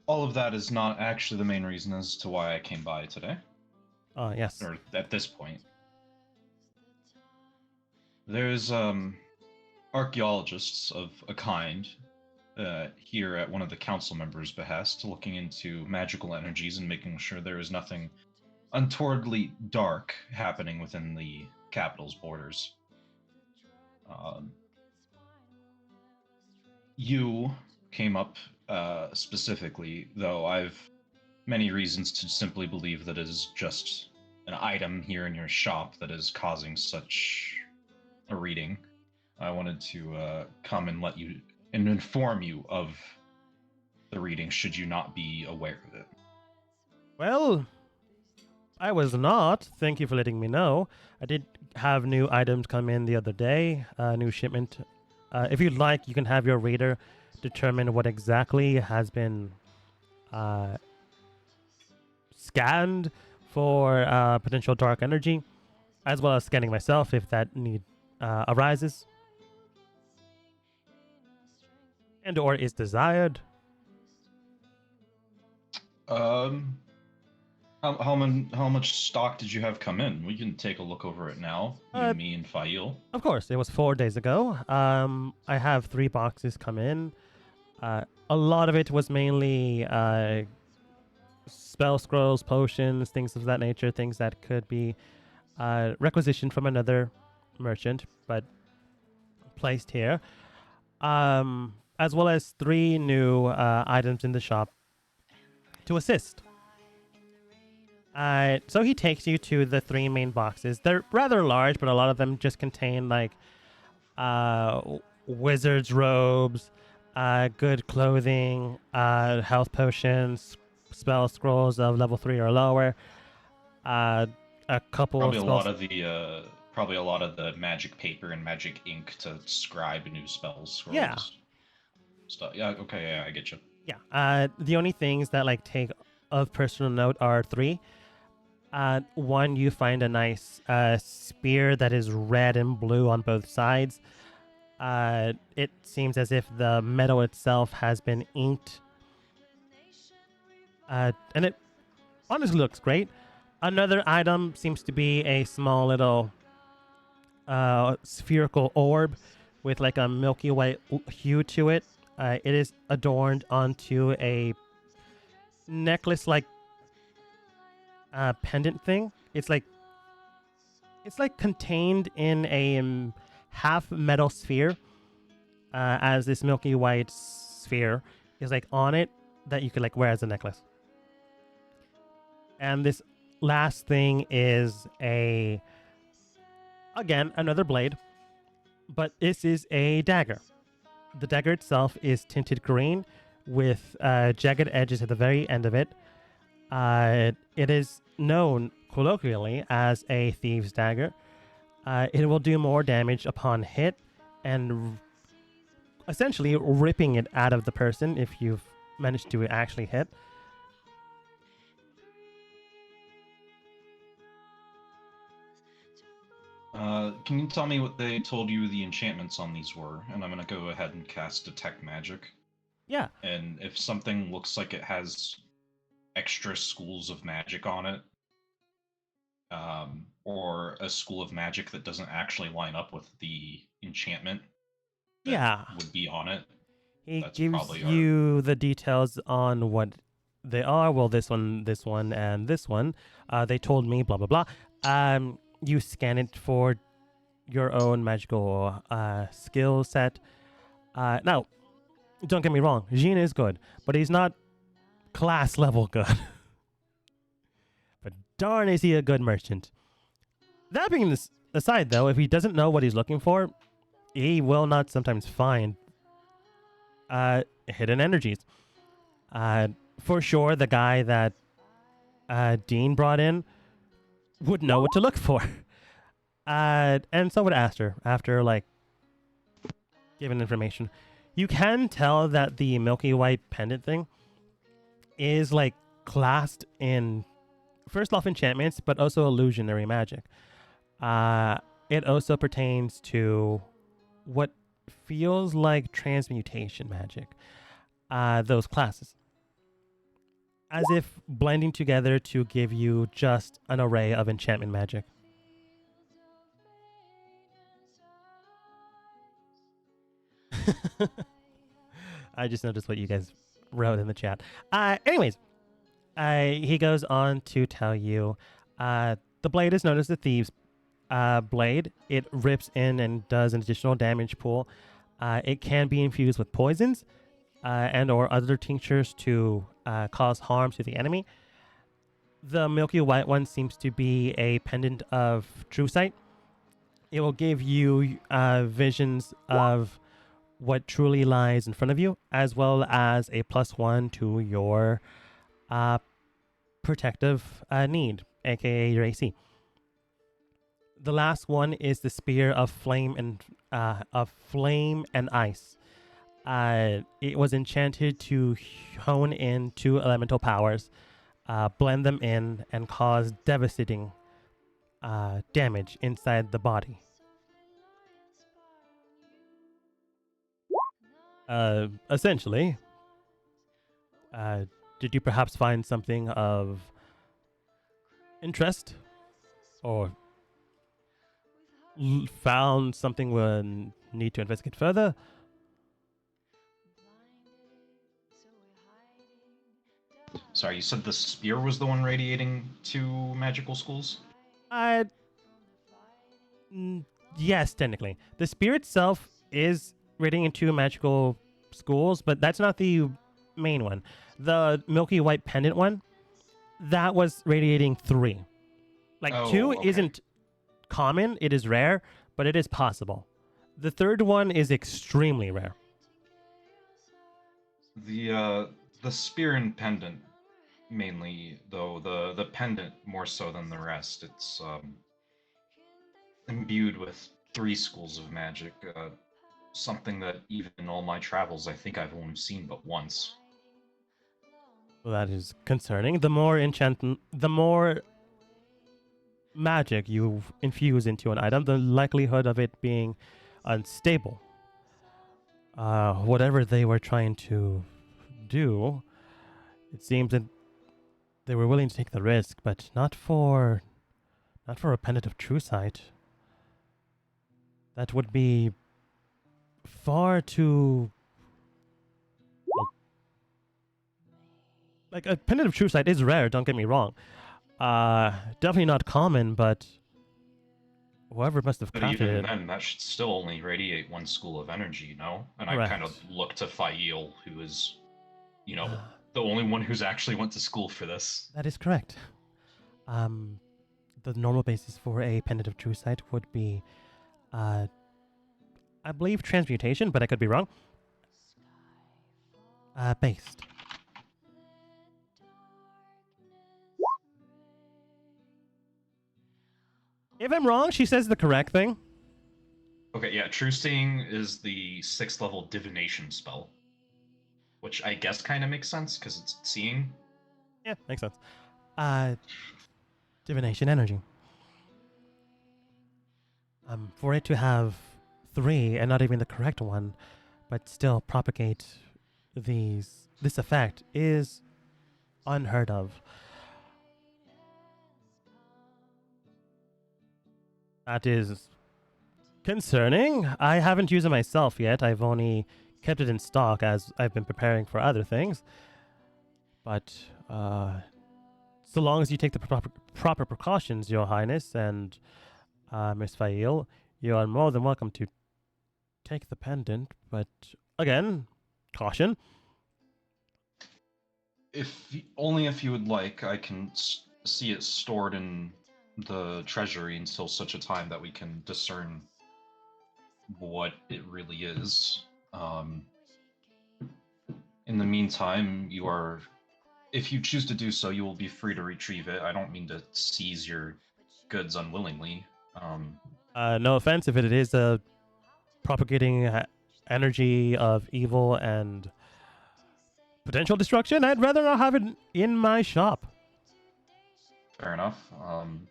Speaker 4: all of that is not actually the main reason as to why I came by today.
Speaker 1: Yes.
Speaker 4: Or at this point. There's archaeologists of a kind here at one of the council members' behest, looking into magical energies and making sure there is nothing untowardly dark happening within the capital's borders. You came up specifically, though I've many reasons to simply believe that it is just an item here in your shop that is causing such a reading. I wanted to come and let you and inform you of the reading should you not be aware of it.
Speaker 1: Well, I was not. Thank you for letting me know. I did have new items come in the other day, new shipment. If you'd like, you can have your reader determine what exactly has been uh, scanned for potential dark energy, as well as scanning myself if that need arises and or is desired.
Speaker 4: Um, how much stock did you have come in? We can take a look over it now. You,
Speaker 1: Uh,
Speaker 4: me, and Fail.
Speaker 1: Of course, it was 4 days ago. I have 3 boxes come in. A lot of it was mainly spell scrolls, potions, things of that nature, things that could be requisitioned from another merchant, but placed here. As well as 3 new items in the shop to assist. So he takes you to the 3 main boxes. They're rather large, but a lot of them just contain like wizard's robes, good clothing, health potions, spell scrolls of level 3 or lower, a couple
Speaker 4: Probably
Speaker 1: of
Speaker 4: a
Speaker 1: spells.
Speaker 4: lot of the magic paper and magic ink to scribe new spells, scrolls.
Speaker 1: Yeah.
Speaker 4: Stuff. Yeah. Okay. Yeah, I get you.
Speaker 1: Yeah. The only things that like take of personal note are 3. One, you find a nice spear that is red and blue on both sides. It seems as if the metal itself has been inked. And it honestly looks great. Another item seems to be a small little spherical orb with like a milky white hue to it. It is adorned onto a necklace-like pendant thing. It's like contained in a half metal sphere, as this milky white sphere is like on it that you could like wear as a necklace. And this last thing is again another blade, but this is a dagger. The dagger itself is tinted green with jagged edges at the very end of it. It is known colloquially as a thieves' dagger. It will do more damage upon hit and essentially ripping it out of the person if you've managed to actually hit.
Speaker 4: Can you tell me what they told you the enchantments on these were? And I'm gonna go ahead and cast Detect Magic.
Speaker 1: Yeah.
Speaker 4: And if something looks like it has extra schools of magic on it, or a school of magic that doesn't actually line up with the enchantment that would be on it,
Speaker 1: He
Speaker 4: that's
Speaker 1: gives
Speaker 4: probably
Speaker 1: you the details on what they are. Well, this one, and this one. They told me blah blah blah. You scan it for your own magical skill set. Now, don't get me wrong, Jean is good, but he's not class level good. But darn, is he a good merchant. That being aside, though, if he doesn't know what he's looking for, he will not sometimes find hidden energies. For sure, the guy that Dean brought in would know what to look for. And so would Aster, after, like, given information. You can tell that the milky white pendant thing is, like, classed in, first off, enchantments, but also illusionary magic. It also pertains to what feels like transmutation magic. Those classes. As if blending together to give you just an array of enchantment magic. I just noticed what you guys wrote in the chat. Anyways, he goes on to tell you the blade is known as the Thieves' blade. It rips in and does an additional damage pool. It can be infused with poisons and or other tinctures to cause harm to the enemy. The milky white one seems to be a pendant of true sight. It will give you visions of what truly lies in front of you, as well as a +1 to your protective need. aka your AC. The last one is the spear of flame and ice. It was enchanted to hone in two elemental powers, blend them in, and cause devastating damage inside the body. Essentially, did you perhaps find something of interest, or found something we need to investigate further?
Speaker 4: Sorry, you said the spear was the one radiating to magical schools?
Speaker 1: Uh, yes, technically. The spear itself is radiating into magical schools, but that's not the main one. The milky white pendant one, that was radiating 3. Like,
Speaker 4: Oh,
Speaker 1: 2
Speaker 4: okay.
Speaker 1: isn't common, it is rare, but it is possible. The third one is extremely rare.
Speaker 4: The spear and pendant mainly, though the pendant more so than the rest. It's imbued with 3 schools of magic. Something that even in all my travels, I think I've only seen but once.
Speaker 1: Well, that is concerning. The more magic you infuse into an item, the likelihood of it being unstable. Whatever they were trying to do, it seems that they were willing to take the risk, but not for a pendant of true sight. That would be far too. Well, like, a pendant of true sight is rare. Don't get me wrong. Definitely not common, but whoever must have
Speaker 4: But
Speaker 1: crafted
Speaker 4: even
Speaker 1: it.
Speaker 4: then, that should still only radiate 1 school of energy, you know? And I
Speaker 1: Correct.
Speaker 4: kind of look to Fail, who is, the only one who's actually went to school for this.
Speaker 1: That is correct. The normal basis for a pendant of true sight would be, I believe, transmutation, but I could be wrong. Based. If I'm wrong, she says the correct thing.
Speaker 4: Okay, yeah, True Seeing is the 6th level divination spell. Which I guess kind of makes sense, because it's seeing.
Speaker 1: Yeah, makes sense. Divination energy. For it to have 3 and not even the correct one, but still propagate this effect is unheard of. That is concerning. I haven't used it myself yet. I've only kept it in stock as I've been preparing for other things. But so long as you take the proper precautions, Your Highness and Miss Fail, you are more than welcome to take the pendant. But again, caution.
Speaker 4: Only if you would like, I can see it stored in the treasury until such a time that we can discern what it really is. In the meantime, if you choose to do so, you will be free to retrieve it. I don't mean to seize your goods unwillingly.
Speaker 1: No offense if it is propagating energy of evil and potential destruction. I'd rather not have it in my shop.
Speaker 4: Fair enough.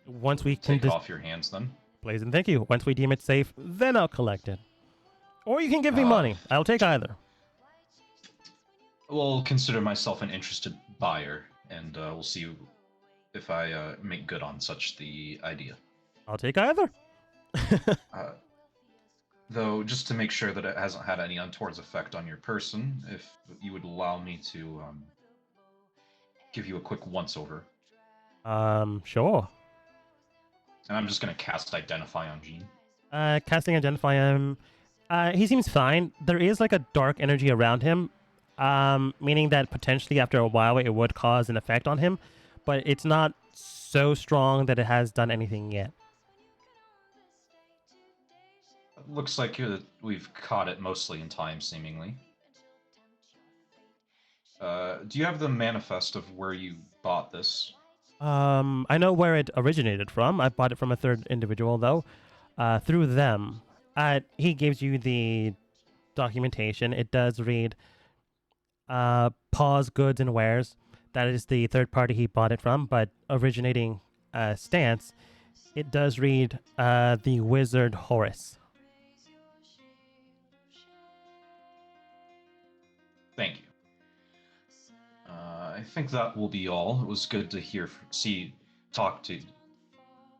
Speaker 1: Once we can
Speaker 4: take it off your hands, then.
Speaker 1: Please and thank you. Once we deem it safe, then I'll collect it. Or you can give me money. I'll take either.
Speaker 4: Well, consider myself an interested buyer, and we'll see if I make good on such the idea.
Speaker 1: I'll take either.
Speaker 4: Though, just to make sure that it hasn't had any untoward effect on your person, if you would allow me to give you a quick once-over.
Speaker 1: Sure.
Speaker 4: And I'm just going to cast Identify on Gene.
Speaker 1: Casting Identify him. He seems fine. There is like a dark energy around him, meaning that potentially after a while it would cause an effect on him, but it's not so strong that it has done anything yet.
Speaker 4: Looks like we've caught it mostly in time, seemingly. Do you have the manifest of where you bought this?
Speaker 1: I know where it originated from. I bought it from a third individual, though, through them. He gives you the documentation. It does read Paws, Goods, and Wares. That is the third party he bought it from, but originating stance, it does read the Wizard Horace.
Speaker 4: Thank you. I think that will be all. It was good to talk to.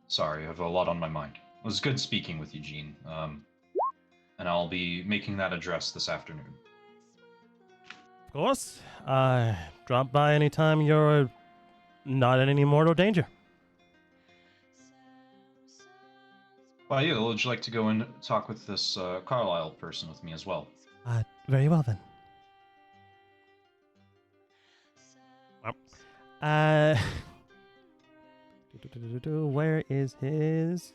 Speaker 4: Sorry, I have a lot on my mind. It was good speaking with you, Gene. And I'll be making that address this afternoon.
Speaker 1: Of course, drop by anytime you're not in any mortal danger.
Speaker 4: Well, yeah, would you like to go and talk with this Carlisle person with me as well?
Speaker 1: Very well then. Uh, where is his?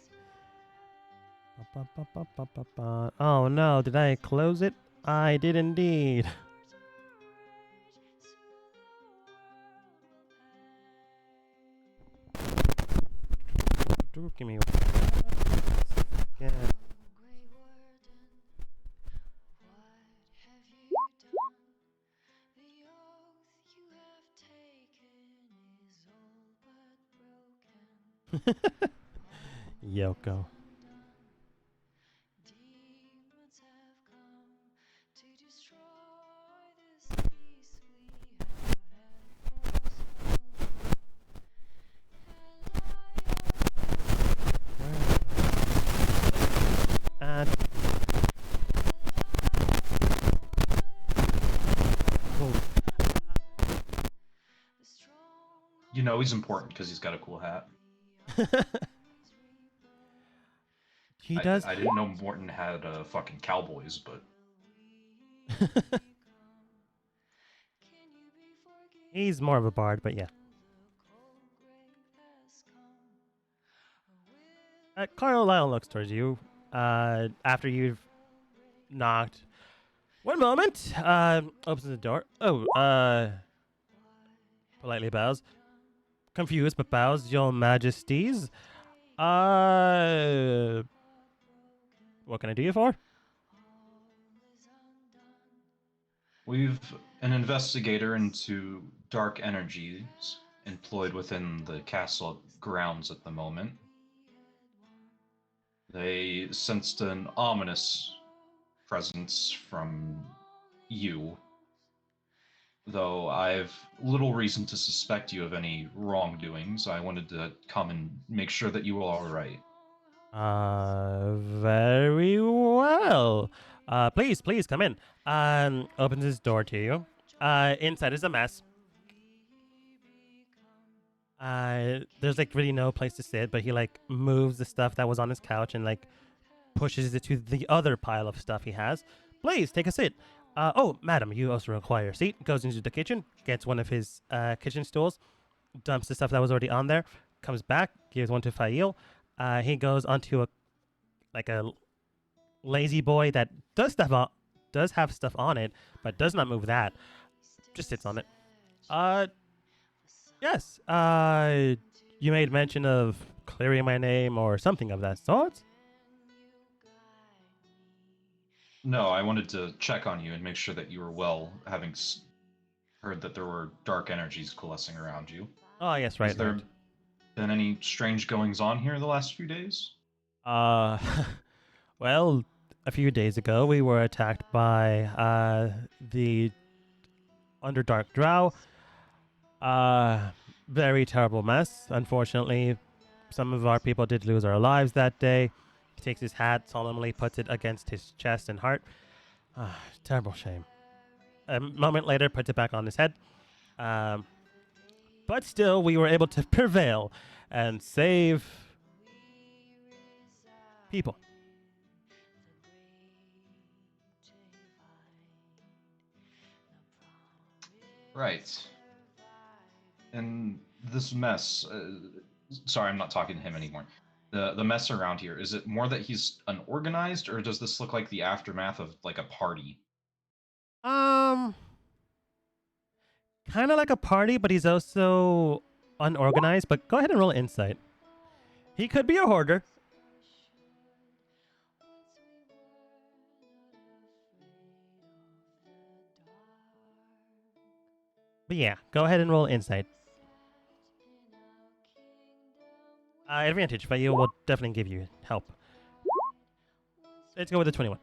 Speaker 1: Oh no, did I close it? I did indeed. Give me one second. Yoko.
Speaker 4: You know he's important because he's got a cool hat.
Speaker 1: He does.
Speaker 4: I didn't know Morton had fucking cowboys, but
Speaker 1: He's more of a bard, but yeah. Carlisle looks towards you after you've knocked. One moment. Opens the door. Politely bows. Confused, but bows. Your Majesties. What can I do you for?
Speaker 4: we've an investigator into dark energies employed within the castle grounds at the moment. They sensed an ominous presence from you, though I've little reason to suspect you of any wrongdoings. I wanted to come and make sure that you were all right.
Speaker 1: Very well. Please come in. Opens his door to you. Inside is a mess. There's like really no place to sit, but he like moves the stuff that was on his couch and like pushes it to the other pile of stuff he has. Please take a seat. Oh, madam, you also require a seat. Goes into the kitchen, gets one of his kitchen stools, dumps the stuff that was already on there, comes back, gives one to Fail. He goes onto a lazy boy that does have stuff on it, but does not move that. Just sits on it. Yes. You made mention of clearing my name or something of that sort.
Speaker 4: No, I wanted to check on you and make sure that you were well, having heard that there were dark energies coalescing around you.
Speaker 1: Oh, yes, right.
Speaker 4: Has there been any strange goings on here the last few days?
Speaker 1: Well, a few days ago we were attacked by the Underdark Drow. Very terrible mess. Unfortunately, some of our people did lose our lives that day. He takes his hat, solemnly puts it against his chest and heart. Terrible shame. A moment later, puts it back on his head. But still, we were able to prevail and save people.
Speaker 4: Right. And this mess, sorry, I'm not talking to him anymore. The mess around here, is it more that he's unorganized, or does this look like the aftermath of like a party?
Speaker 1: Kind of like a party, but he's also unorganized, but go ahead and roll insight. He could be a hoarder. But yeah, go ahead and roll insight. Advantage, but you will definitely give you help. Let's go with the 21.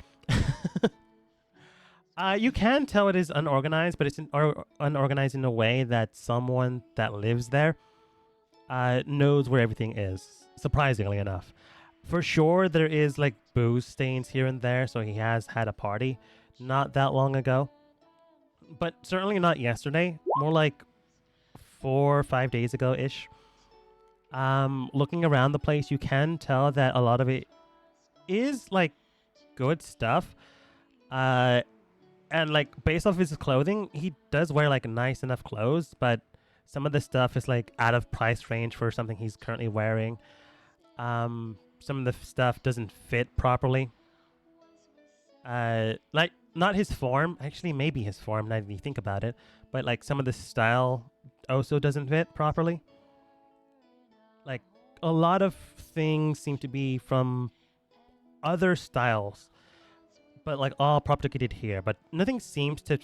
Speaker 1: You can tell it is unorganized, but it's unorganized in a way that someone that lives there knows where everything is, surprisingly enough. For sure, there is like booze stains here and there, so he has had a party not that long ago. But certainly not yesterday, more like 4 or 5 days ago-ish. Looking around the place, you can tell that a lot of it is like good stuff. And like based off his clothing, he does wear like nice enough clothes, but some of the stuff is like out of price range for something he's currently wearing. Some of the stuff doesn't fit properly. Like not his form, actually maybe his form now that you think about it, but like some of the style also doesn't fit properly. Like a lot of things seem to be from other styles, but like all propagated here, but nothing seems to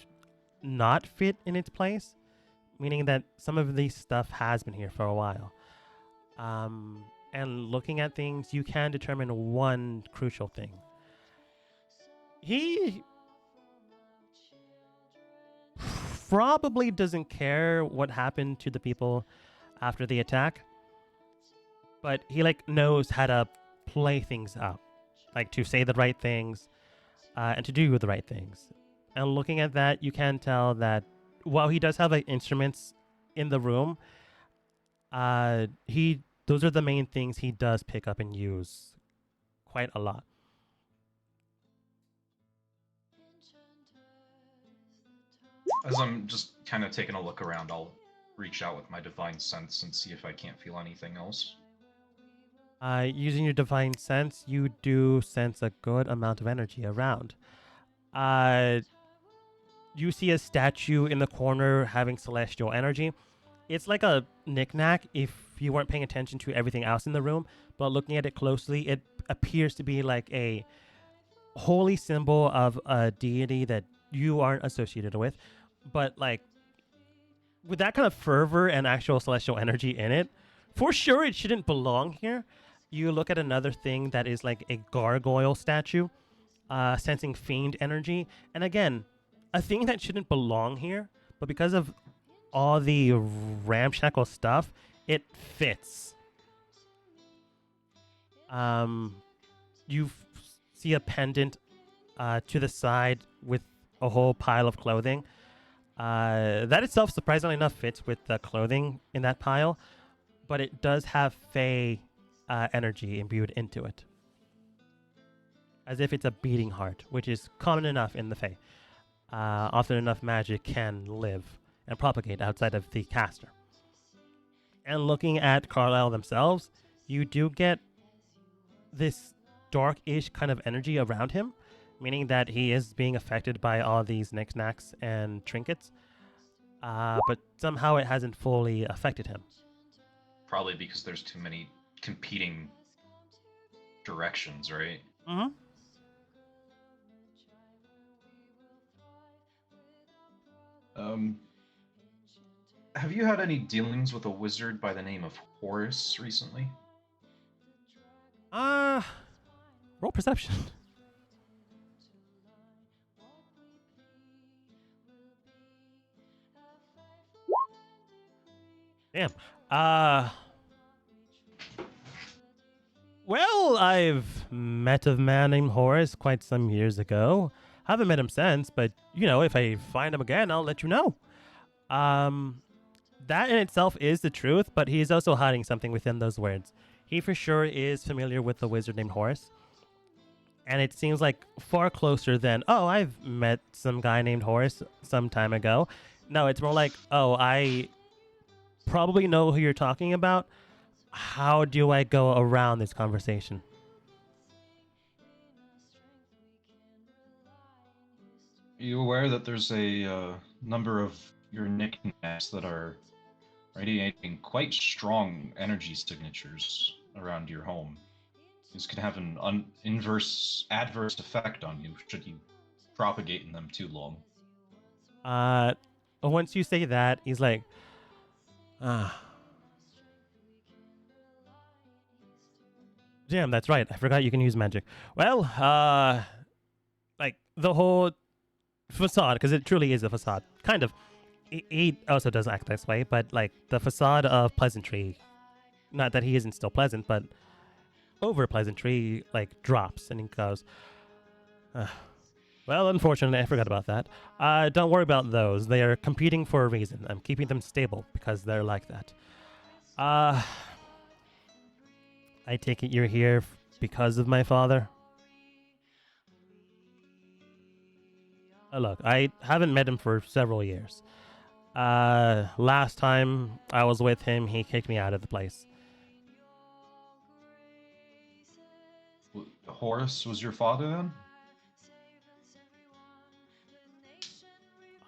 Speaker 1: not fit in its place, meaning that some of this stuff has been here for a while. And looking at things, you can determine one crucial thing. He probably doesn't care what happened to the people after the attack, but he like knows how to play things up, like to say the right things and to do the right things. And looking at that, you can tell that while he does have like instruments in the room, those are the main things he does pick up and use quite a lot.
Speaker 4: As I'm just kind of taking a look around, I'll reach out with my divine sense and see if I can't feel anything else.
Speaker 1: Using your divine sense, you do sense a good amount of energy around. You see a statue in the corner having celestial energy. It's like a knickknack if you weren't paying attention to everything else in the room, but looking at it closely, it appears to be like a holy symbol of a deity that you aren't associated with. But like with that kind of fervor and actual celestial energy in it, for sure it shouldn't belong here. You look at another thing that is like a gargoyle statue, sensing fiend energy. And again, a thing that shouldn't belong here, but because of all the ramshackle stuff, it fits. You see a pendant to the side with a whole pile of clothing. That itself, surprisingly enough, fits with the clothing in that pile, but it does have Fey energy imbued into it, as if it's a beating heart, which is common enough in the Fey. Often enough magic can live and propagate outside of the caster. And looking at Carlisle themselves, you do get this dark-ish kind of energy around him, meaning that he is being affected by all these knickknacks and trinkets, but somehow it hasn't fully affected him.
Speaker 4: Probably because there's too many competing directions, right?
Speaker 1: Mm-hmm.
Speaker 4: Have you had any dealings with a wizard by the name of Horus recently?
Speaker 1: Roll perception. Damn. Well, I've met a man named Horace quite some years ago. Haven't met him since, but, you know, if I find him again, I'll let you know. That in itself is the truth, but he's also hiding something within those words. He for sure is familiar with the wizard named Horace. And it seems like far closer than, oh, I've met some guy named Horace some time ago. No, it's more like, oh, I probably know who you're talking about. How do I go around this conversation?
Speaker 4: Are you aware that there's a number of your knickknacks that are radiating quite strong energy signatures around your home. This could have an adverse effect on you should you propagate in them too long.
Speaker 1: Once you say that, he's like, ah, damn, that's right. I forgot you can use magic. Well, like the whole facade, because it truly is a facade. Kind of. He also does act this way, but like the facade of pleasantry, not that he isn't still pleasant, but over pleasantry, like drops, and he goes, well, unfortunately, I forgot about that. Don't worry about those. They are competing for a reason. I'm keeping them stable because they're like that. I take it you're here because of my father? Look, I haven't met him for several years. Last time I was with him, he kicked me out of the place.
Speaker 4: Horus was your father then?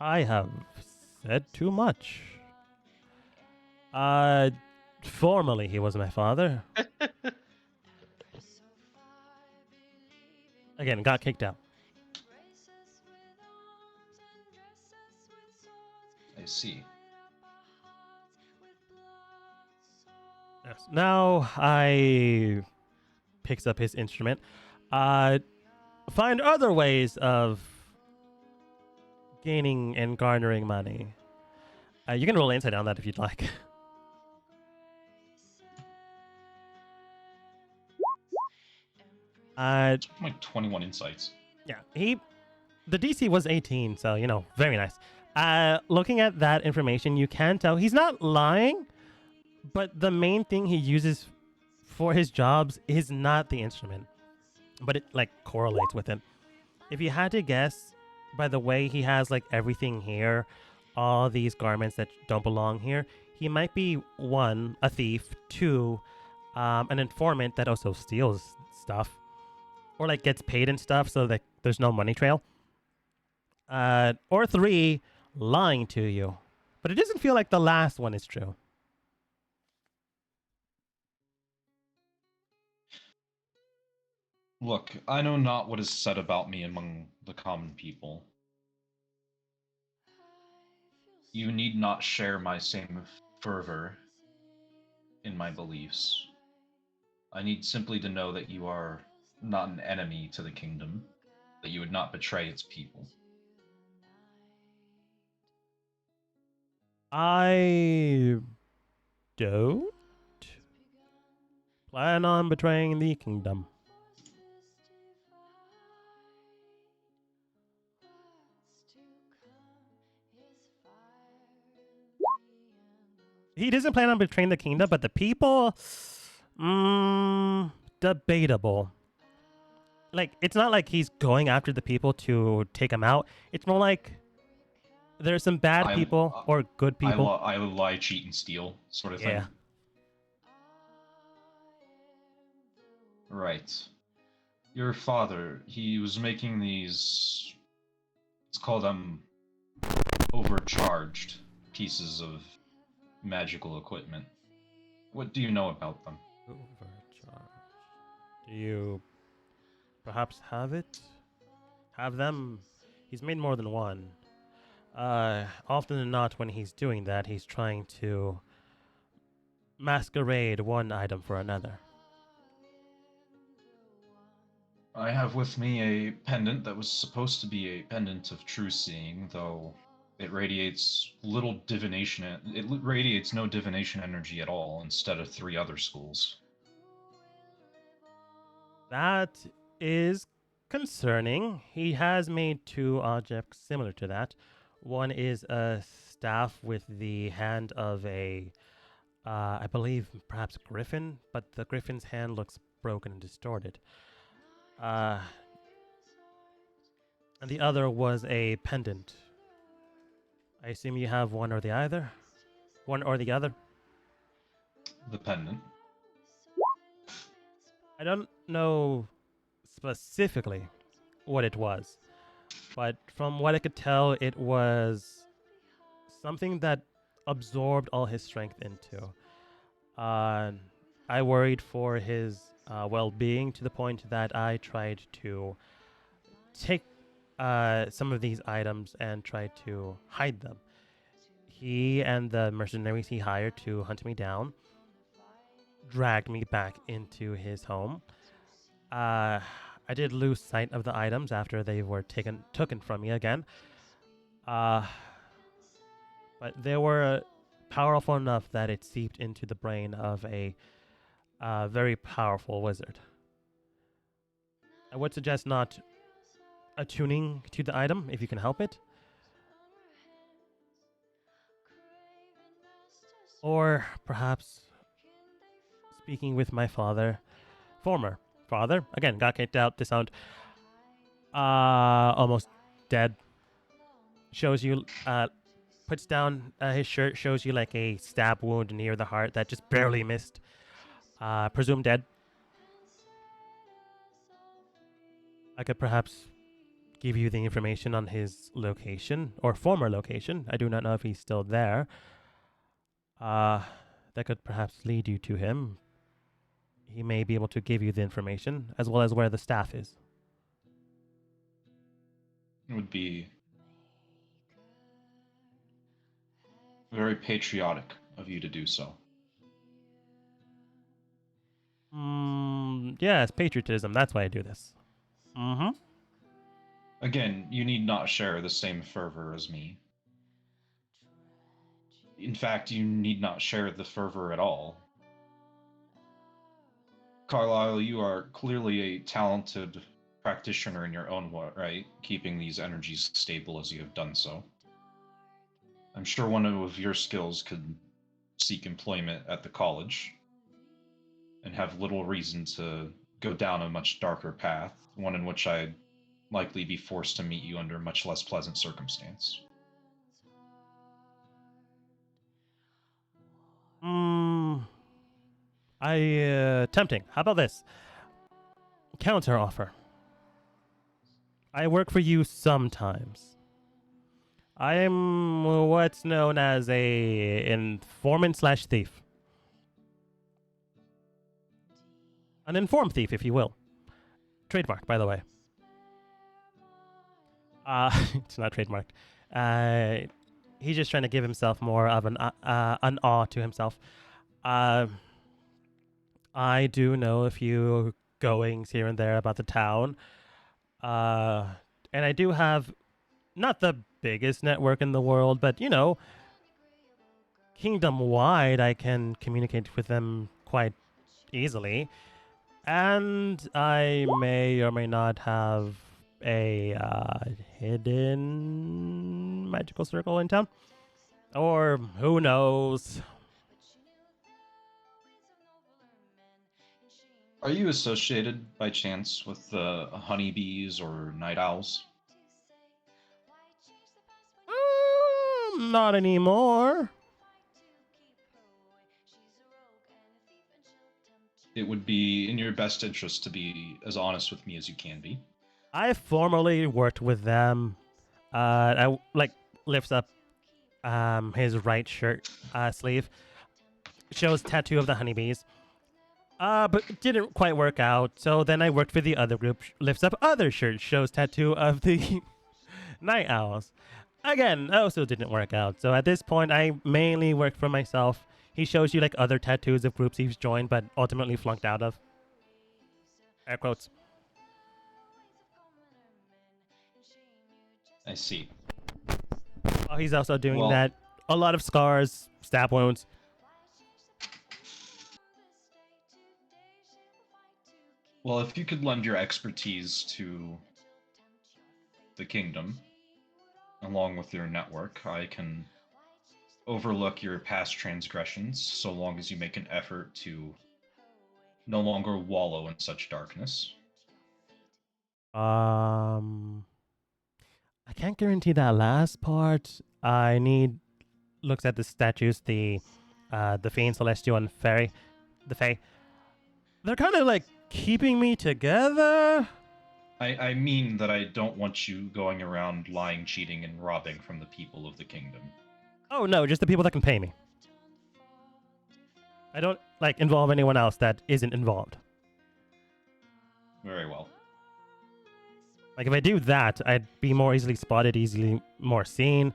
Speaker 1: I have said too much. Formally he was my father. Again, got kicked out.
Speaker 4: I see.
Speaker 1: Yes. Now I picks up his instrument. Find other ways of gaining and garnering money. You can roll insight on that if you'd like.
Speaker 4: Like 21 insights.
Speaker 1: Yeah, the DC was 18, so very nice. Looking at that information, you can tell he's not lying, but the main thing he uses for his jobs is not the instrument, but it like correlates with it. If you had to guess, by the way he has like everything here, all these garments that don't belong here, he might be one, a thief, two, an informant that also steals stuff, or like gets paid and stuff, so that there's no money trail. Or three, lying to you. But it doesn't feel like the last one is true.
Speaker 4: Look, I know not what is said about me among the common people. You need not share my same fervor in my beliefs. I need simply to know that you are not an enemy to the kingdom, that you would not betray its people.
Speaker 1: I don't plan on betraying the kingdom. He doesn't plan on betraying the kingdom, but the people, debatable. Like, it's not like he's going after the people to take them out. It's more like there's some bad people or good people.
Speaker 4: I lie, cheat, and steal, sort of thing. Right. Your father, he was making these, let's call them overcharged pieces of magical equipment. What do you know about them?
Speaker 1: Overcharged. Do you perhaps have it? Have them? He's made more than one. Often than not, when he's doing that, he's trying to masquerade one item for another.
Speaker 4: I have with me a pendant that was supposed to be a pendant of true seeing, though it radiates little divination. It radiates no divination energy at all, instead of 3 other schools.
Speaker 1: That is concerning. He has made 2 objects similar to that. One is a staff with the hand of a, I believe, perhaps griffin, but the griffin's hand looks broken and distorted. And the other was a pendant. I assume you have one or the other? One or the other?
Speaker 4: The pendant.
Speaker 1: I don't know specifically what it was, but from what I could tell, it was something that absorbed all his strength into. I worried for his well-being to the point that I tried to take some of these items and try to hide them. He and the mercenaries he hired to hunt me down dragged me back into his home. I did lose sight of the items after they were taken from me again. Uh, but they were powerful enough that it seeped into the brain of a very powerful wizard. I would suggest not attuning to the item if you can help it. Or perhaps speaking with my former father, again, got kicked out, disowned, almost dead. Shows you, puts down his shirt, shows you like a stab wound near the heart that just barely missed. Presumed dead. I could perhaps give you the information on his location, or former location. I do not know if he's still there. That could perhaps lead you to him. He may be able to give you the information, as well as where the staff is.
Speaker 4: It would be very patriotic of you to do so.
Speaker 1: Yes, patriotism. That's why I do this. Mm-hmm.
Speaker 4: Again, you need not share the same fervor as me. In fact, you need not share the fervor at all. Carlisle, you are clearly a talented practitioner in your own right, keeping these energies stable as you have done so. I'm sure one of your skills could seek employment at the college and have little reason to go down a much darker path, one in which I'd likely be forced to meet you under much less pleasant circumstance.
Speaker 1: Tempting. How about this? Counter offer. I work for you sometimes. I am what's known as a informant slash thief. An informed thief, if you will. Trademark, by the way. It's not trademarked. He's just trying to give himself more of an awe to himself. I do know a few goings here and there about the town. And I do have not the biggest network in the world, but, you know, kingdom-wide, I can communicate with them quite easily. And I may or may not have a hidden magical circle in town. Or who knows?
Speaker 4: Are you associated by chance with the honeybees or night owls?
Speaker 1: Not anymore.
Speaker 4: It would be in your best interest to be as honest with me as you can be.
Speaker 1: I formerly worked with them. Lifts up his right shirt sleeve. Shows tattoo of the honeybees. But it didn't quite work out. So then I worked for the other group. Lifts up other shirt. Shows tattoo of the night owls. Again, also didn't work out. So at this point, I mainly work for myself. He shows you like other tattoos of groups he's joined, but ultimately flunked out of. Air quotes.
Speaker 4: I see.
Speaker 1: Oh, he's also doing that. A lot of scars, stab wounds.
Speaker 4: Well, if you could lend your expertise to the kingdom, along with your network, I can overlook your past transgressions so long as you make an effort to no longer wallow in such darkness.
Speaker 1: I can't guarantee that last part. I need looks at the statues, the Fiend, Celestial, and Fairy, the Fae. They're kind of like keeping me together.
Speaker 4: I mean that I don't want you going around lying, cheating, and robbing from the people of the kingdom.
Speaker 1: Oh no, just the people that can pay me. I don't like involve anyone else that isn't involved.
Speaker 4: Very well.
Speaker 1: Like if I do that, I'd be more easily spotted, easily more seen.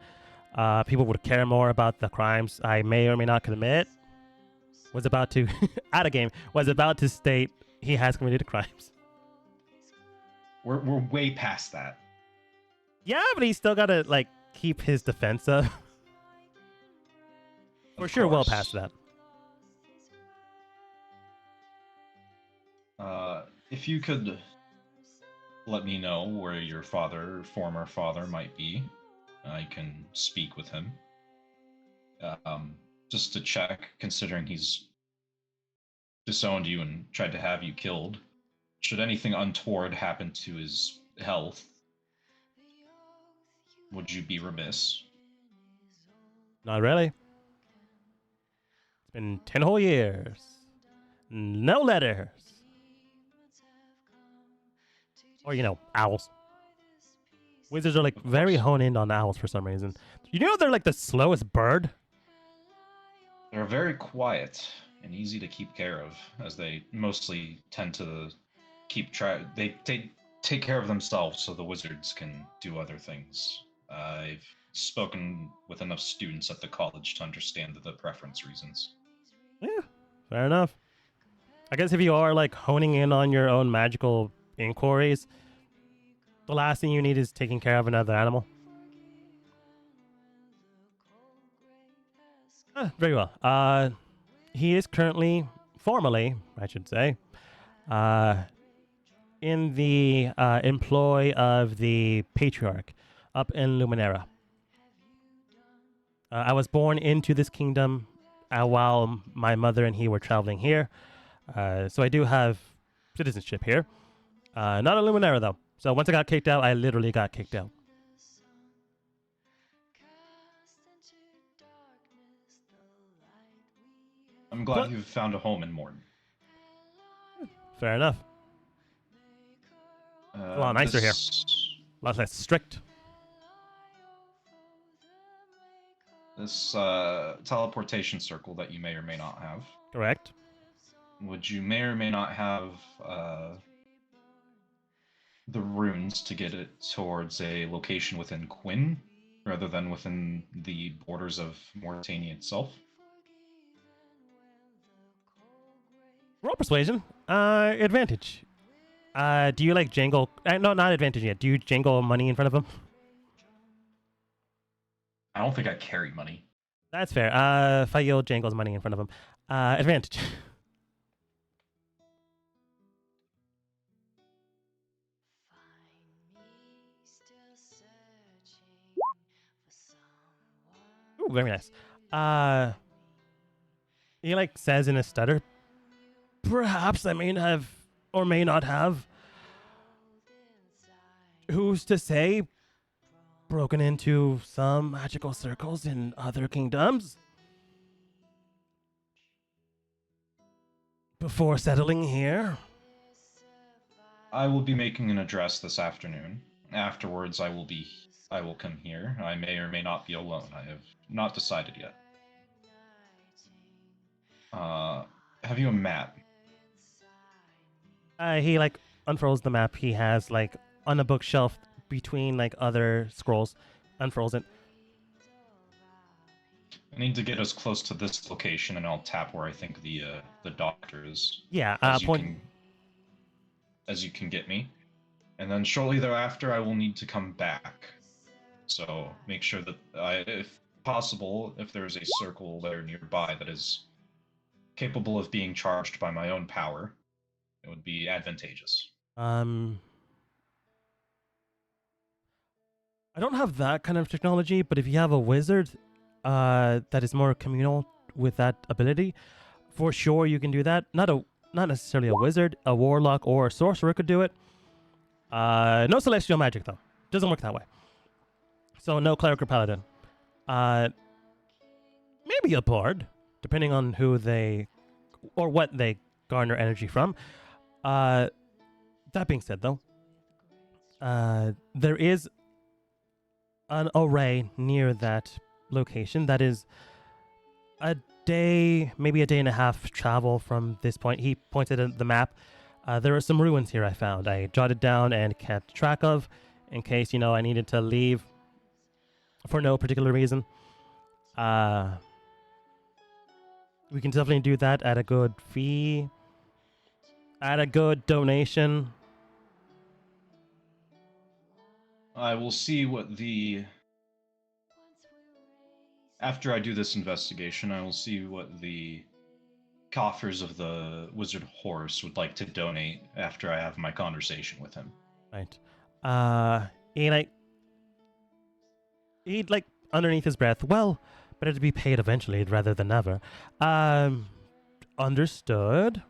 Speaker 1: People would care more about the crimes I may or may not commit. Was about to out of game. Was about to state he has committed crimes.
Speaker 4: We're way past that.
Speaker 1: Yeah, but he's still gotta like keep his defense up. For
Speaker 4: Of
Speaker 1: sure, well
Speaker 4: course.
Speaker 1: past that.
Speaker 4: If you could let me know where your former father might be, I can speak with him. Just to check, considering he's disowned you and tried to have you killed. Should anything untoward happen to his health, would you be remiss?
Speaker 1: Not really. It's been 10 whole years. No letters. Or, owls. Wizards are like very honed in on owls for some reason. You know they're like the slowest bird?
Speaker 4: They're very quiet and easy to keep care of, as they mostly tend to keep track. They take care of themselves, so the wizards can do other things. I've spoken with enough students at the college to understand the preference reasons.
Speaker 1: Yeah, fair enough. I guess if you are like honing in on your own magical inquiries, the last thing you need is taking care of another animal. Very well. He is currently, formally, I should say, in the employ of the patriarch up in Luminera. I was born into this kingdom while my mother and he were traveling here. So I do have citizenship here. Not in Luminera, though. So once I got kicked out, I literally got kicked out.
Speaker 4: I'm glad you've found a home in Morton.
Speaker 1: Fair enough. A lot nicer here. A lot less strict.
Speaker 4: This teleportation circle that you may or may not have.
Speaker 1: Correct.
Speaker 4: Would you may or may not have the runes to get it towards a location within Quinn, rather than within the borders of Mauritania itself?
Speaker 1: Roll persuasion. Advantage. Do you like jangle? No, not advantage yet. Do you jangle money in front of him?
Speaker 4: I don't think I carry money.
Speaker 1: That's fair. Fayil jangles money in front of him. Advantage. Ooh, very nice. He like says in a stutter, perhaps I may have or may not have. Who's to say? Broken into some magical circles in other kingdoms before settling here.
Speaker 4: I will be making an address this afternoon. Afterwards, I will come here. I may or may not be alone. I have not decided yet. Have you a map?
Speaker 1: He like unfurls the map he has like on a bookshelf between like other scrolls, unfurls it.
Speaker 4: I need to get as close to this location, and I'll tap where I think the doctor is.
Speaker 1: Yeah,
Speaker 4: As you can get me, and then shortly thereafter, I will need to come back. So make sure that, if possible, if there is a circle there nearby that is capable of being charged by my own power, it would be advantageous.
Speaker 1: I don't have that kind of technology, but if you have a wizard that is more communal with that ability, for sure you can do that. Not necessarily a wizard, a warlock or a sorcerer could do it. No celestial magic though. Doesn't work that way. So no cleric or paladin. Maybe a bard, depending on who they or what they garner energy from. That being said though, there is an array near that location that is a day, maybe a day and a half travel from this point. He pointed at the map. There are some ruins here I found. I jotted down and kept track of in case, I needed to leave for no particular reason. We can definitely do that at a good fee, at a good donation.
Speaker 4: I will see what after I do this investigation, I will see what the coffers of the Wizard Horse would like to donate after I have my conversation with him.
Speaker 1: Right. He he'd like underneath his breath, well, better to be paid eventually rather than never. Understood.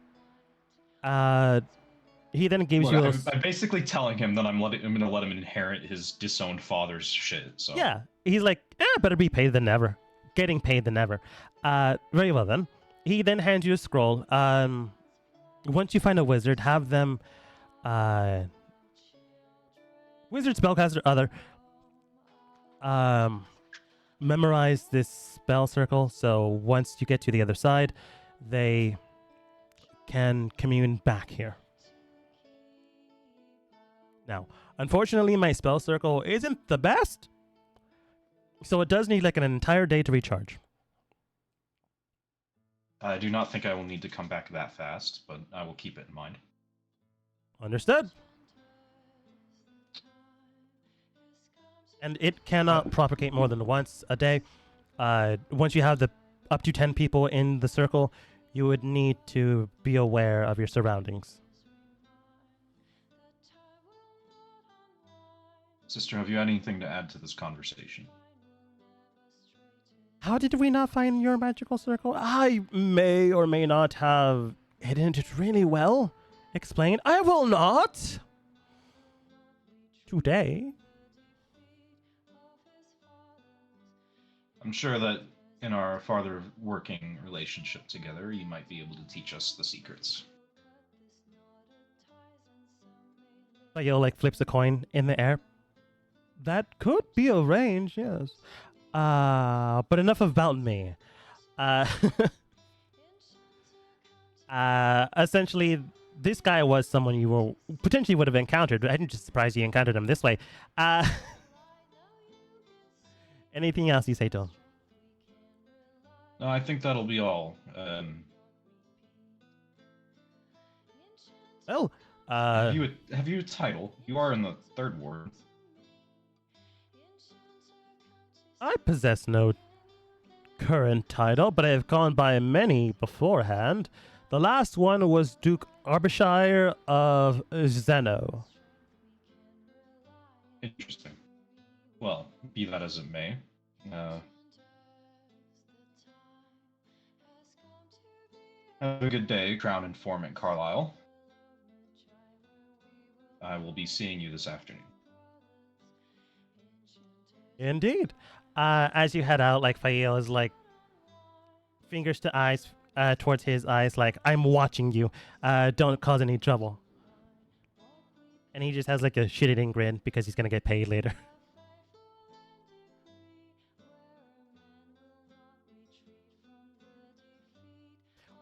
Speaker 1: He then gives
Speaker 4: Look,
Speaker 1: you
Speaker 4: I'm basically telling him that I'm going to let him inherit his disowned father's shit. So
Speaker 1: yeah. He's like, better be paid than never. Getting paid than never. Very well then. He then hands you a scroll. Once you find a wizard, have them, wizard, spellcaster, other, memorize this spell circle. So once you get to the other side, they can commune back here. Now, unfortunately, my spell circle isn't the best, so it does need like an entire day to recharge.
Speaker 4: I do not think I will need to come back that fast, but I will keep it in mind.
Speaker 1: Understood. And it cannot propagate more than once a day. Once you have the up to 10 people in the circle, you would need to be aware of your surroundings.
Speaker 4: Sister, have you anything to add to this conversation?
Speaker 1: How did we not find your magical circle? I may or may not have hidden it really well. Explain. I will not. Today.
Speaker 4: I'm sure that in our farther working relationship together, you might be able to teach us the secrets.
Speaker 1: Fayo like flips a coin in the air. That could be arranged, yes. But enough about me. Essentially, this guy was someone you will potentially would have encountered. I'm just surprised you encountered him this way. Anything else you say to him?
Speaker 4: No, I think that'll be all.
Speaker 1: Well,
Speaker 4: have you a title? You are in the third ward.
Speaker 1: I possess no current title, but I have gone by many beforehand. The last one was Duke Arbishire of Zeno.
Speaker 4: Interesting. Well, be that as it may. Have a good day, Crown Informant Carlisle. I will be seeing you this afternoon.
Speaker 1: Indeed. As you head out, like Fael is like fingers to eyes towards his eyes, like I'm watching you. Don't cause any trouble. And he just has like a shit-eating grin because he's gonna get paid later.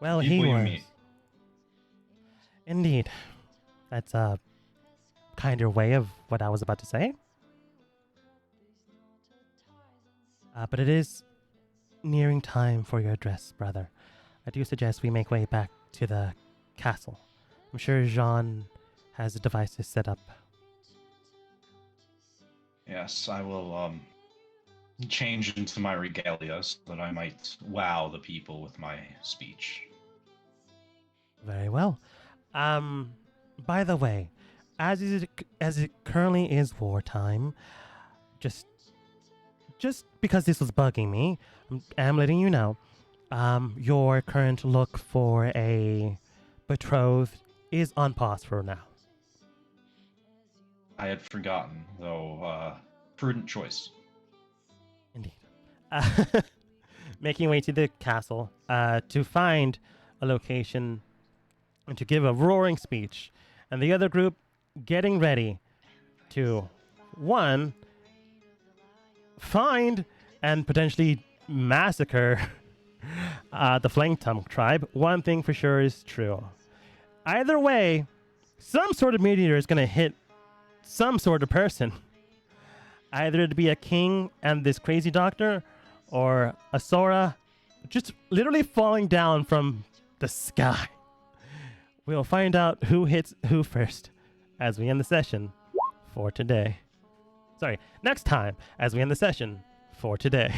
Speaker 1: Well, he
Speaker 4: People you
Speaker 1: was.
Speaker 4: meet.
Speaker 1: Indeed. That's a kinder way of what I was about to say. But it is nearing time for your address, brother. I do suggest we make way back to the castle. I'm sure Jean has the devices set up.
Speaker 4: Yes, I will change into my regalia so that I might wow the people with my speech.
Speaker 1: Very well. By the way, as it currently is wartime, just because this was bugging me, I'm letting you know. Your current look for a betrothed is on pause for now.
Speaker 4: I had forgotten, though. Prudent choice.
Speaker 1: Indeed. Making way to the castle to find a location and to give a roaring speech. And the other group getting ready to, one, find and potentially massacre the Flame Tongue tribe, one thing for sure is true. Either way, some sort of meteor is going to hit some sort of person. Either to be a king and this crazy doctor, or a Sora just literally falling down from the sky. We'll find out who hits who first as we end the session for today. Sorry, next time as we end the session for today.